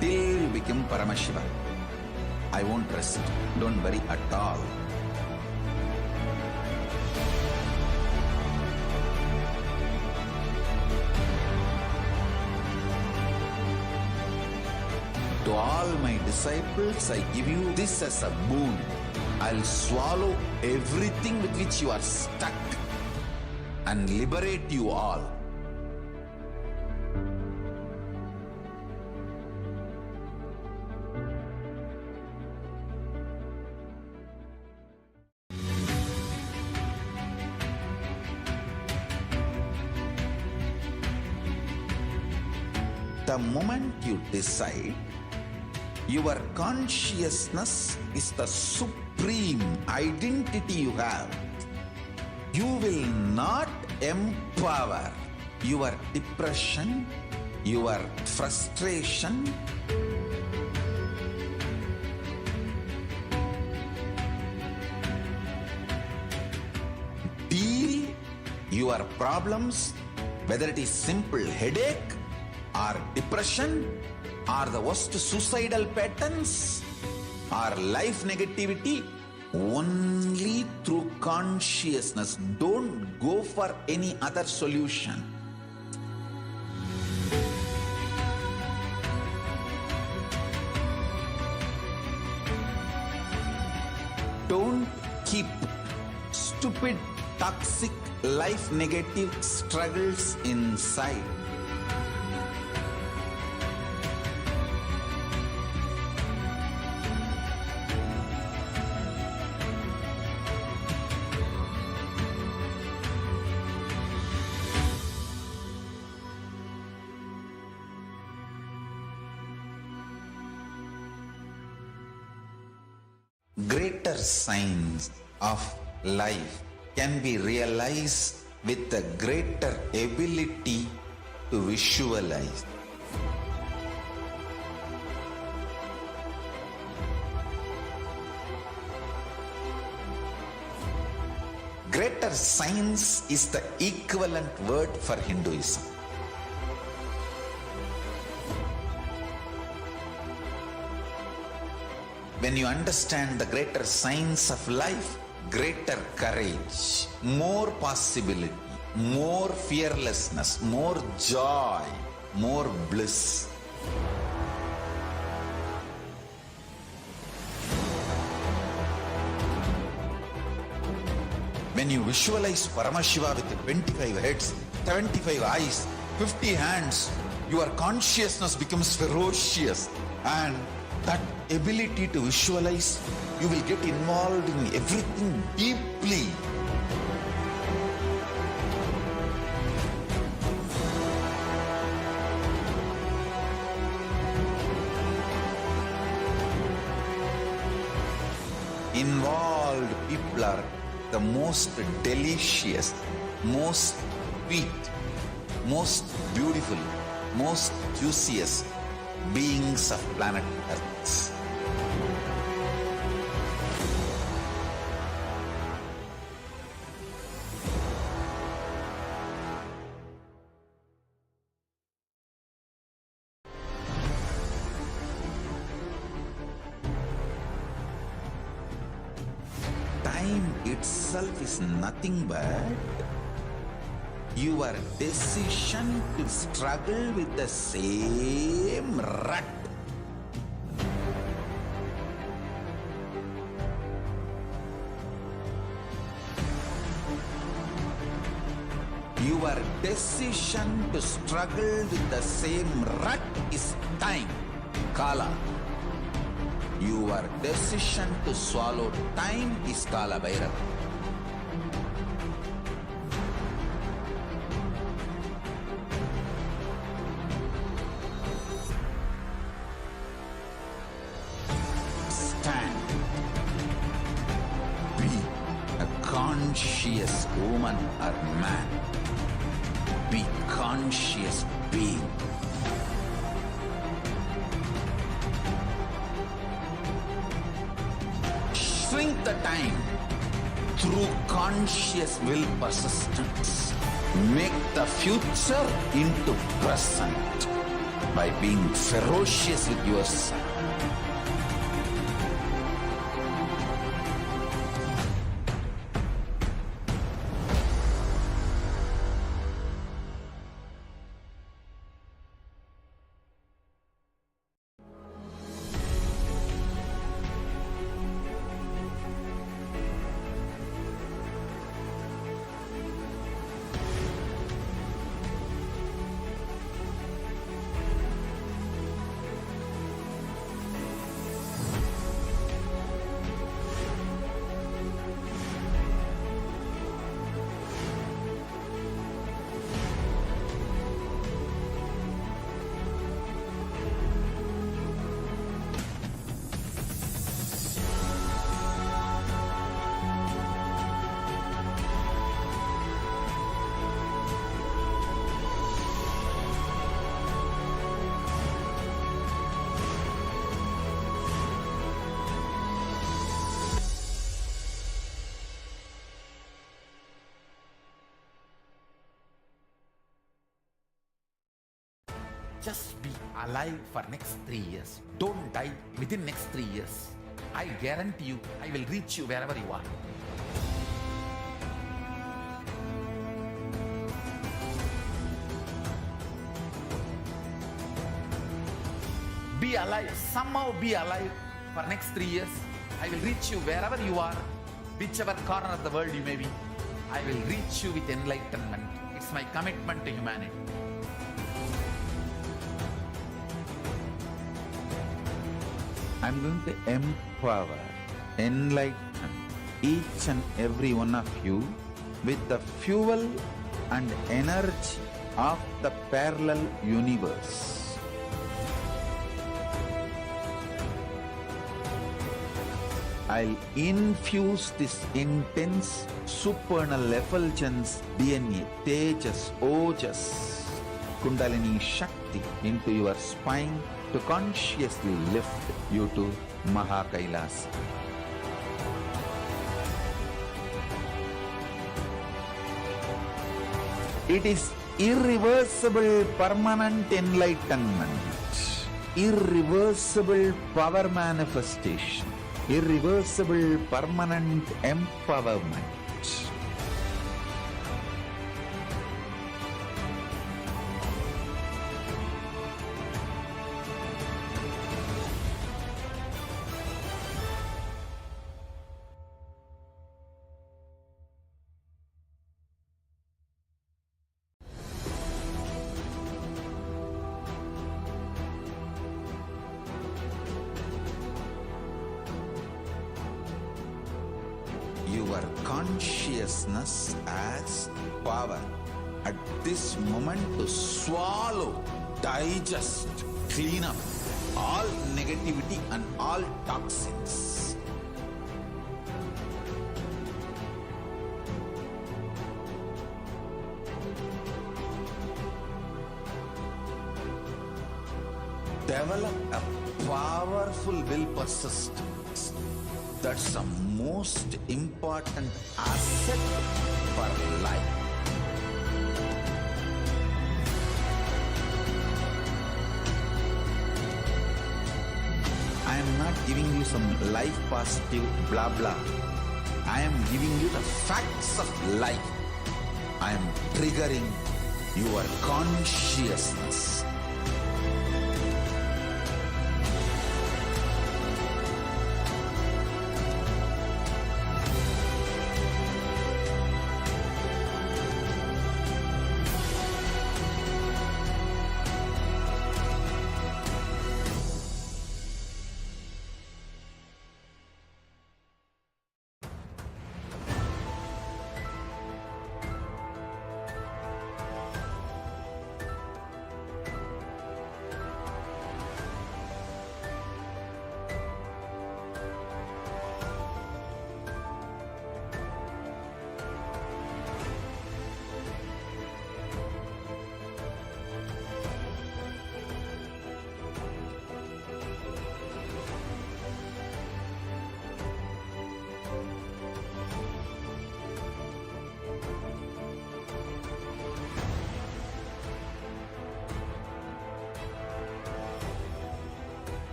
Till you become Paramashiva, I won't rest. Don't worry at all. To all my disciples, I give you this as a boon. I'll swallow everything with which you are stuck and liberate you all. The moment you decide, Your consciousness is the supreme identity you have. You will not empower your depression, your frustration, deal your problems, whether it is simple headache or depression or the worst suicidal patterns or life negativity, only through consciousness. Don't go for any other solution. Don't keep stupid, toxic, life negative struggles inside. Greater signs of life can be realized with a greater ability to visualize. Greater science is the equivalent word for Hinduism. When you understand the greater science of life, greater courage, more possibility, more fearlessness, more joy, more bliss. When you visualize Paramashiva with 25 heads, 75 eyes, 50 hands, your consciousness becomes ferocious, and that ability to visualize, you will get involved in everything deeply. Involved people are the most delicious, most sweet, most beautiful, most juiciest beings of planet Earth. Time itself is nothing but your decision to struggle with the same rut. Your decision to struggle with the same rut is time, Kala. Your decision to swallow time is Kala Bhairava. Stand. Be a conscious woman or man. Be conscious being. Shrink the time through conscious will persistence. Make the future into present by being ferocious with yourself. Just be alive for next 3 years. Don't die within next 3 years. I guarantee you, I will reach you wherever you are. Be alive, somehow be alive for next 3 years. I will reach you wherever you are, whichever corner of the world you may be. I will reach you with enlightenment. It's my commitment to humanity. I'm going to empower, enlighten each and every one of you with the fuel and energy of the parallel universe. I'll infuse this intense supernal effulgence DNA, Tejas, Ojas, Kundalini Shakti into your spine to consciously lift you to Kailasa. It is irreversible permanent enlightenment, irreversible power manifestation, irreversible permanent empowerment. Your consciousness as power at this moment to swallow, digest, clean up all negativity and all toxins. Develop a powerful will persistence. That's the most important asset for life. I am not giving you some life positive blah blah. I am giving you the facts of life. I am triggering your consciousness.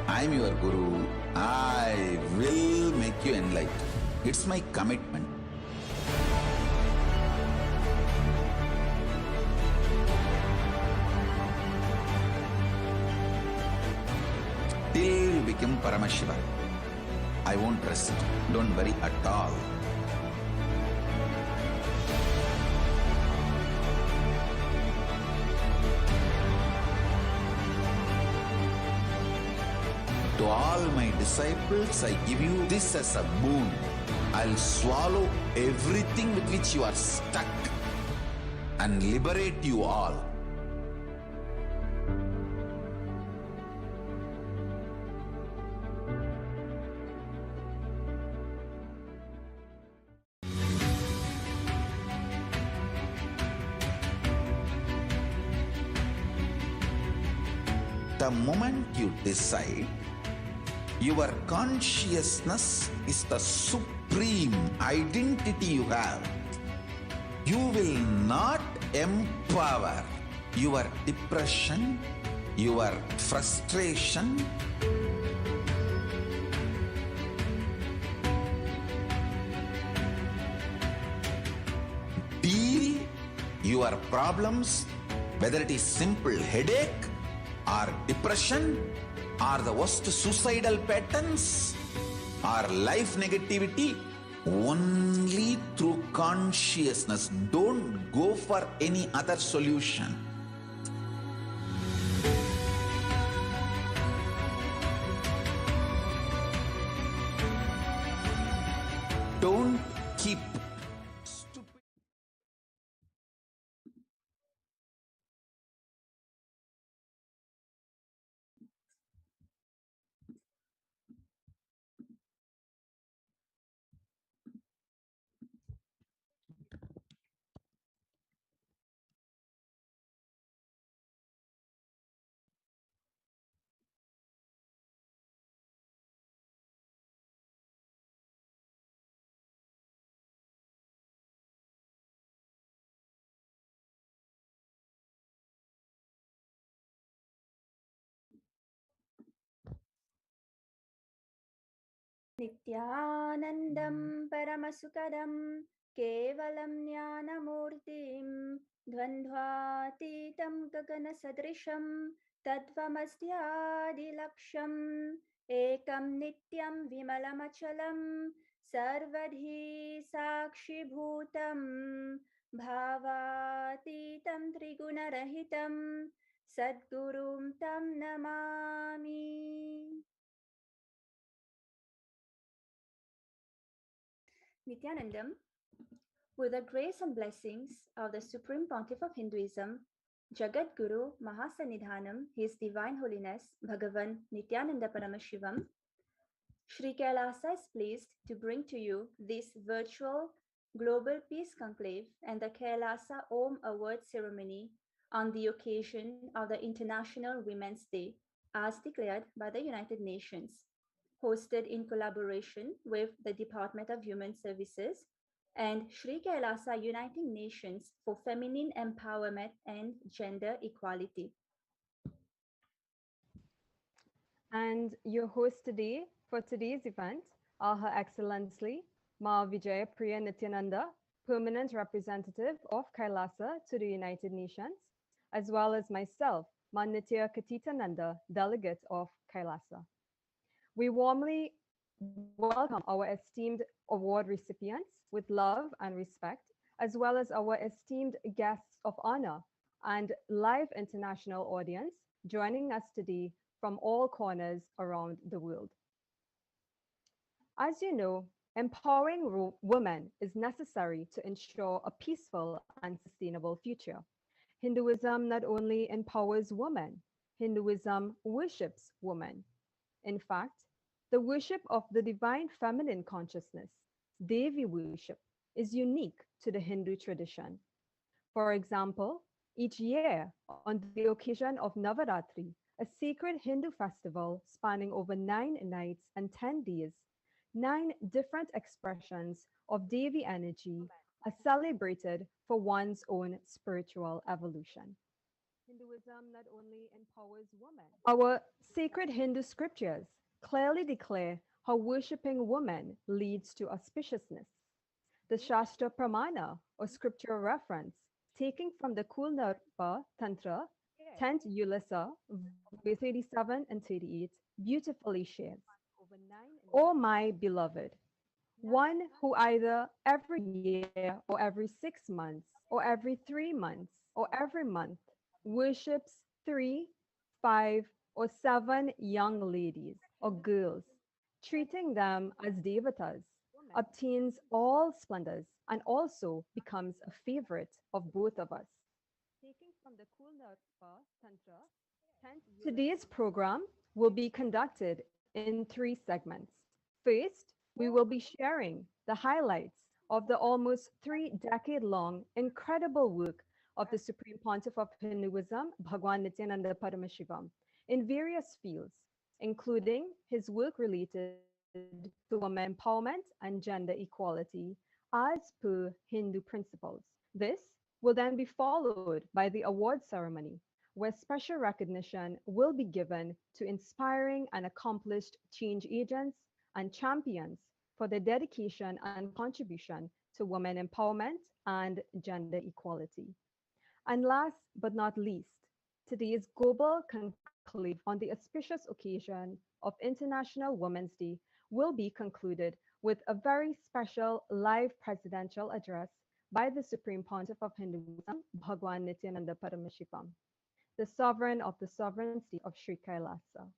I am your Guru. I will make you enlightened. It's my commitment. Till you become Paramashiva, I won't rest. Don't worry at all. To all my disciples, I give you this as a boon. I'll swallow everything with which you are stuck and liberate you all. The moment you decide, your consciousness is the supreme identity you have. You will not empower your depression, your frustration, deal your problems, whether it is simple headache or depression or the worst suicidal patterns or life negativity, only through consciousness. Don't go for any other solution. Don't keep stupid. नित्यानन्दं परमसुखदं केवलं ज्ञानमूर्तिं द्वन्द्वातीतं गगनसदृशं तत्त्वमस्यादिलक्ष्यम् एकं नित्यं विमलमचलं सर्वधी साक्षिभूतं भावातीतं त्रिगुणरहितं सद्गुरुं तं Namami. Nithyanandam, with the grace and blessings of the Supreme Pontiff of Hinduism, Jagat Guru Mahasanidhanam, His Divine Holiness Bhagavan Nithyananda Paramashivam, Sri Kailasa is pleased to bring to you this virtual Global Peace Conclave and the Kailasa Om Award Ceremony on the occasion of the International Women's Day, as declared by the United Nations, hosted in collaboration with the Department of Human Services and Sri Kailasa Uniting Nations for Feminine Empowerment and Gender Equality. And your host today for today's event are Her Excellency Ma Vijaya Priya Nithyananda, Permanent Representative of Kailasa to the United Nations, as well as myself, Ma Nitya Katitananda, Delegate of Kailasa. We warmly welcome our esteemed award recipients with love and respect, as well as our esteemed guests of honor and live international audience joining us today from all corners around the world. As you know, empowering women is necessary to ensure a peaceful and sustainable future. Hinduism not only empowers women, Hinduism worships women. In fact, the worship of the divine feminine consciousness, Devi worship, is unique to the Hindu tradition. For example, each year on the occasion of Navaratri, a sacred Hindu festival spanning over 9 nights and 10 days, 9 different expressions of Devi energy are celebrated for one's own spiritual evolution. Hinduism not only empowers women. Our sacred Hindu scriptures clearly declare how worshipping women leads to auspiciousness. The Shastra Pramana, or scriptural reference, taking from the Kulnarpa Tantra, 10th Ulasa, verse 37 and 38, beautifully shares. O my beloved, one who either every year or every 6 months or every 3 months or every month worships 3, 5, or 7 young ladies or girls, treating them as devatas, obtains all splendors, and also becomes a favorite of both of us. Taking from the Kulnarpa Tantra, today's program will be conducted in three segments. First, we will be sharing the highlights of the almost 3-decade-long incredible work of the Supreme Pontiff of Hinduism, Bhagwan Nithyananda Paramashivam, in various fields, including his work related to women empowerment and gender equality as per Hindu principles. This will then be followed by the award ceremony, where special recognition will be given to inspiring and accomplished change agents and champions for their dedication and contribution to women empowerment and gender equality. And last but not least, today's global conclave on the auspicious occasion of International Women's Day will be concluded with a very special live presidential address by the Supreme Pontiff of Hinduism, Bhagwan Nithyananda Paramashivam, the sovereign of the sovereign state of Sri Kailasa.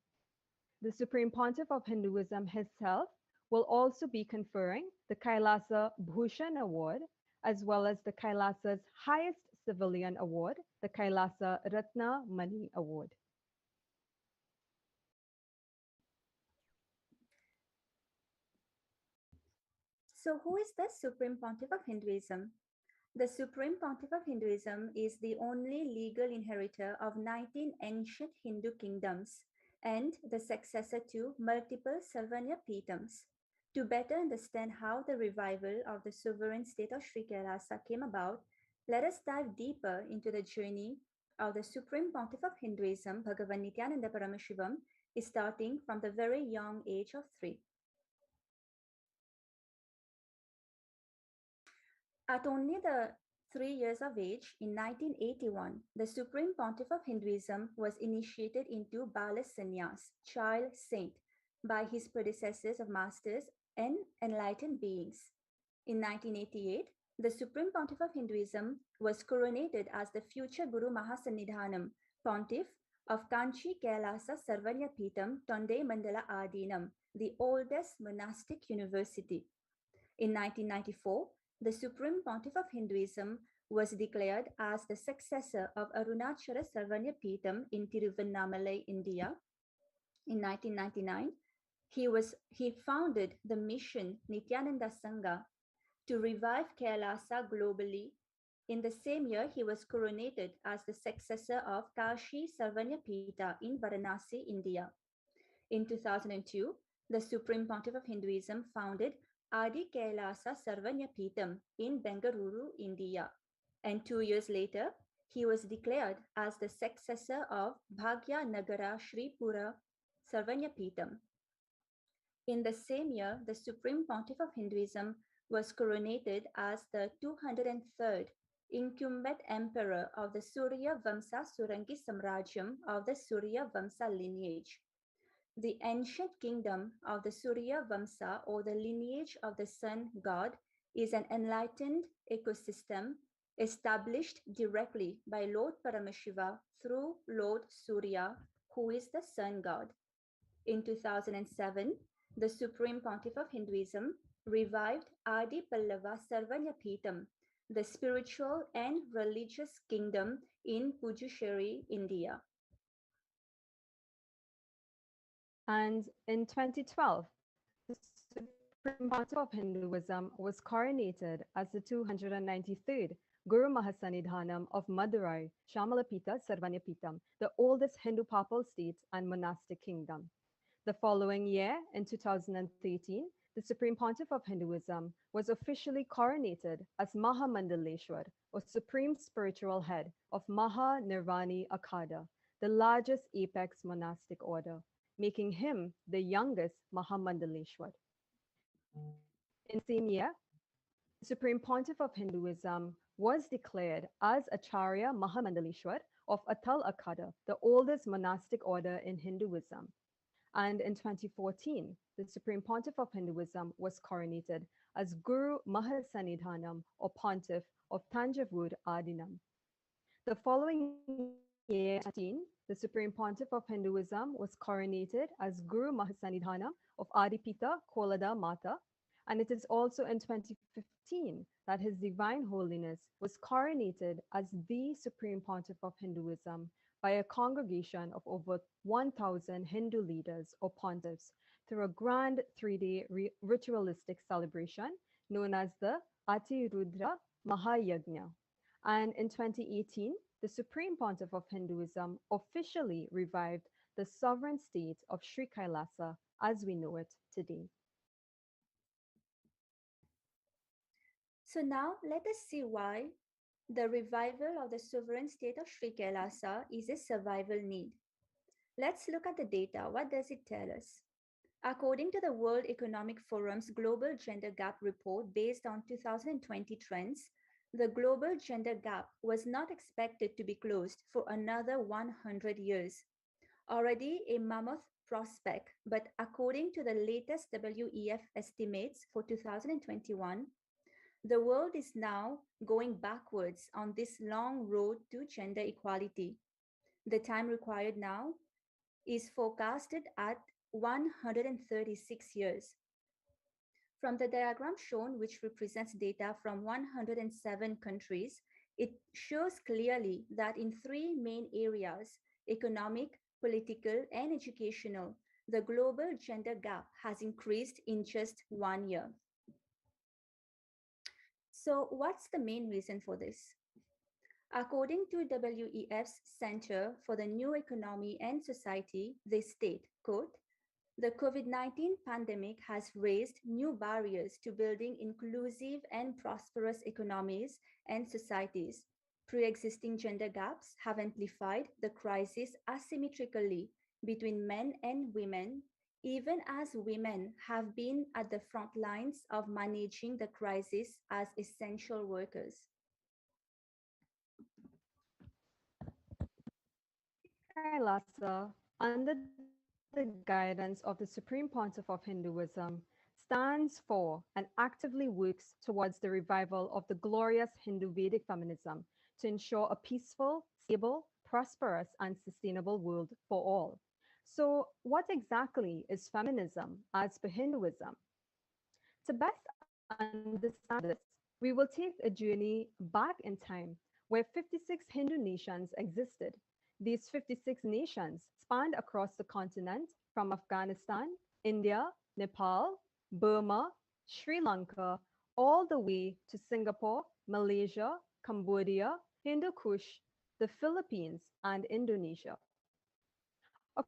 The Supreme Pontiff of Hinduism himself will also be conferring the Kailasa Bhushan Award, as well as the Kailasa's highest civilian award, the Kailasa Ratna Mani Award. So, who is the Supreme Pontiff of Hinduism? The Supreme Pontiff of Hinduism is the only legal inheritor of 19 ancient Hindu kingdoms and the successor to multiple Sarvanya Pitams. To better understand how the revival of the sovereign state of Sri Kailasa came about, let us dive deeper into the journey of the Supreme Pontiff of Hinduism, Bhagavan Nithyananda Paramashivam, starting from the very young age of 3. At only the 3 years of age, in 1981, the Supreme Pontiff of Hinduism was initiated into Bala Sannyas, child saint, by his predecessors of masters and enlightened beings. In 1988, the Supreme Pontiff of Hinduism was coronated as the future Guru Mahasannidhanam, Pontiff of Kanchi Kailasa Sarvanya Peetham Tonde Mandala Adinam, the oldest monastic university. In 1994, the Supreme Pontiff of Hinduism was declared as the successor of Arunachara Sarvanya Peetham in Tiruvannamalai, India. In 1999, he founded the mission Nithyananda Sangha to revive Kailasa globally. In the same year, he was coronated as the successor of Kashi Sarvanya Peetha in Varanasi, India. In 2002, the Supreme Pontiff of Hinduism founded Adi Kailasa Sarvanya Peetham in Bengaluru, India. And 2 years later, he was declared as the successor of Bhagya Nagara Sri Pura Sarvanya Peetham. In the same year, the Supreme Pontiff of Hinduism was coronated as the 203rd incumbent emperor of the Surya Vamsa Surangi Samrajyam of the Surya Vamsa lineage. The ancient kingdom of the Surya Vamsa, or the lineage of the sun god, is an enlightened ecosystem established directly by Lord Paramashiva through Lord Surya, who is the sun god. In 2007, the Supreme Pontiff of Hinduism revived Adi Pallava Sarvanya Peetham, the spiritual and religious kingdom in Puducherry, India. And in 2012, the Supreme Pontiff of Hinduism was coronated as the 293rd Guru Mahasannidhanam of Madurai, Shamalapita Sarvanyapitam, the oldest Hindu papal state and monastic kingdom. The following year, in 2013, the Supreme Pontiff of Hinduism was officially coronated as Mahamandaleshwar, or Supreme Spiritual Head of Maha Nirvani Akada, the largest apex monastic order, making him the youngest Mahamandaleshwar. In the same year, the Supreme Pontiff of Hinduism was declared as Acharya Mahamandaleshwar of Atal Akada, the oldest monastic order in Hinduism. And in 2014, the Supreme Pontiff of Hinduism was coronated as Guru Mahasannidhanam, or Pontiff of Tanjavur Adinam. The following year, 2015, the Supreme Pontiff of Hinduism was coronated as Guru Mahasannidhanam of Adipita Kolada Mata, And it is also in 2015 that His Divine Holiness was coronated as the Supreme Pontiff of Hinduism by a congregation of over 1,000 Hindu leaders or pontiffs through a grand 3-day ritualistic celebration known as the Atirudra Mahayagna. And in 2018, the Supreme Pontiff of Hinduism officially revived the sovereign state of Sri Kailasa as we know it today. So now let us see why the revival of the sovereign state of Sri Kailasa is a survival need. Let's look at the data. What does it tell us? According to the World Economic Forum's Global Gender Gap Report based on 2020 trends, the global gender gap was not expected to be closed for another 100 years. Already a mammoth prospect, but according to the latest WEF estimates for 2021, the world is now going backwards on this long road to gender equality. The time required now is forecasted at 136 years. From the diagram shown, which represents data from 107 countries, it shows clearly that in three main areas, economic, political, and educational, the global gender gap has increased in just 1 year. So what's the main reason for this? According to WEF's Center for the New Economy and Society, they state, quote, the COVID-19 pandemic has raised new barriers to building inclusive and prosperous economies and societies. Pre-existing gender gaps have amplified the crisis asymmetrically between men and women, even as women have been at the front lines of managing the crisis as essential workers. Kailasa, under the guidance of the Supreme Pontiff of Hinduism, stands for and actively works towards the revival of the glorious Hindu Vedic feminism to ensure a peaceful, stable, prosperous, and sustainable world for all. So, what exactly is feminism as per Hinduism? To best understand this, we will take a journey back in time where 56 Hindu nations existed. These 56 nations spanned across the continent from Afghanistan, India, Nepal, Burma, Sri Lanka, all the way to Singapore, Malaysia, Cambodia, Hindu Kush, the Philippines, and Indonesia. Across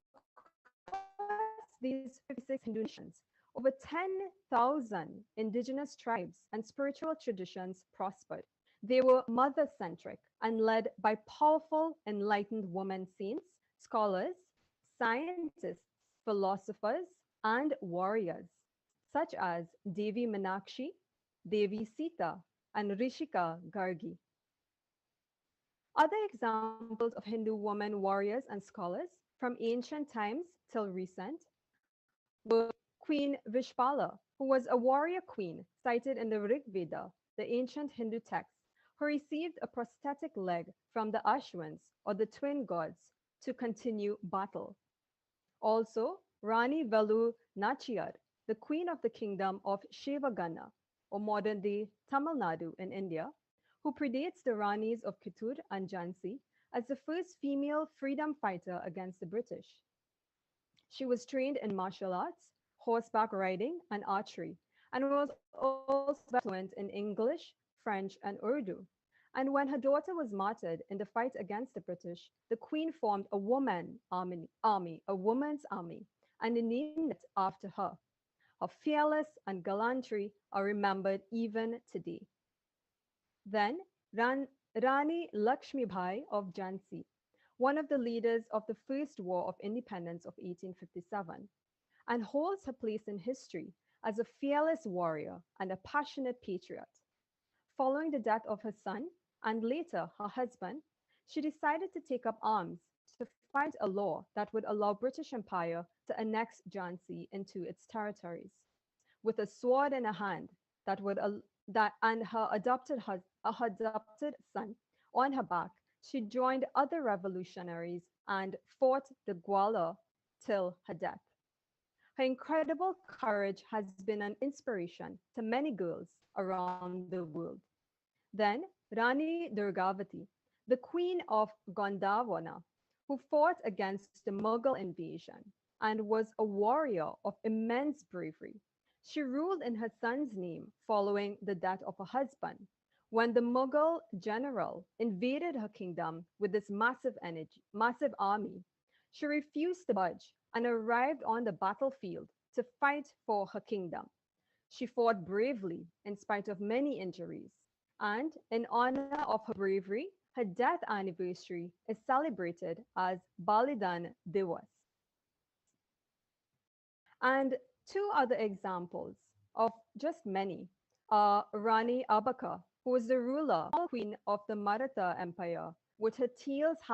these 56 Hindu nations, over 10,000 indigenous tribes and spiritual traditions prospered. They were mother centric and led by powerful, enlightened women saints, scholars, scientists, philosophers, and warriors, such as Devi Meenakshi, Devi Sita, and Rishika Gargi. Other examples of Hindu women warriors and scholars from ancient times till recent were Queen Vishpala, who was a warrior queen cited in the Rig Veda, the ancient Hindu text, who received a prosthetic leg from the Ashwins, or the twin gods, to continue battle. Also, Rani Velu Nachiyar, the queen of the kingdom of Shivagana, or modern-day Tamil Nadu in India, who predates the Ranis of Kittur and Jhansi as the first female freedom fighter against the British. She was trained in martial arts, horseback riding, and archery, and was also fluent in English, French, and Urdu. And when her daughter was martyred in the fight against the British, the queen formed a a woman's army, and named it after her. Her fearless and gallantry are remembered even today. Then Rani Lakshmibai of Jhansi, one of the leaders of the First War of Independence of 1857, and holds her place in history as a fearless warrior and a passionate patriot. Following the death of her son and later her husband, she decided to take up arms to fight a law that would allow British Empire to annex Jhansi into its territories. With a sword in her hand and her adopted son on her back, she joined other revolutionaries and fought the Gwalior till her death. Her incredible courage has been an inspiration to many girls around the world. Then Rani Durgavati, the queen of Gondwana, who fought against the Mughal invasion and was a warrior of immense bravery. She ruled in her son's name following the death of her husband. When the Mughal general invaded her kingdom with this massive army, she refused to budge and arrived on the battlefield to fight for her kingdom. She fought bravely in spite of many injuries, and in honor of her bravery, her death anniversary is celebrated as Balidan Divas. And two other examples of just many are Rani Abaka, who was the ruler, queen of the Maratha Empire, with her tails